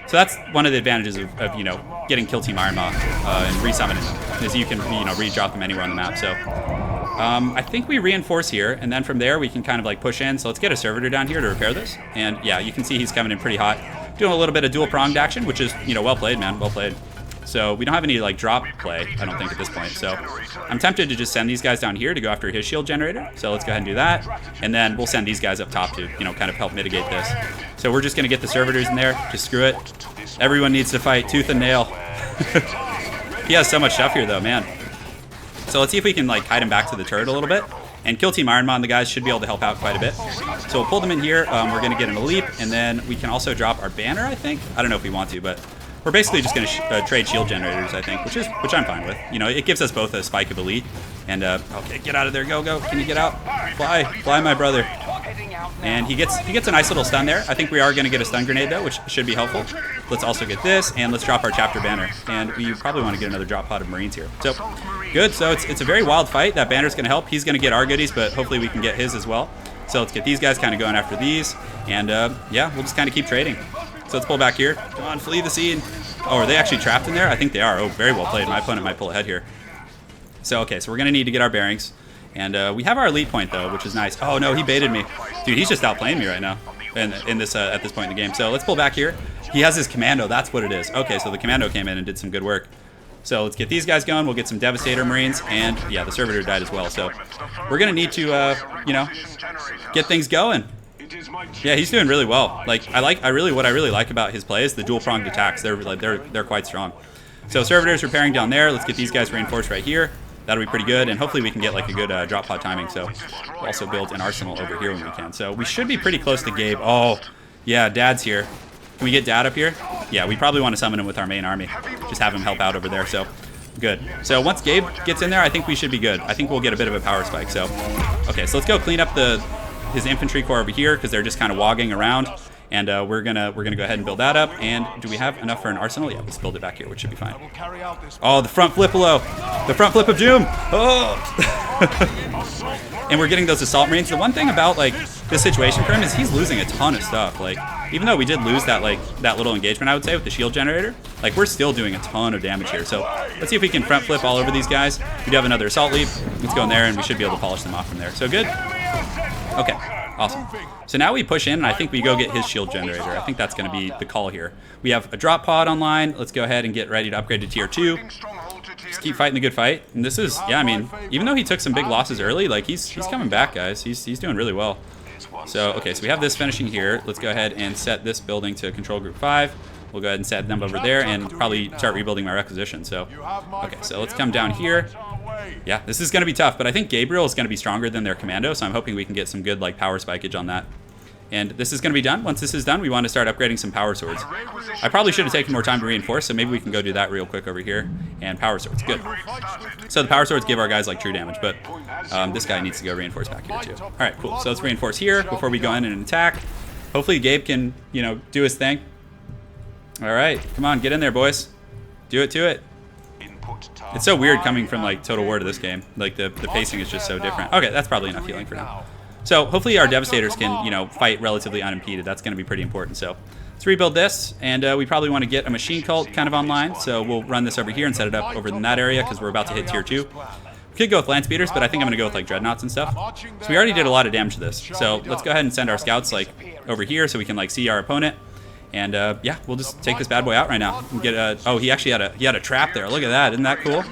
So that's one of the advantages of you know, getting Kill Team Iron Maw and resummoning them, is you can, you know, re-drop them anywhere on the map. So I think we reinforce here, and then from there we can kind of like push in. So let's get a servitor down here to repair this, and yeah, you can see he's coming in pretty hot, doing a little bit of dual pronged action, which is, you know, well played, man, well played. So we don't have any like drop play, I don't think, at this point. So I'm tempted to just send these guys down here to go after his shield generator. So let's go ahead and do that, and then we'll send these guys up top to, you know, kind of help mitigate this. So we're just gonna get the servitors in there. Just screw it. Everyone needs to fight tooth and nail. He has so much stuff here, though, man. So let's see if we can like hide him back to the turret a little bit. And Kill Team Iron Maw and the guys should be able to help out quite a bit. So we'll pull them in here. We're going to get him a leap, and then we can also drop our banner, I think. I don't know if we want to, but we're basically just going to trade shield generators, I think, which I'm fine with. You know, it gives us both a spike of elite. And okay, get out of there, go. Can you get out? Fly, my brother. And he gets a nice little stun there. I think we are going to get a stun grenade though, which should be helpful. Let's also get this, and let's drop our chapter banner. And we probably want to get another drop pod of marines here. So good. So it's a very wild fight. That banner's going to help. He's going to get our goodies, but hopefully we can get his as well. So let's get these guys kind of going after these, and yeah, we'll just kind of keep trading. So let's pull back here. Come on, flee the scene. Oh, are they actually trapped in there? I think they are. Oh, very well played. My opponent might pull ahead here. So okay, so we're going to need to get our bearings. And we have our elite point though, which is nice. Oh no, he baited me. Dude, he's just outplaying me right now in this at this point in the game. So let's pull back here. He has his commando, that's what it is. Okay, so the commando came in and did some good work. So let's get these guys going. We'll get some Devastator Marines, and yeah, the servitor died as well. So we're gonna need to, you know, get things going. Yeah, he's doing really well. Like what I really like about his play is the dual pronged attacks. They're quite strong. So servitors repairing down there. Let's get these guys reinforced right here. That'll be pretty good, and hopefully we can get like a good drop pod timing. So we'll also build an arsenal over here when we can. So we should be pretty close to Gabe. Oh, yeah, Dad's here. Can we get Dad up here? Yeah, we probably want to summon him with our main army. Just have him help out over there. So good. So once Gabe gets in there, I think we should be good. I think we'll get a bit of a power spike. So okay, so let's go clean up his infantry corps over here, because they're just kind of wogging around. And we're gonna go ahead and build that up. And do we have enough for an arsenal? Yeah, let's build it back here, which should be fine. Oh, the front flip below. The front flip of doom. Oh. And we're getting those assault marines. The one thing about like this situation for him is he's losing a ton of stuff. Like, even though we did lose that that little engagement, I would say, with the shield generator, like we're still doing a ton of damage here. So let's see if we can front flip all over these guys. We do have another assault leap. Let's go in there and we should be able to polish them off from there. So good. Okay, awesome. So now we push in and I think we go get his shield generator. I think that's going to be the call here. We have a drop pod online. Let's go ahead and get ready to upgrade to tier 2. Just keep fighting the good fight. And this is, yeah, I mean, even though he took some big losses early, like he's coming back, guys. He's doing really well. So, okay, so we have this finishing here. Let's go ahead and set this building to control group 5. We'll go ahead and set them over there and probably start rebuilding my requisition. So, okay, so let's come down here. Yeah, this is going to be tough, but I think Gabriel is going to be stronger than their commando, so I'm hoping we can get some good like power spikeage on that. And this is going to be done. Once this is done, we want to start upgrading some power swords. I probably should have taken more time to reinforce, so maybe we can go do that real quick over here. And power swords, good. So the power swords give our guys like true damage, but this guy needs to go reinforce back here too. All right, cool. So let's reinforce here before we go in and attack. Hopefully Gabe can, you know, do his thing. All right, come on, get in there, boys. Do it to it. It's so weird coming from like Total War to this game. Like the pacing is just so different. Okay, that's probably enough healing for now. So hopefully our Devastators can, you know, fight relatively unimpeded. That's going to be pretty important. So let's rebuild this, and we probably want to get a machine cult kind of online. So we'll run this over here and set it up over in that area because we're about to hit tier 2. We could go with lance beaters, but I think I'm going to go with like dreadnoughts and stuff. So we already did a lot of damage to this. So let's go ahead and send our scouts like over here so we can like see our opponent. And yeah, we'll just take this bad boy out right now. And get a, oh, he actually had a trap there. Look at that. Isn't that cool?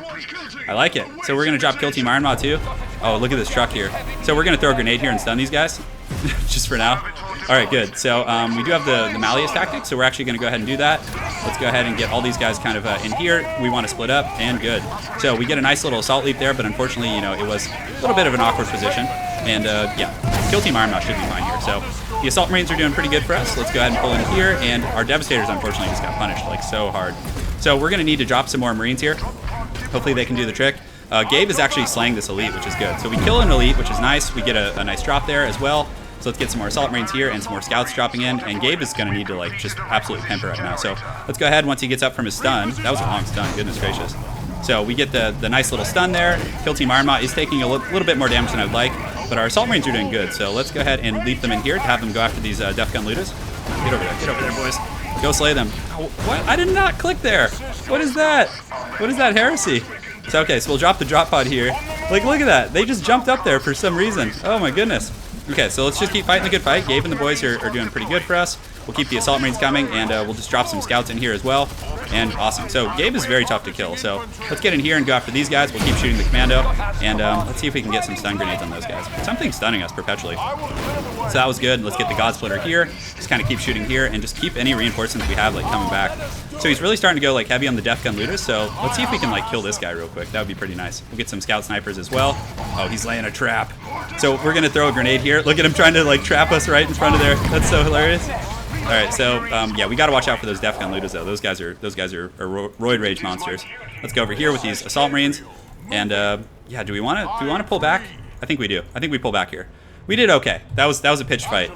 I like it. So we're going to drop Kill Team Iron Maw too. Oh, look at this truck here. So we're going to throw a grenade here and stun these guys. Just for now. All right, good. So we do have the Malleus tactic, so we're actually going to go ahead and do that. Let's go ahead and get all these guys kind of in here. We want to split up, and good. So we get a nice little assault leap there, but unfortunately, you know, it was a little bit of an awkward position. And yeah, Kill Team Iron Maw should be fine here. So the Assault Marines are doing pretty good for us. Let's go ahead and pull in here, and our Devastators unfortunately just got punished like so hard. So we're going to need to drop some more Marines here. Hopefully they can do the trick. Gabe is actually slaying this elite, which is good. So we kill an elite, which is nice. We get a nice drop there as well. So let's get some more Assault Marines here and some more Scouts dropping in. And Gabe is going to need to like just absolutely pimp it right now. So let's go ahead once he gets up from his stun. That was a long stun, goodness gracious. So we get the nice little stun there. Kill Team Iron Maw is taking a little bit more damage than I'd like, but our Assault Marines are doing good. So let's go ahead and leap them in here to have them go after these Death Gun Ludas. Get over there, boys. Go slay them. Oh, what? I did not click there. What is that? What is that heresy? So okay, so we'll drop the drop pod here. Like, look at that. They just jumped up there for some reason. Oh my goodness. Okay, so let's just keep fighting the good fight. Gabe and the boys are doing pretty good for us. We'll keep the Assault Marines coming, and we'll just drop some Scouts in here as well. And awesome. So Gabe is very tough to kill. So let's get in here and go after these guys. We'll keep shooting the Commando, and let's see if we can get some stun grenades on those guys. Something's stunning us perpetually. So that was good. Let's get the God Splitter here. Just kind of keep shooting here, and just keep any reinforcements we have like coming back. So he's really starting to go like heavy on the Death Gun Ludas. So let's see if we can like kill this guy real quick. That would be pretty nice. We'll get some Scout Snipers as well. Oh, he's laying a trap. So we're gonna throw a grenade here. Look at him trying to like trap us right in front of there. That's so hilarious. All right, so yeah, we got to watch out for those Death Gun Ludas though. Those guys are roid rage monsters. Let's go over here with these Assault Marines, and yeah, do we want to pull back? I think we do. I think we pull back here. We did okay. That was a pitched fight.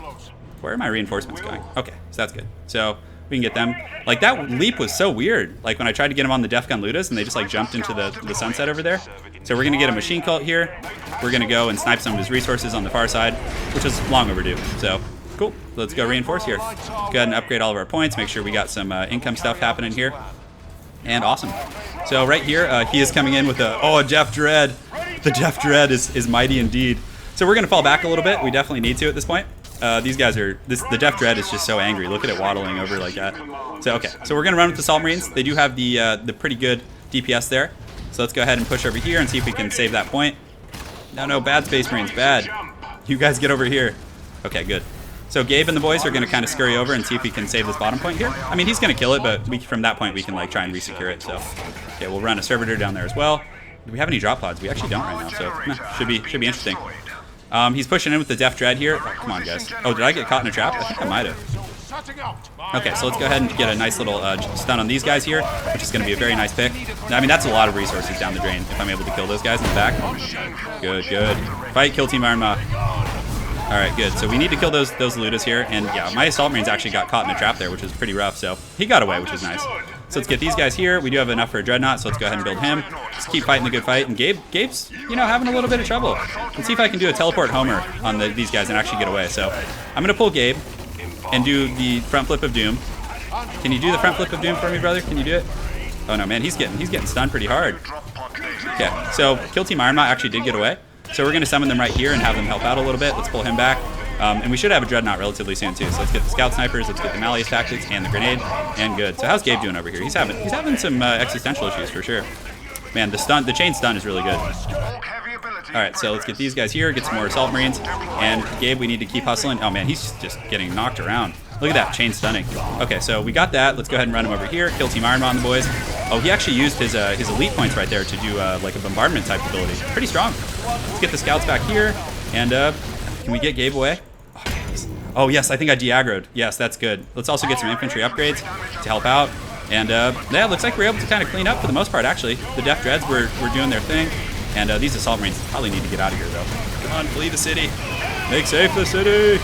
Where are my reinforcements going? Okay, so that's good. So we can get them. Like that leap was so weird. Like when I tried to get them on the Death Gun Ludas, and they just like jumped into the sunset over there. So we're gonna get a machine cult here. We're gonna go and snipe some of his resources on the far side, which is long overdue. So. Cool. Let's go reinforce here. Let's go ahead and upgrade all of our points. Make sure we got some income stuff happening here. And awesome. So right here, he is coming in with a Jeff Dread. The Jeff Dread is mighty indeed. So we're gonna fall back a little bit. We definitely need to at this point. These guys are the Jeff Dread is just so angry. Look at it waddling over like that. So okay. So we're gonna run with the Assault Marines. They do have the pretty good DPS there. So let's go ahead and push over here and see if we can save that point. No, bad Space Marines, bad. You guys get over here. Okay, good. So Gabe and the boys are going to kind of scurry over and see if we can save this bottom point here. I mean, he's going to kill it, but from that point we can like try and resecure it. So, okay, we'll run a servitor down there as well. Do we have any drop pods? We actually don't right now, so should be interesting. He's pushing in with the Death Dread here. Oh, come on, guys. Oh, did I get caught in a trap? I think I might have. Okay, so let's go ahead and get a nice little stun on these guys here, which is going to be a very nice pick. I mean, that's a lot of resources down the drain if I'm able to kill those guys in the back. Good. Fight, Kill Team Iron Maw. All right, good. So we need to kill those Ludas here, and yeah, my Assault Marines actually got caught in a trap there, which was pretty rough. So he got away, which is nice. So let's get these guys here. We do have enough for a Dreadnought, so let's go ahead and build him. Just keep fighting the good fight. And Gabe's, you know, having a little bit of trouble. Let's see if I can do a teleport homer on these guys and actually get away. So I'm gonna pull Gabe and do the front flip of doom. Can you do the front flip of doom for me, brother? Can you do it? Oh no, man, he's getting stunned pretty hard. Okay, so Kill Team Ironmount actually did get away. So we're gonna summon them right here and have them help out a little bit. Let's pull him back. And we should have a Dreadnought relatively soon too. So let's get the Scout Snipers, let's get the Malleus Tactics and the Grenade, and good. So how's Gabe doing over here? He's having some existential issues for sure. Man, the chain stun is really good. All right, so let's get these guys here, get some more Assault Marines, and Gabe, we need to keep hustling. Oh man, he's just getting knocked around. Look at that, chain stunning. Okay, so we got that. Let's go ahead and run him over here. Kill Team Ironmount on the boys. Oh, he actually used his elite points right there to do like a bombardment type ability. Pretty strong. Let's get the scouts back here, and can we get Gabe away? Oh yes, I think I de-aggroed. Yes, that's good. Let's also get some infantry upgrades to help out. And yeah, it looks like we're able to kind of clean up for the most part, actually. The Death Dreads were doing their thing. And these Assault Marines probably need to get out of here, though. Come on, flee the city. Make safe the city.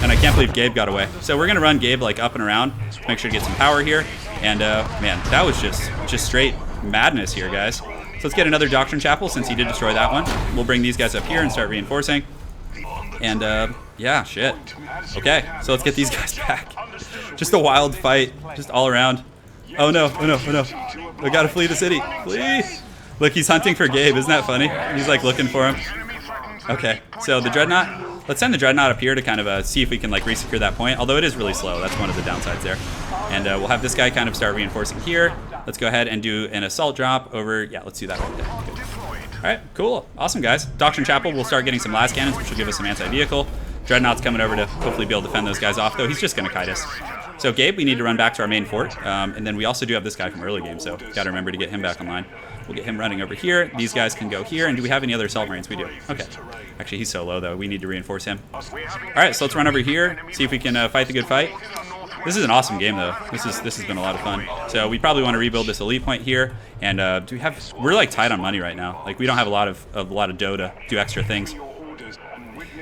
And I can't believe Gabe got away. So we're going to run Gabe like up and around. Make sure to get some power here. And man, that was just straight madness here, guys. So let's get another Doctrine Chapel since he did destroy that one. We'll bring these guys up here and start reinforcing. And yeah, shit. Okay, so let's get these guys back. Just a wild fight, just all around. Oh no, oh no, oh no. We gotta flee the city, flee. Look, he's hunting for Gabe, isn't that funny? He's like looking for him. Okay, so the Dreadnought, let's send the Dreadnought up here to kind of see if we can like resecure that point, although it is really slow. That's one of the downsides there. And we'll have this guy kind of start reinforcing here. Let's go ahead and do an assault drop over, yeah, let's do that right there. Good. All right, cool, awesome guys. Doctrine Chapel, we'll start getting some las cannons, which will give us some anti-vehicle. Dreadnought's coming over to hopefully be able to fend those guys off, though he's just gonna kite us. So Gabe, we need to run back to our main fort, and then we also do have this guy from early game, so gotta remember to get him back online. We'll get him running over here. These guys can go here, and do we have any other Assault Marines? We do. Okay. Actually, he's so low, though. We need to reinforce him. All right, so let's run over here, see if we can fight the good fight. This is an awesome game, though. This has been a lot of fun. So we probably want to rebuild this elite point here, and do we have? We're like tight on money right now. Like we don't have a lot of dough to do extra things.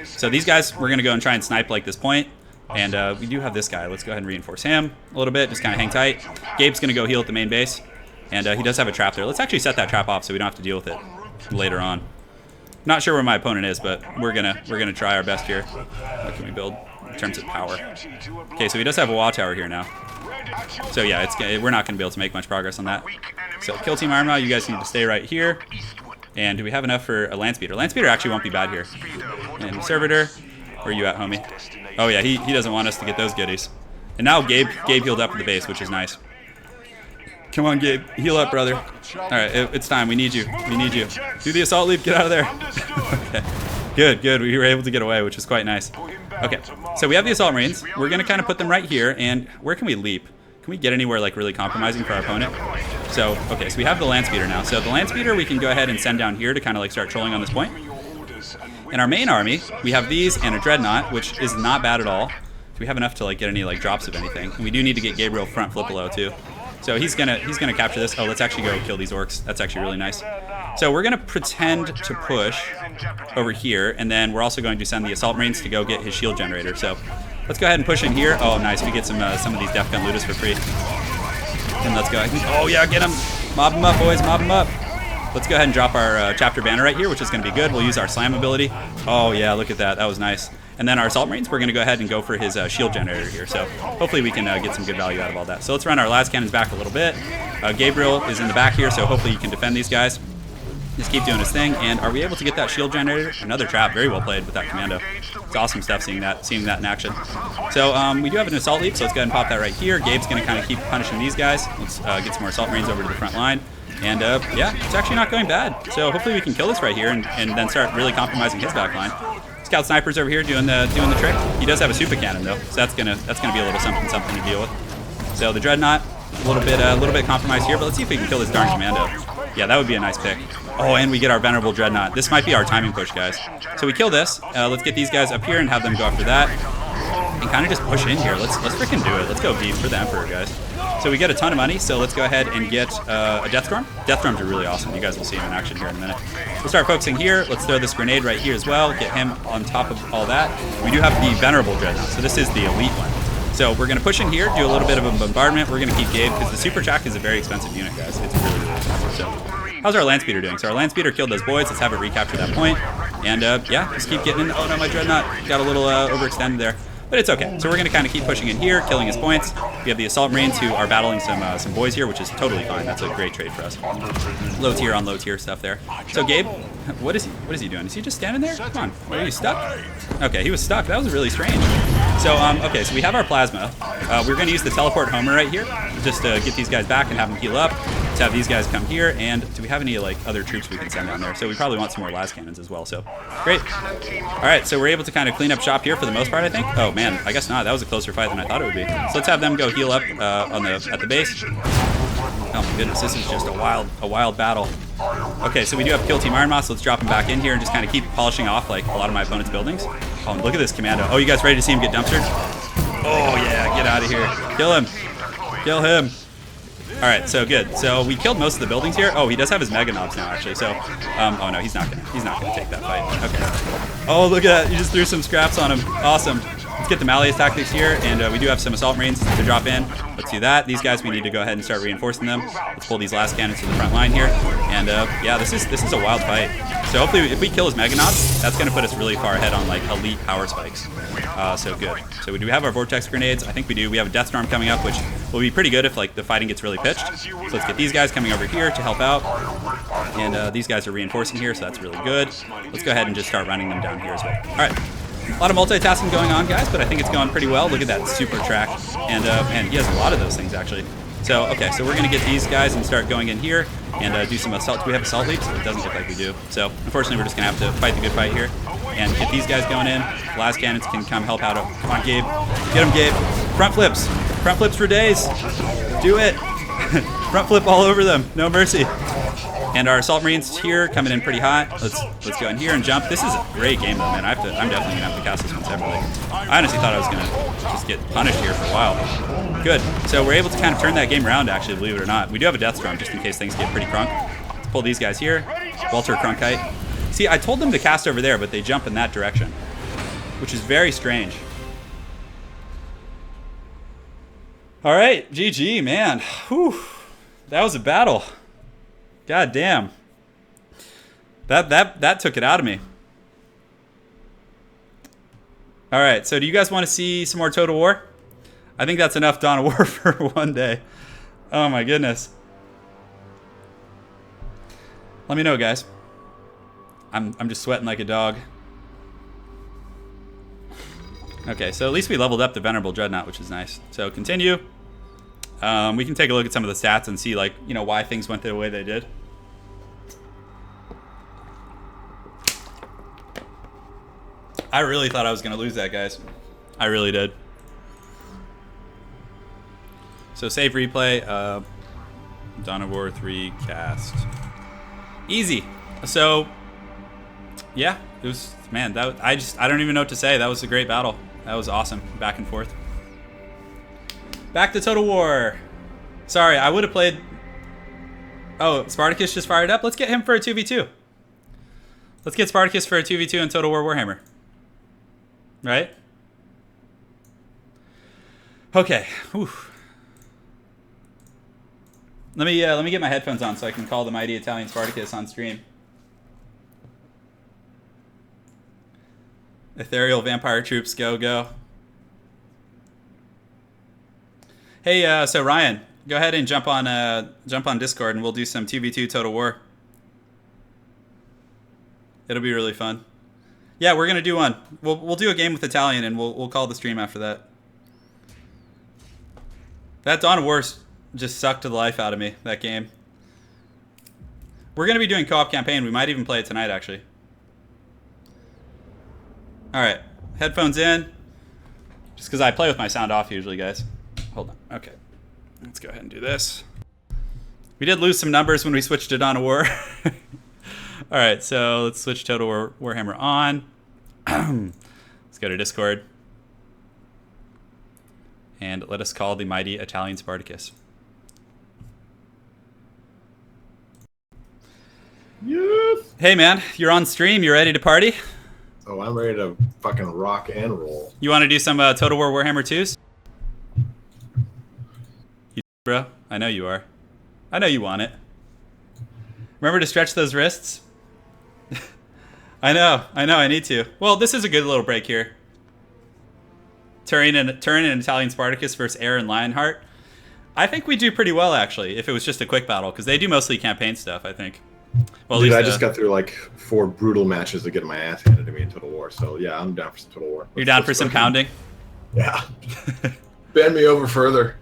So these guys, we're gonna go and try and snipe like this point. And we do have this guy. Let's go ahead and reinforce him a little bit. Just kind of hang tight. Gabe's gonna go heal at the main base, and he does have a trap there. Let's actually set that trap off so we don't have to deal with it later on. Not sure where my opponent is, but we're gonna try our best here. What can we build in terms of power? Okay, so he does have a wall tower here now. So yeah, we're not gonna be able to make much progress on that. So Kill Team Ironmount, you guys need to stay right here. And do we have enough for a Land Speeder? Land Speeder actually won't be bad here. And Servitor, where are you at, homie? Oh yeah, he doesn't want us to get those goodies. And now Gabe healed up at the base, which is nice. Come on, Gabe, heal up, brother. All right, it's time. We need you. We need you. Do the assault leap. Get out of there. Okay. Good. We were able to get away, which is quite nice. Okay, so we have the Assault Marines. We're gonna kind of put them right here. And where can we leap? Can we get anywhere like really compromising for our opponent? So, okay, so we have the Land Speeder now. So the Land Speeder we can go ahead and send down here to kind of like start trolling on this point. In our main army, we have these and a Dreadnought, which is not bad at all. Do we have enough to like get any like drops of anything? And we do need to get Gabriel front flip below too. So he's gonna capture this. Oh, let's actually go kill these orcs. That's actually really nice. So we're gonna pretend to push over here, and then we're also going to send the Assault Marines to go get his shield generator. So let's go ahead and push in here. Oh, nice. We get some of these Death Gun Ludus for free. And let's go. Oh yeah, get him. Mob him up, boys. Mob him up. Let's go ahead and drop our chapter banner right here, which is going to be good. We'll use our slam ability. Oh yeah, look at that. That was nice. And then our Assault Marines, we're going to go ahead and go for his shield generator here. So hopefully we can get some good value out of all that. So let's run our las cannons back a little bit. Gabriel is in the back here, so hopefully you can defend these guys. Just keep doing his thing. And are we able to get that shield generator? Another trap. Very well played with that commando. It's awesome stuff seeing that in action. So we do have an assault leap, so let's go ahead and pop that right here. Gabe's going to kind of keep punishing these guys. Let's get some more Assault Marines over to the front line. And yeah, it's actually not going bad. So hopefully we can kill this right here and then start really compromising his back line. Scout Snipers over here doing the trick. He does have a super cannon though, so that's gonna be a little something to deal with. So the Dreadnought, a little bit compromised here, but let's see if we can kill this darn commando. Yeah, that would be a nice pick. Oh, and we get our Venerable Dreadnought. This might be our timing push, guys. So we kill this. Let's get these guys up here and have them go after that. And kind of just push in here. Let's freaking do it. Let's go deep for the Emperor, guys. So we get a ton of money, so let's go ahead and get a Death Storm. Death Storms are really awesome. You guys will see them in action here in a minute. We'll start focusing here. Let's throw this grenade right here as well. Get him on top of all that. We do have the Venerable Dreadnought, so this is the elite one. So we're going to push in here, do a little bit of a bombardment. We're going to keep Gabe, because the Super Track is a very expensive unit, guys. It's really, really expensive. So how's our Land Speeder doing? So our Land Speeder killed those boys. Let's have it recapture that point. And yeah, just keep getting in. Oh no, my Dreadnought got a little overextended there. But it's okay. So we're going to kind of keep pushing in here, killing his points. We have the Assault Marines who are battling some boys here, which is totally fine. That's a great trade for us. Low tier on low tier stuff there. So Gabe, what is he doing? Is he just standing there? Come on. Are you stuck? Okay, he was stuck. That was really strange. So, okay, so we have our Plasma. We're going to use the Teleport Homer right here, just to get these guys back and have them heal up. Let's have these guys come here, and do we have any like other troops we can send down there? So we probably want some more las cannons as well, so great. All right, so we're able to kind of clean up shop here for the most part, I think. Oh man, I guess not. That was a closer fight than I thought it would be. So let's have them go heal up at the base. Oh my goodness, this is just a wild battle. Okay, so we do have Kill Team Iron Moss. Let's drop him back in here and just kind of keep polishing off like a lot of my opponent's buildings. Oh, look at this commando. Oh, you guys ready to see him get dumpstered? Oh yeah, get out of here. Kill him. Kill him. All right, so good. So we killed most of the buildings here. Oh, he does have his Mega Knobs now, actually. So, oh no, he's not gonna take that fight. Okay. Oh, look at that. You just threw some scraps on him. Awesome. Let's get the Malleus tactics here, and we do have some Assault Marines to drop in. Let's do that. These guys, we need to go ahead and start reinforcing them. Let's pull these last cannons to the front line here. And yeah, this is a wild fight. So hopefully, if we kill his Mega Knobs, that's going to put us really far ahead on like elite power spikes. So good. So we do have our Vortex Grenades. I think we do. We have a Death Storm coming up, which will be pretty good if like the fighting gets really pitched. So let's get these guys coming over here to help out. And these guys are reinforcing here, so that's really good. Let's go ahead and just start running them down here as well. All right. A lot of multitasking going on, guys, but I think it's going pretty well. Look at that Super Track. And he has a lot of those things, actually. So, okay, so we're going to get these guys and start going in here and do some assault. Do we have assault leaps? It doesn't look like we do. So, unfortunately, we're just going to have to fight the good fight here and get these guys going in. Las cannons can come help out. Come on, Gabe. Get him, Gabe. Front flips. Front flips for days. Do it. Front flip all over them. No mercy. And our Assault Marines here coming in pretty hot. Let's go in here and jump. This is a great game though, man. I'm definitely gonna have to cast this one separately. I honestly thought I was gonna just get punished here for a while. Good. So we're able to kind of turn that game around, actually, believe it or not. We do have a Death Storm just in case things get pretty crunk. Let's pull these guys here. Walter Cronkite. See, I told them to cast over there, but they jump in that direction, which is very strange. All right, GG, man. Whew. That was a battle. God damn. That took it out of me. All right, so do you guys want to see some more Total War? I think that's enough Dawn of War for one day. Oh my goodness. Let me know, guys. I'm just sweating like a dog. Okay, so at least we leveled up the Venerable Dreadnought, which is nice. So continue. We can take a look at some of the stats and see, like, you know, why things went the way they did. I really thought I was going to lose that, guys. I really did. So save replay. Dawn of War 3 cast. Easy. So, yeah, it was, man, I don't even know what to say. That was a great battle. That was awesome. Back and forth. Back to Total War. Sorry, I would have played... Oh, Spartacus just fired up? Let's get him for a 2v2. Let's get Spartacus for a 2v2 in Total War Warhammer. Right? Okay. Whew. Let me get my headphones on so I can call the mighty Italian Spartacus on stream. Ethereal vampire troops, go, go. Hey, so Ryan, go ahead and jump on Discord and we'll do some 2v2 Total War. It'll be really fun. Yeah, we're gonna do one. We'll do a game with Italian and we'll call the stream after that. That Dawn of War just sucked the life out of me, that game. We're gonna be doing co-op campaign. We might even play it tonight, actually. All right, headphones in. Just because I play with my sound off usually, guys. Hold on. Okay, let's go ahead and do this. We did lose some numbers when we switched to Dawn of War. All right, so let's switch Total War Warhammer on. Let's go to Discord. And let us call the mighty Italian Spartacus. Yes. Hey man, you're on stream. You ready to party? Oh, I'm ready to fucking rock and roll. You want to do some Total War Warhammer 2s? Bro, I know you are. I know you want it. Remember to stretch those wrists? I know, I need to. Well, this is a good little break here. Turin and Italian Spartacus versus Air and Lionheart. I think we do pretty well, actually, if it was just a quick battle, because they do mostly campaign stuff, I think. Well, Dude, I just got through like 4 brutal matches to get my ass handed to me in Total War. So yeah, I'm down for some Total War. You're down for some pounding? Yeah. Bend me over further.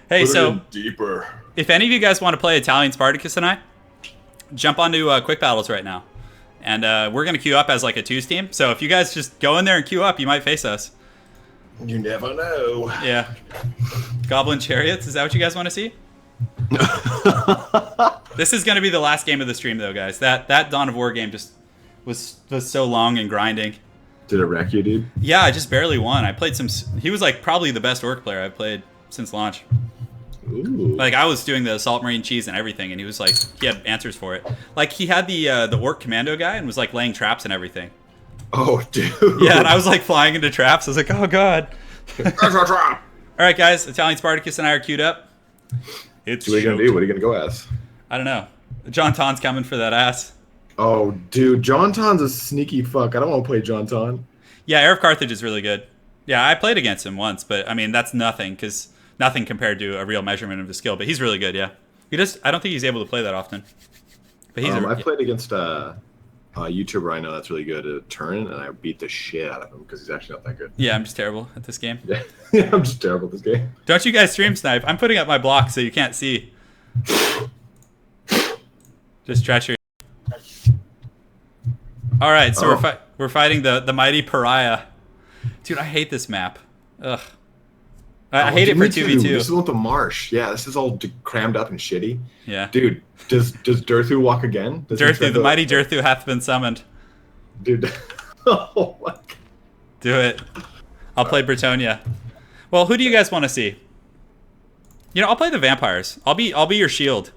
Hey, Put so it in deeper. If any of you guys want to play Italian Spartacus and I, jump onto quick battles right now. And we're going to queue up as like a 2s team. So if you guys just go in there and queue up, you might face us. You never know. Yeah. Goblin Chariots, is that what you guys want to see? This is going to be the last game of the stream, though, guys. That Dawn of War game just was so long and grinding. Did it wreck you, dude? Yeah, I just barely won. I played some... He was like probably the best orc player I've played since launch. Ooh. Like, I was doing the Assault Marine cheese and everything, and he was like... He had answers for it. Like, he had the orc commando guy and was like laying traps and everything. Oh, dude. Yeah, and I was like flying into traps. I was like, oh, God. All right, guys. Italian Spartacus and I are queued up. What are you going to do? What are you going to go as? I don't know. John Ton's coming for that ass. Oh, dude. John Ton's a sneaky fuck. I don't want to play John Ton. Yeah, Air of Carthage is really good. Yeah, I played against him once, but, I mean, that's nothing, because nothing compared to a real measurement of his skill. But he's really good, yeah. I don't think he's able to play that often. But he's I played against a YouTuber I know that's really good at Turin, and I beat the shit out of him because he's actually not that good. Yeah, I'm just terrible at this game. Yeah, I'm just terrible at this game. Don't you guys stream snipe? I'm putting up my block so you can't see. Just treachery. All right, so we're fighting the mighty pariah. Dude, I hate this map. Ugh. I hate it for 2v2. This is with the marsh. Yeah, this is all crammed up and shitty. Yeah. Dude, does Durthu walk again? Durthu, the mighty Durthu hath been summoned. Dude. Oh my God. Do it. I'll play Bretonnia. Well, who do you guys want to see? You know, I'll play the vampires. I'll be your shield.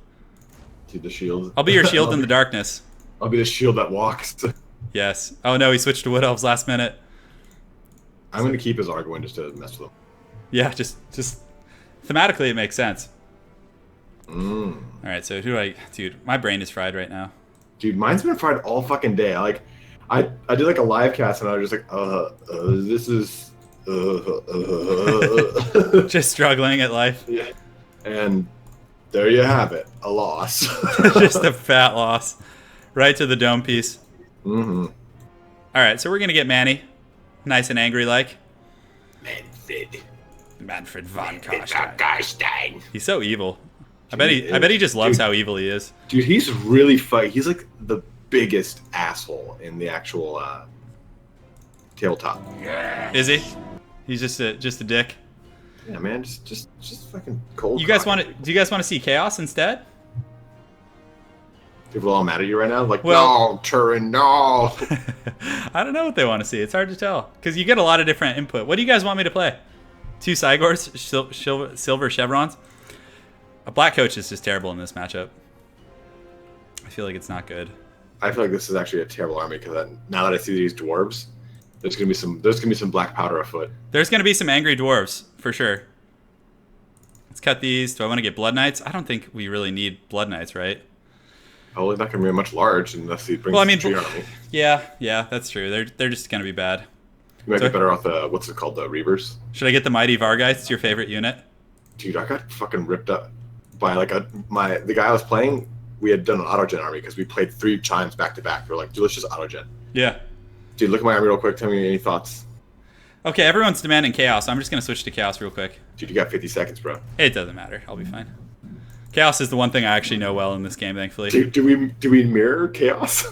Dude, the shield. I'll be your shield in the darkness. I'll be the shield that walks. Yes. Oh no, he switched to Wood Elves last minute. I'm gonna keep his Argwin just to mess with him. Yeah, just thematically it makes sense. Mm. All right, so dude, my brain is fried right now. Dude, mine's been fried all fucking day. I did like a live cast and I was just like, this is Just struggling at life. Yeah. And there you have it, a loss. Just a fat loss. Right to the dome piece. Mm-hmm. All right, so we're gonna get Manny, nice and angry like. Manfred von Karstein. He's so evil. I bet he just loves how evil he is. Dude, he's really fight. He's like the biggest asshole in the actual tabletop. Is he? He's just a dick. Yeah, man, just fucking cold. Do you guys want to see chaos instead? People all mad at you right now? Like, well, no, Turin, no. I don't know what they want to see. It's hard to tell. Because you get a lot of different input. What do you guys want me to play? 2 Cygors, silver chevrons? A black coach is just terrible in this matchup. I feel like it's not good. I feel like this is actually a terrible army because now that I see these dwarves, there's gonna be some black powder afoot. There's gonna be some angry dwarves for sure. Let's cut these. Do I want to get blood knights? I don't think we really need blood knights, right? Probably not gonna be much large unless he brings the tree army. Yeah, that's true. They're just gonna be bad. You might be better off the what's it called, the Reavers. Should I get the mighty Vargeists? It's your favorite unit? Dude, I got fucking ripped up by like the guy I was playing. We had done an autogen army because we played 3 times back to back. We're like, dude, let's just autogen. Yeah. Dude, look at my army real quick. Tell me any thoughts. Okay, everyone's demanding chaos. I'm just gonna switch to chaos real quick. Dude, you got 50 seconds, bro. It doesn't matter. I'll be fine. Chaos is the one thing I actually know well in this game, thankfully. Dude, do we mirror chaos?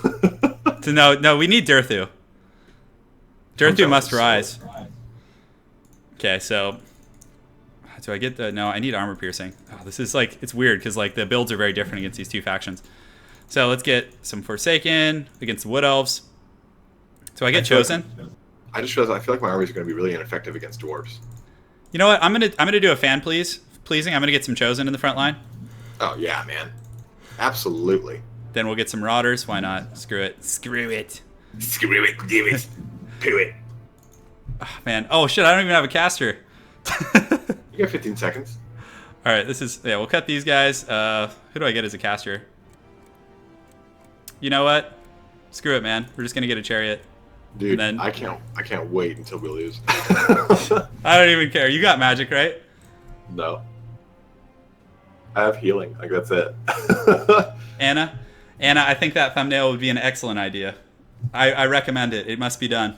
No, we need Durthu. Durthu must rise. Okay, so do I get the... No, I need armor piercing. Oh, this is like... It's weird because like the builds are very different against these 2 factions. So let's get some Forsaken against the Wood Elves. So I get Chosen. I just realized I feel like my armies are going to be really ineffective against dwarves. You know what? I'm gonna do a fan pleasing. I'm gonna get some Chosen in the front line. Oh yeah, man. Absolutely. Then we'll get some Marauders. Why not? Screw it. Screw it. Screw it, do it, do it. Oh, man. Oh, shit. I don't even have a caster. You got 15 seconds. All right. This is... Yeah, we'll cut these guys. Who do I get as a caster? You know what? Screw it, man. We're just going to get a chariot. Dude, then... I can't wait until we lose. I don't even care. You got magic, right? No. I have healing. Like, that's it. Anna, I think that thumbnail would be an excellent idea. I recommend it. It must be done.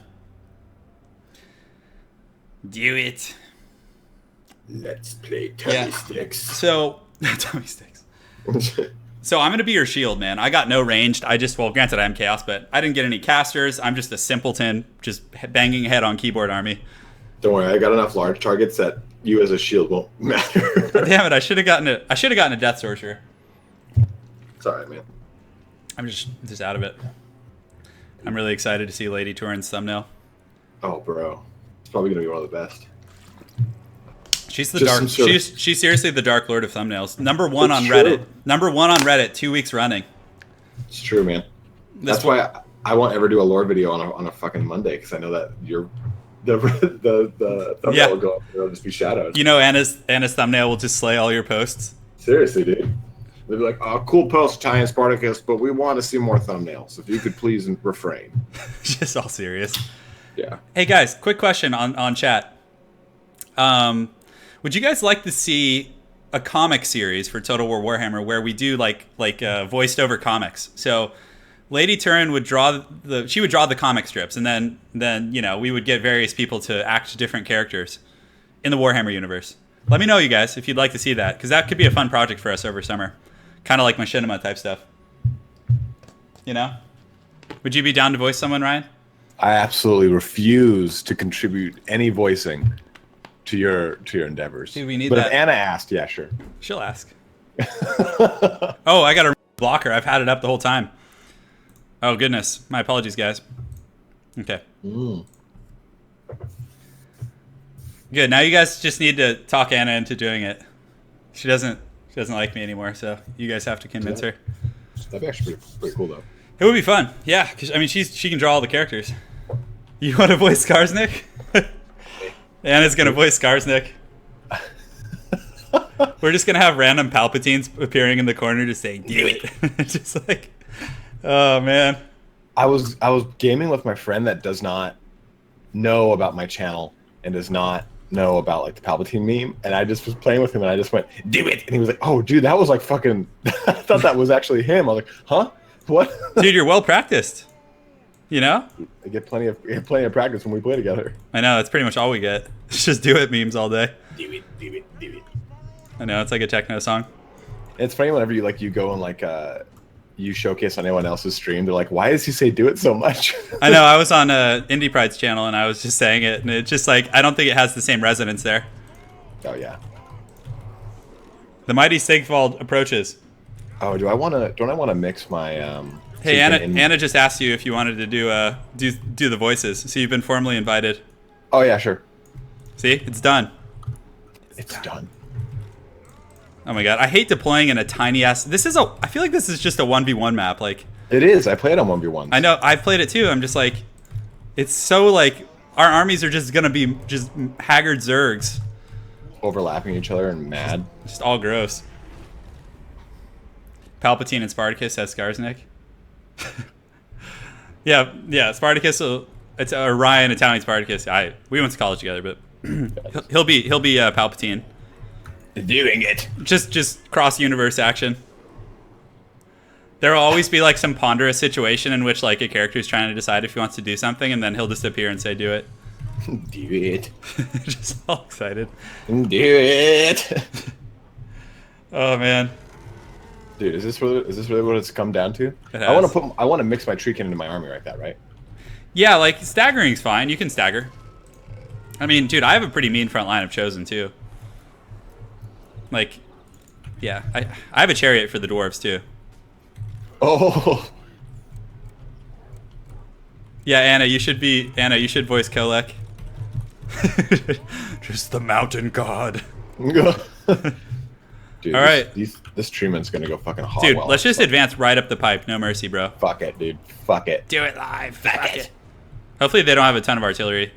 Do it. Let's play tummy sticks. So, tummy sticks. So I'm going to be your shield, man. I got no ranged. Well, granted I am chaos, but I didn't get any casters. I'm just a simpleton, just banging head on keyboard army. Don't worry, I got enough large targets that you as a shield won't matter. Damn it, I should have gotten a Death Sorcerer. It's alright, man. I'm just out of it. I'm really excited to see Lady Turin's thumbnail. Oh, bro. It's probably going to be one of the best. She's the dark. She's seriously the Dark Lord of thumbnails. Number one on Reddit. Number one on Reddit 2 weeks running. It's true, man. That's why I won't ever do a lore video on a fucking Monday, because I know that the thumbnail will go up. It'll just be shadowed. You know, Anna's thumbnail will just slay all your posts. Seriously, dude. They'll be like, "Oh, cool post, Italian Spartacus, but we want to see more thumbnails. If you could please refrain." Just all serious. Yeah. Hey guys, quick question on chat. Would you guys like to see a comic series for Total War Warhammer where we do like voiced over comics? So Lady Turin would draw the comic strips, and then you know, we would get various people to act different characters in the Warhammer universe. Let me know, you guys, if you'd like to see that, because that could be a fun project for us over summer. Kind of like machinima type stuff. You know? Would you be down to voice someone, Ryan? I absolutely refuse to contribute any voicing to your endeavors. Dude, we need but that. If Anna asked, yeah, sure. She'll ask. Oh, I got a blocker. I've had it up the whole time. Oh, goodness. My apologies, guys. Okay. Good. Now you guys just need to talk Anna into doing it. She doesn't like me anymore, so you guys have to convince her. That'd be actually pretty cool, though. It would be fun. Yeah, because, I mean, she can draw all the characters. You want to voice Skarsnik? Anna's going to voice Skarsnik. We're just going to have random Palpatines appearing in the corner to say, do it. Just like, oh, man. I was gaming with my friend that does not know about my channel and does not know about like the Palpatine meme, and I just was playing with him and I just went, do it, and he was like, oh dude, that was like fucking I thought that was actually him. I was like, huh? What? Dude, you're well practiced. You know? I get plenty of practice when we play together. I know, that's pretty much all we get. It's just do it memes all day. Do it, do it, do it. I know, it's like a techno song. It's funny whenever you go and like you showcase on anyone else's stream, they're like, why does he say do it so much? I know, I was on Indie Pride's channel and I was just saying it, and it's just like, I don't think it has the same resonance there. Oh yeah. The mighty Sigvald approaches. Oh, don't I want to mix my Hey, Anna just asked you if you wanted to do the voices, so you've been formally invited. Oh yeah, sure. See, it's done. It's done. Oh my god, I hate deploying in a tiny ass. I feel like this is just a 1v1 map. Like, it is. I played on 1v1. I know, I've played it too. I'm just like, it's so like, our armies are just gonna be just haggard zergs. Overlapping each other and mad. Just all gross. Palpatine and Spartacus as Skarsnik. yeah, Spartacus. It's Ryan, Italian Spartacus. We went to college together, but he'll be Palpatine. Doing it. Just cross universe action. There will always be like some ponderous situation in which like a character is trying to decide if he wants to do something, and then he'll just appear and say, "Do it." Do it. Just all excited. Do it. Oh man. Dude, is this really what it's come down to? It I has. want to mix my Treekin into my army like that, right? Yeah, like staggering's fine. You can stagger. I mean, dude, I have a pretty mean front line of Chosen too. Like, yeah, I have a chariot for the dwarves too. Oh. Yeah, Anna, you should voice Kolek. Just the mountain god. Dude, Dude, All right. This treatment's gonna go fucking hot. Dude, let's just advance right up the pipe. No mercy, bro. Fuck it, dude. Fuck it. Do it live. Fuck it. Hopefully they don't have a ton of artillery.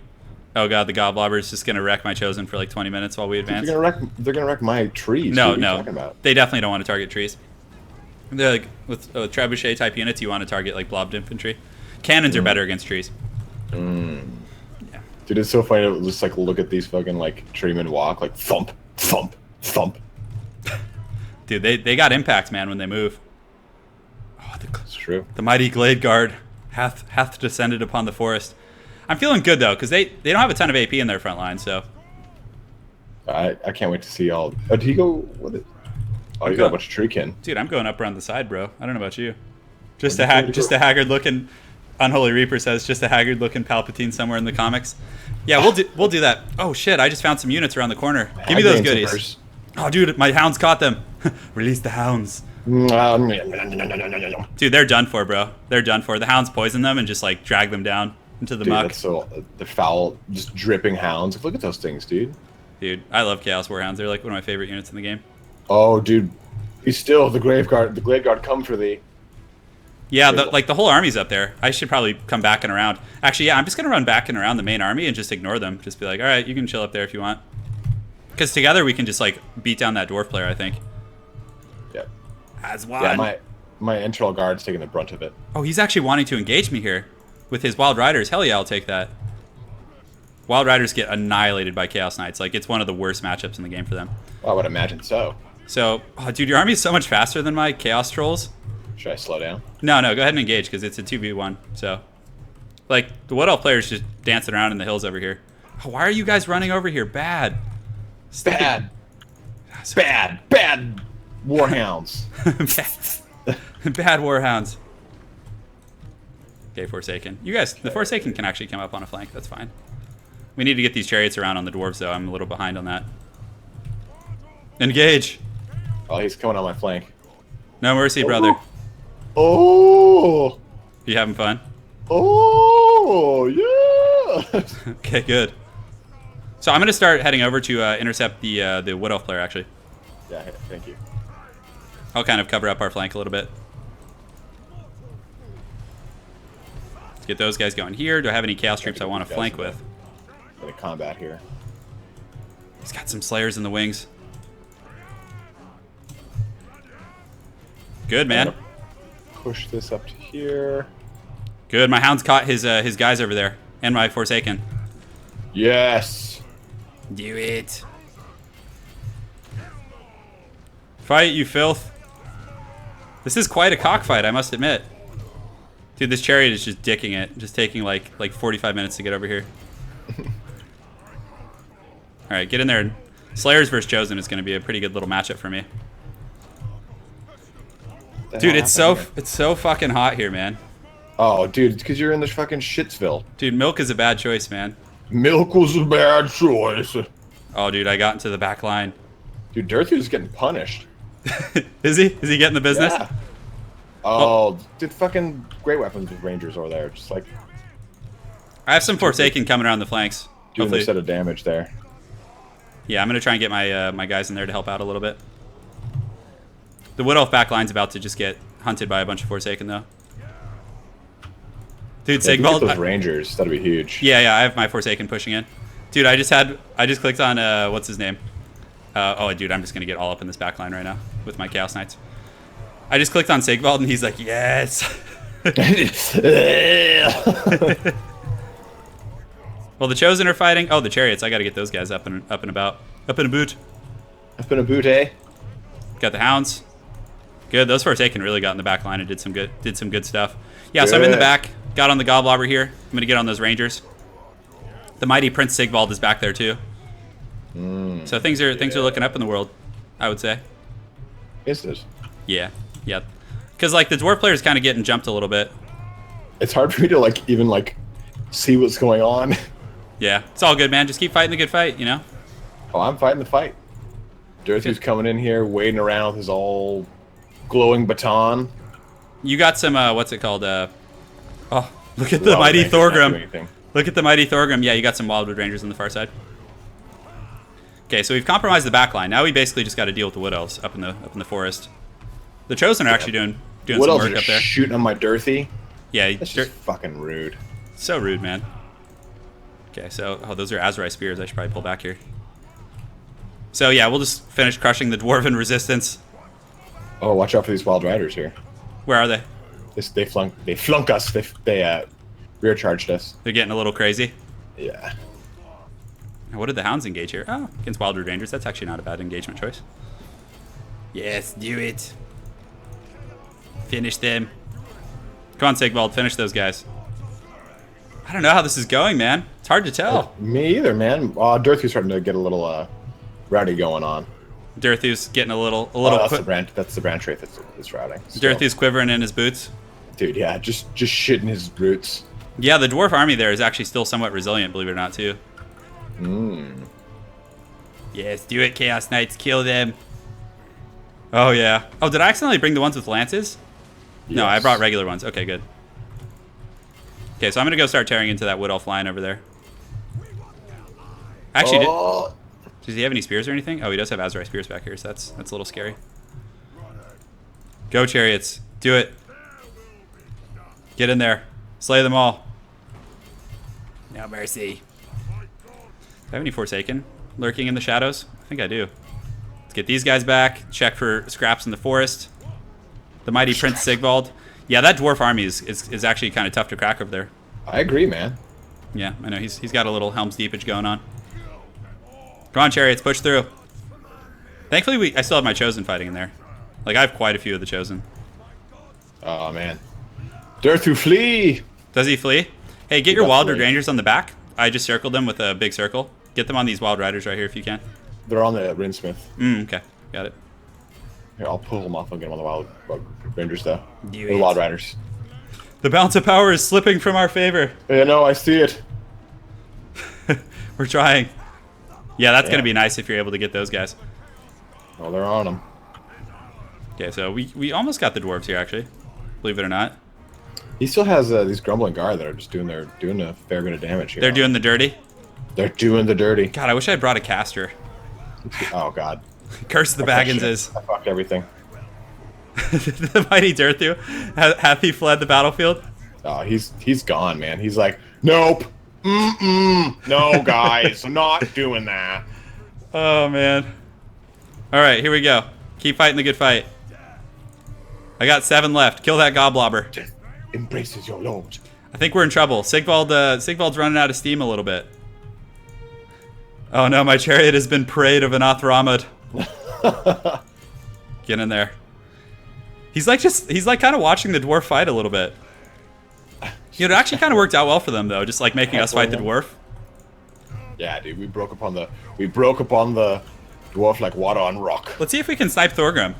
Oh god, the goblobber's just gonna wreck my chosen for like 20 minutes while we advance. They're gonna wreck my trees. No, what are you no. talking about? They definitely don't want to target trees. They're like with trebuchet type units, you want to target like blobbed infantry. Cannons are better against trees. Mm. Yeah. Dude, it's so funny to just like look at these fucking like treemen walk, like thump, thump, thump. Dude, they got impact, man, when they move. Oh, It's true. the mighty Glade Guard hath descended upon the forest. I'm feeling good though, because they don't have a ton of AP in their front line, so. I can't wait to see all. Oh, did he go with it? Oh, you got a bunch of treekin. Dude, I'm going up around the side, bro. I don't know about you. Where'd you Just go? a haggard looking. Unholy Reaper says just a haggard looking Palpatine somewhere in the comics. Yeah, we'll do that. Oh shit! I just found some units around the corner. Give me those goodies. Oh, dude, my hounds caught them. Release the hounds. Dude, Dude, they're done for, bro. They're done for. The hounds poison them and just like drag them down into the muck. that's so the foul, just dripping hounds. Look at those things, dude. Dude, I love Chaos Warhounds. They're like one of my favorite units in the game. Oh, dude, he's still the Grave Guard. The Glade Guard come for thee. Yeah, the whole army's up there. I should probably come back and around. Actually, yeah, I'm just gonna run back and around the main army and just ignore them. Just be like, all right, you can chill up there if you want. Because together we can just like beat down that dwarf player, I think. Yep. As one. Yeah, my internal guard's taking the brunt of it. Oh, he's actually wanting to engage me here with his Wild Riders. Hell yeah, I'll take that. Wild Riders get annihilated by Chaos Knights. Like, it's one of the worst matchups in the game for them. Well, I would imagine so. So, oh, dude, your army is so much faster than my Chaos Trolls. Should I slow down? No, go ahead and engage because it's a 2v1. So, like, the Wood Elf player's just dancing around in the hills over here. Oh, why are you guys running over here? Bad. Bad. Bad warhounds. Bad Warhounds. Okay, Forsaken. You guys, the Forsaken can actually come up on a flank. That's fine. We need to get these chariots around on the dwarves, though. I'm a little behind on that. Engage. Oh, he's coming on my flank. No mercy, brother. Oh. You having fun? Oh, yeah. Okay, good. So I'm going to start heading over to intercept the Wood Elf player, actually. Yeah, thank you. I'll kind of cover up our flank a little bit. Let's get those guys going here. Do I have any Chaos troops I want to flank with? In combat here. He's got some Slayers in the wings. Good, man. Push this up to here. Good. My Hound's caught his guys over there. And my Forsaken. Yes. Do it. Fight, you filth. This is quite a cockfight, I must admit. Dude, this chariot is just dicking it. Just taking like 45 minutes to get over here. Alright, get in there. Slayers versus Chosen is going to be a pretty good little matchup for me. Dude, it's so fucking hot here, man. Oh, dude, it's because you're in this fucking Shitsville. Dude, milk is a bad choice, man. Milk was a bad choice. Oh, dude, I got into the back line. Dude, Dirthu's getting punished. Is he? Is he getting the business? Yeah. Oh, dude, fucking great weapons with Rangers over there. Just like I have some Forsaken coming around the flanks. doing Hopefully. a set of damage there. Yeah, I'm going to try and get my my guys in there to help out a little bit. The Wood Elf backline's about to just get hunted by a bunch of Forsaken, though. Dude, Yeah, if you get Sigvald... those Rangers, that'd be huge. Yeah, I have my Forsaken pushing in. Dude, I just clicked on, what's his name? Oh, dude, I'm just going to get all up in this backline right now with my Chaos Knights. I just clicked on Sigvald, and he's like, yes! Well, the Chosen are fighting. Oh, the Chariots. I got to get those guys up and about. Up in a boot. Up in a boot, eh? Got the Hounds. Good. Those Forsaken really got in the back line and did some good stuff. Yeah, so I'm in the back. Got on the Goblobber here. I'm going to get on those Rangers. The mighty Prince Sigvald is back there too. So things are looking up in the world, I would say. Is it? Yeah. Because like the dwarf player's kind of getting jumped a little bit. It's hard for me to even see what's going on. Yeah, it's all good, man. Just keep fighting the good fight, you know? Oh, I'm fighting the fight. Dirthu's coming in here, wading around with his all glowing baton. You got some, what's it called? Oh, look at the mighty Thorgrim. Look at the mighty Thorgrim. Yeah, you got some Wildwood Rangers on the far side. Okay, so we've compromised the back line. Now we basically just got to deal with the Wood Elves up in the forest. The Chosen are actually doing Wood some Elves work are up there. shooting on my Dirthy. Yeah, That's just fucking rude. so rude, man. Okay, so those are Azrai spears. I should probably pull back here. So yeah, we'll just finish crushing the Dwarven resistance. Oh, watch out for these Wild Riders here. Where are they? They flunk us. They rear charged us. They're getting a little crazy. Yeah. What did the Hounds engage here? Oh, against Wild Rangers. That's actually not a bad engagement choice. Yes, do it. Finish them. Come on, Sigvald, finish those guys. I don't know how this is going, man. It's hard to tell. Me either, man. Dirthy's starting to get a little rowdy going on. Dirthu's getting a little. That's the branch wraith that's routing. So. Dirthu's quivering in his boots. Dude, yeah, just shitting his roots. Yeah, the dwarf army there is actually still somewhat resilient, believe it or not, too. Yes, do it, Chaos Knights. Kill them. Oh, yeah. Oh, did I accidentally bring the ones with lances? Yes. No, I brought regular ones. Okay, good. Okay, so I'm going to go start tearing into that Wood Elf line over there. Actually, does he have any spears or anything? Oh, he does have Azrai spears back here, so that's a little scary. Go, Chariots. Do it. Get in there. Slay them all. No mercy. Do I have any Forsaken lurking in the shadows? I think I do. Let's get these guys back. Check for scraps in the forest. The mighty Prince Sigvald. Yeah, that dwarf army is actually kind of tough to crack over there. I agree, man. Yeah, I know. He's got a little Helm's Deepage going on. Come on, Chariots. Push through. Thankfully, I still have my Chosen fighting in there. Like, I have quite a few of the Chosen. Oh, man. Dirthu, flee! Does he flee? Hey, get your Wild Rangers on the back. I just circled them with a big circle. Get them on these Wild Riders right here if you can. They're on the Rinsmith. Okay. Got it. Here, I'll pull them off and get them on the Wild Rangers, though. The Wild Riders. The balance of power is slipping from our favor. Yeah, no, I see it. We're trying. Yeah, that's going to be nice if you're able to get those guys. Oh, they're on them. Okay, so we almost got the Dwarves here, actually. Believe it or not. He still has these Grumbling Guard that are just doing a fair bit of damage here. They're doing the dirty? They're doing the dirty. God, I wish I had brought a caster. Oh, God. Curse the Bagginses. I fucked everything. The mighty Dirthu. Hath he fled the battlefield? Oh, he's gone, man. He's like, nope. No, guys. I'm not doing that. Oh, man. All right, here we go. Keep fighting the good fight. I got 7 left. Kill that Goblobber. Death embraces your lord. I think we're in trouble. Sigvald's running out of steam a little bit. Oh no, my chariot has been preyed of an Athramad. Get in there. He's like kind of watching the dwarf fight a little bit. You know, it actually kind of worked out well for them though, just like making us fight the dwarf. Yeah, dude, we broke upon the dwarf like water on rock. Let's see if we can snipe Thorgrim.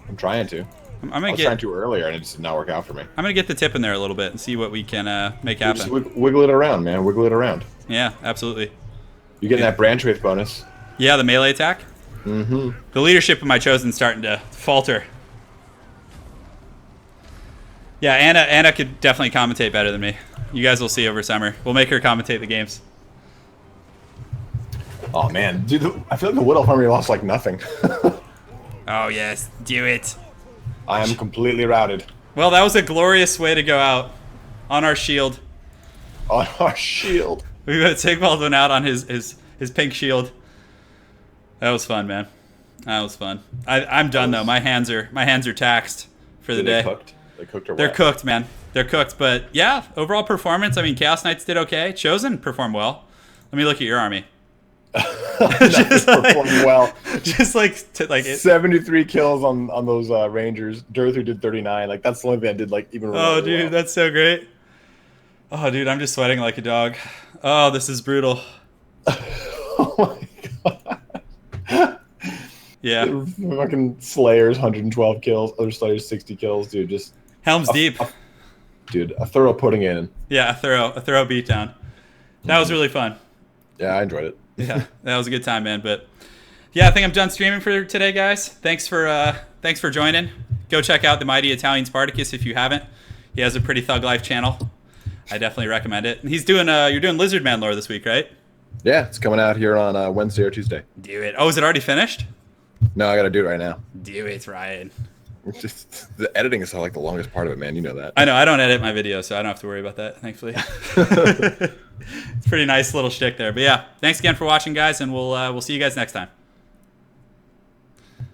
I'm trying to. I was trying to earlier and it just did not work out for me. I'm gonna get the tip in there a little bit and see what we can make happen. Just wiggle it around, man. Wiggle it around. Yeah, absolutely. You getting that branch wraith bonus? Yeah, the melee attack. Mm-hmm. The leadership of my Chosen's starting to falter. Yeah, Anna could definitely commentate better than me. You guys will see over summer. We'll make her commentate the games. Oh man, dude, I feel like the Wood Elf army lost like nothing. Oh yes, do it. I am completely routed. Well, that was a glorious way to go out. On our shield. On our shield. We got Sigvald went out on his pink shield. That was fun, man. That was fun. I'm done though. My hands are taxed for the day. Cooked? They cooked or what? They're cooked, man. They're cooked. But yeah, overall performance. I mean, Chaos Knights did okay. Chosen performed well. Let me look at your army. Just performed well. Just like 73 kills on those Rangers. Dirthu did 39. Like that's the only thing I did like even. Oh, dude, well. That's so great. Oh, dude, I'm just sweating like a dog. Oh, this is brutal. Oh my god. Yeah. Fucking Slayers 112 kills. Other Slayers 60 kills. Dude, just Helm's Deep. Dude, a thorough putting in. Yeah, a thorough beatdown. That was really fun. Yeah, I enjoyed it. Yeah, that was a good time, man. But yeah, I think I'm done streaming for today, guys. Thanks for joining. Go check out the Mighty Italian Spartacus if you haven't. He has a pretty thug life channel. I definitely recommend it. And he's doing you're doing Lizardman lore this week, right? Yeah, it's coming out here on Wednesday or Tuesday. Do it. Oh, is it already finished? No, I got to do it right now. Do it, Ryan. It's just the editing is like the longest part of it, man. You know that. I know. I don't edit my videos, so I don't have to worry about that, thankfully. It's a pretty nice little shtick there. But yeah, thanks again for watching, guys, and we'll see you guys next time.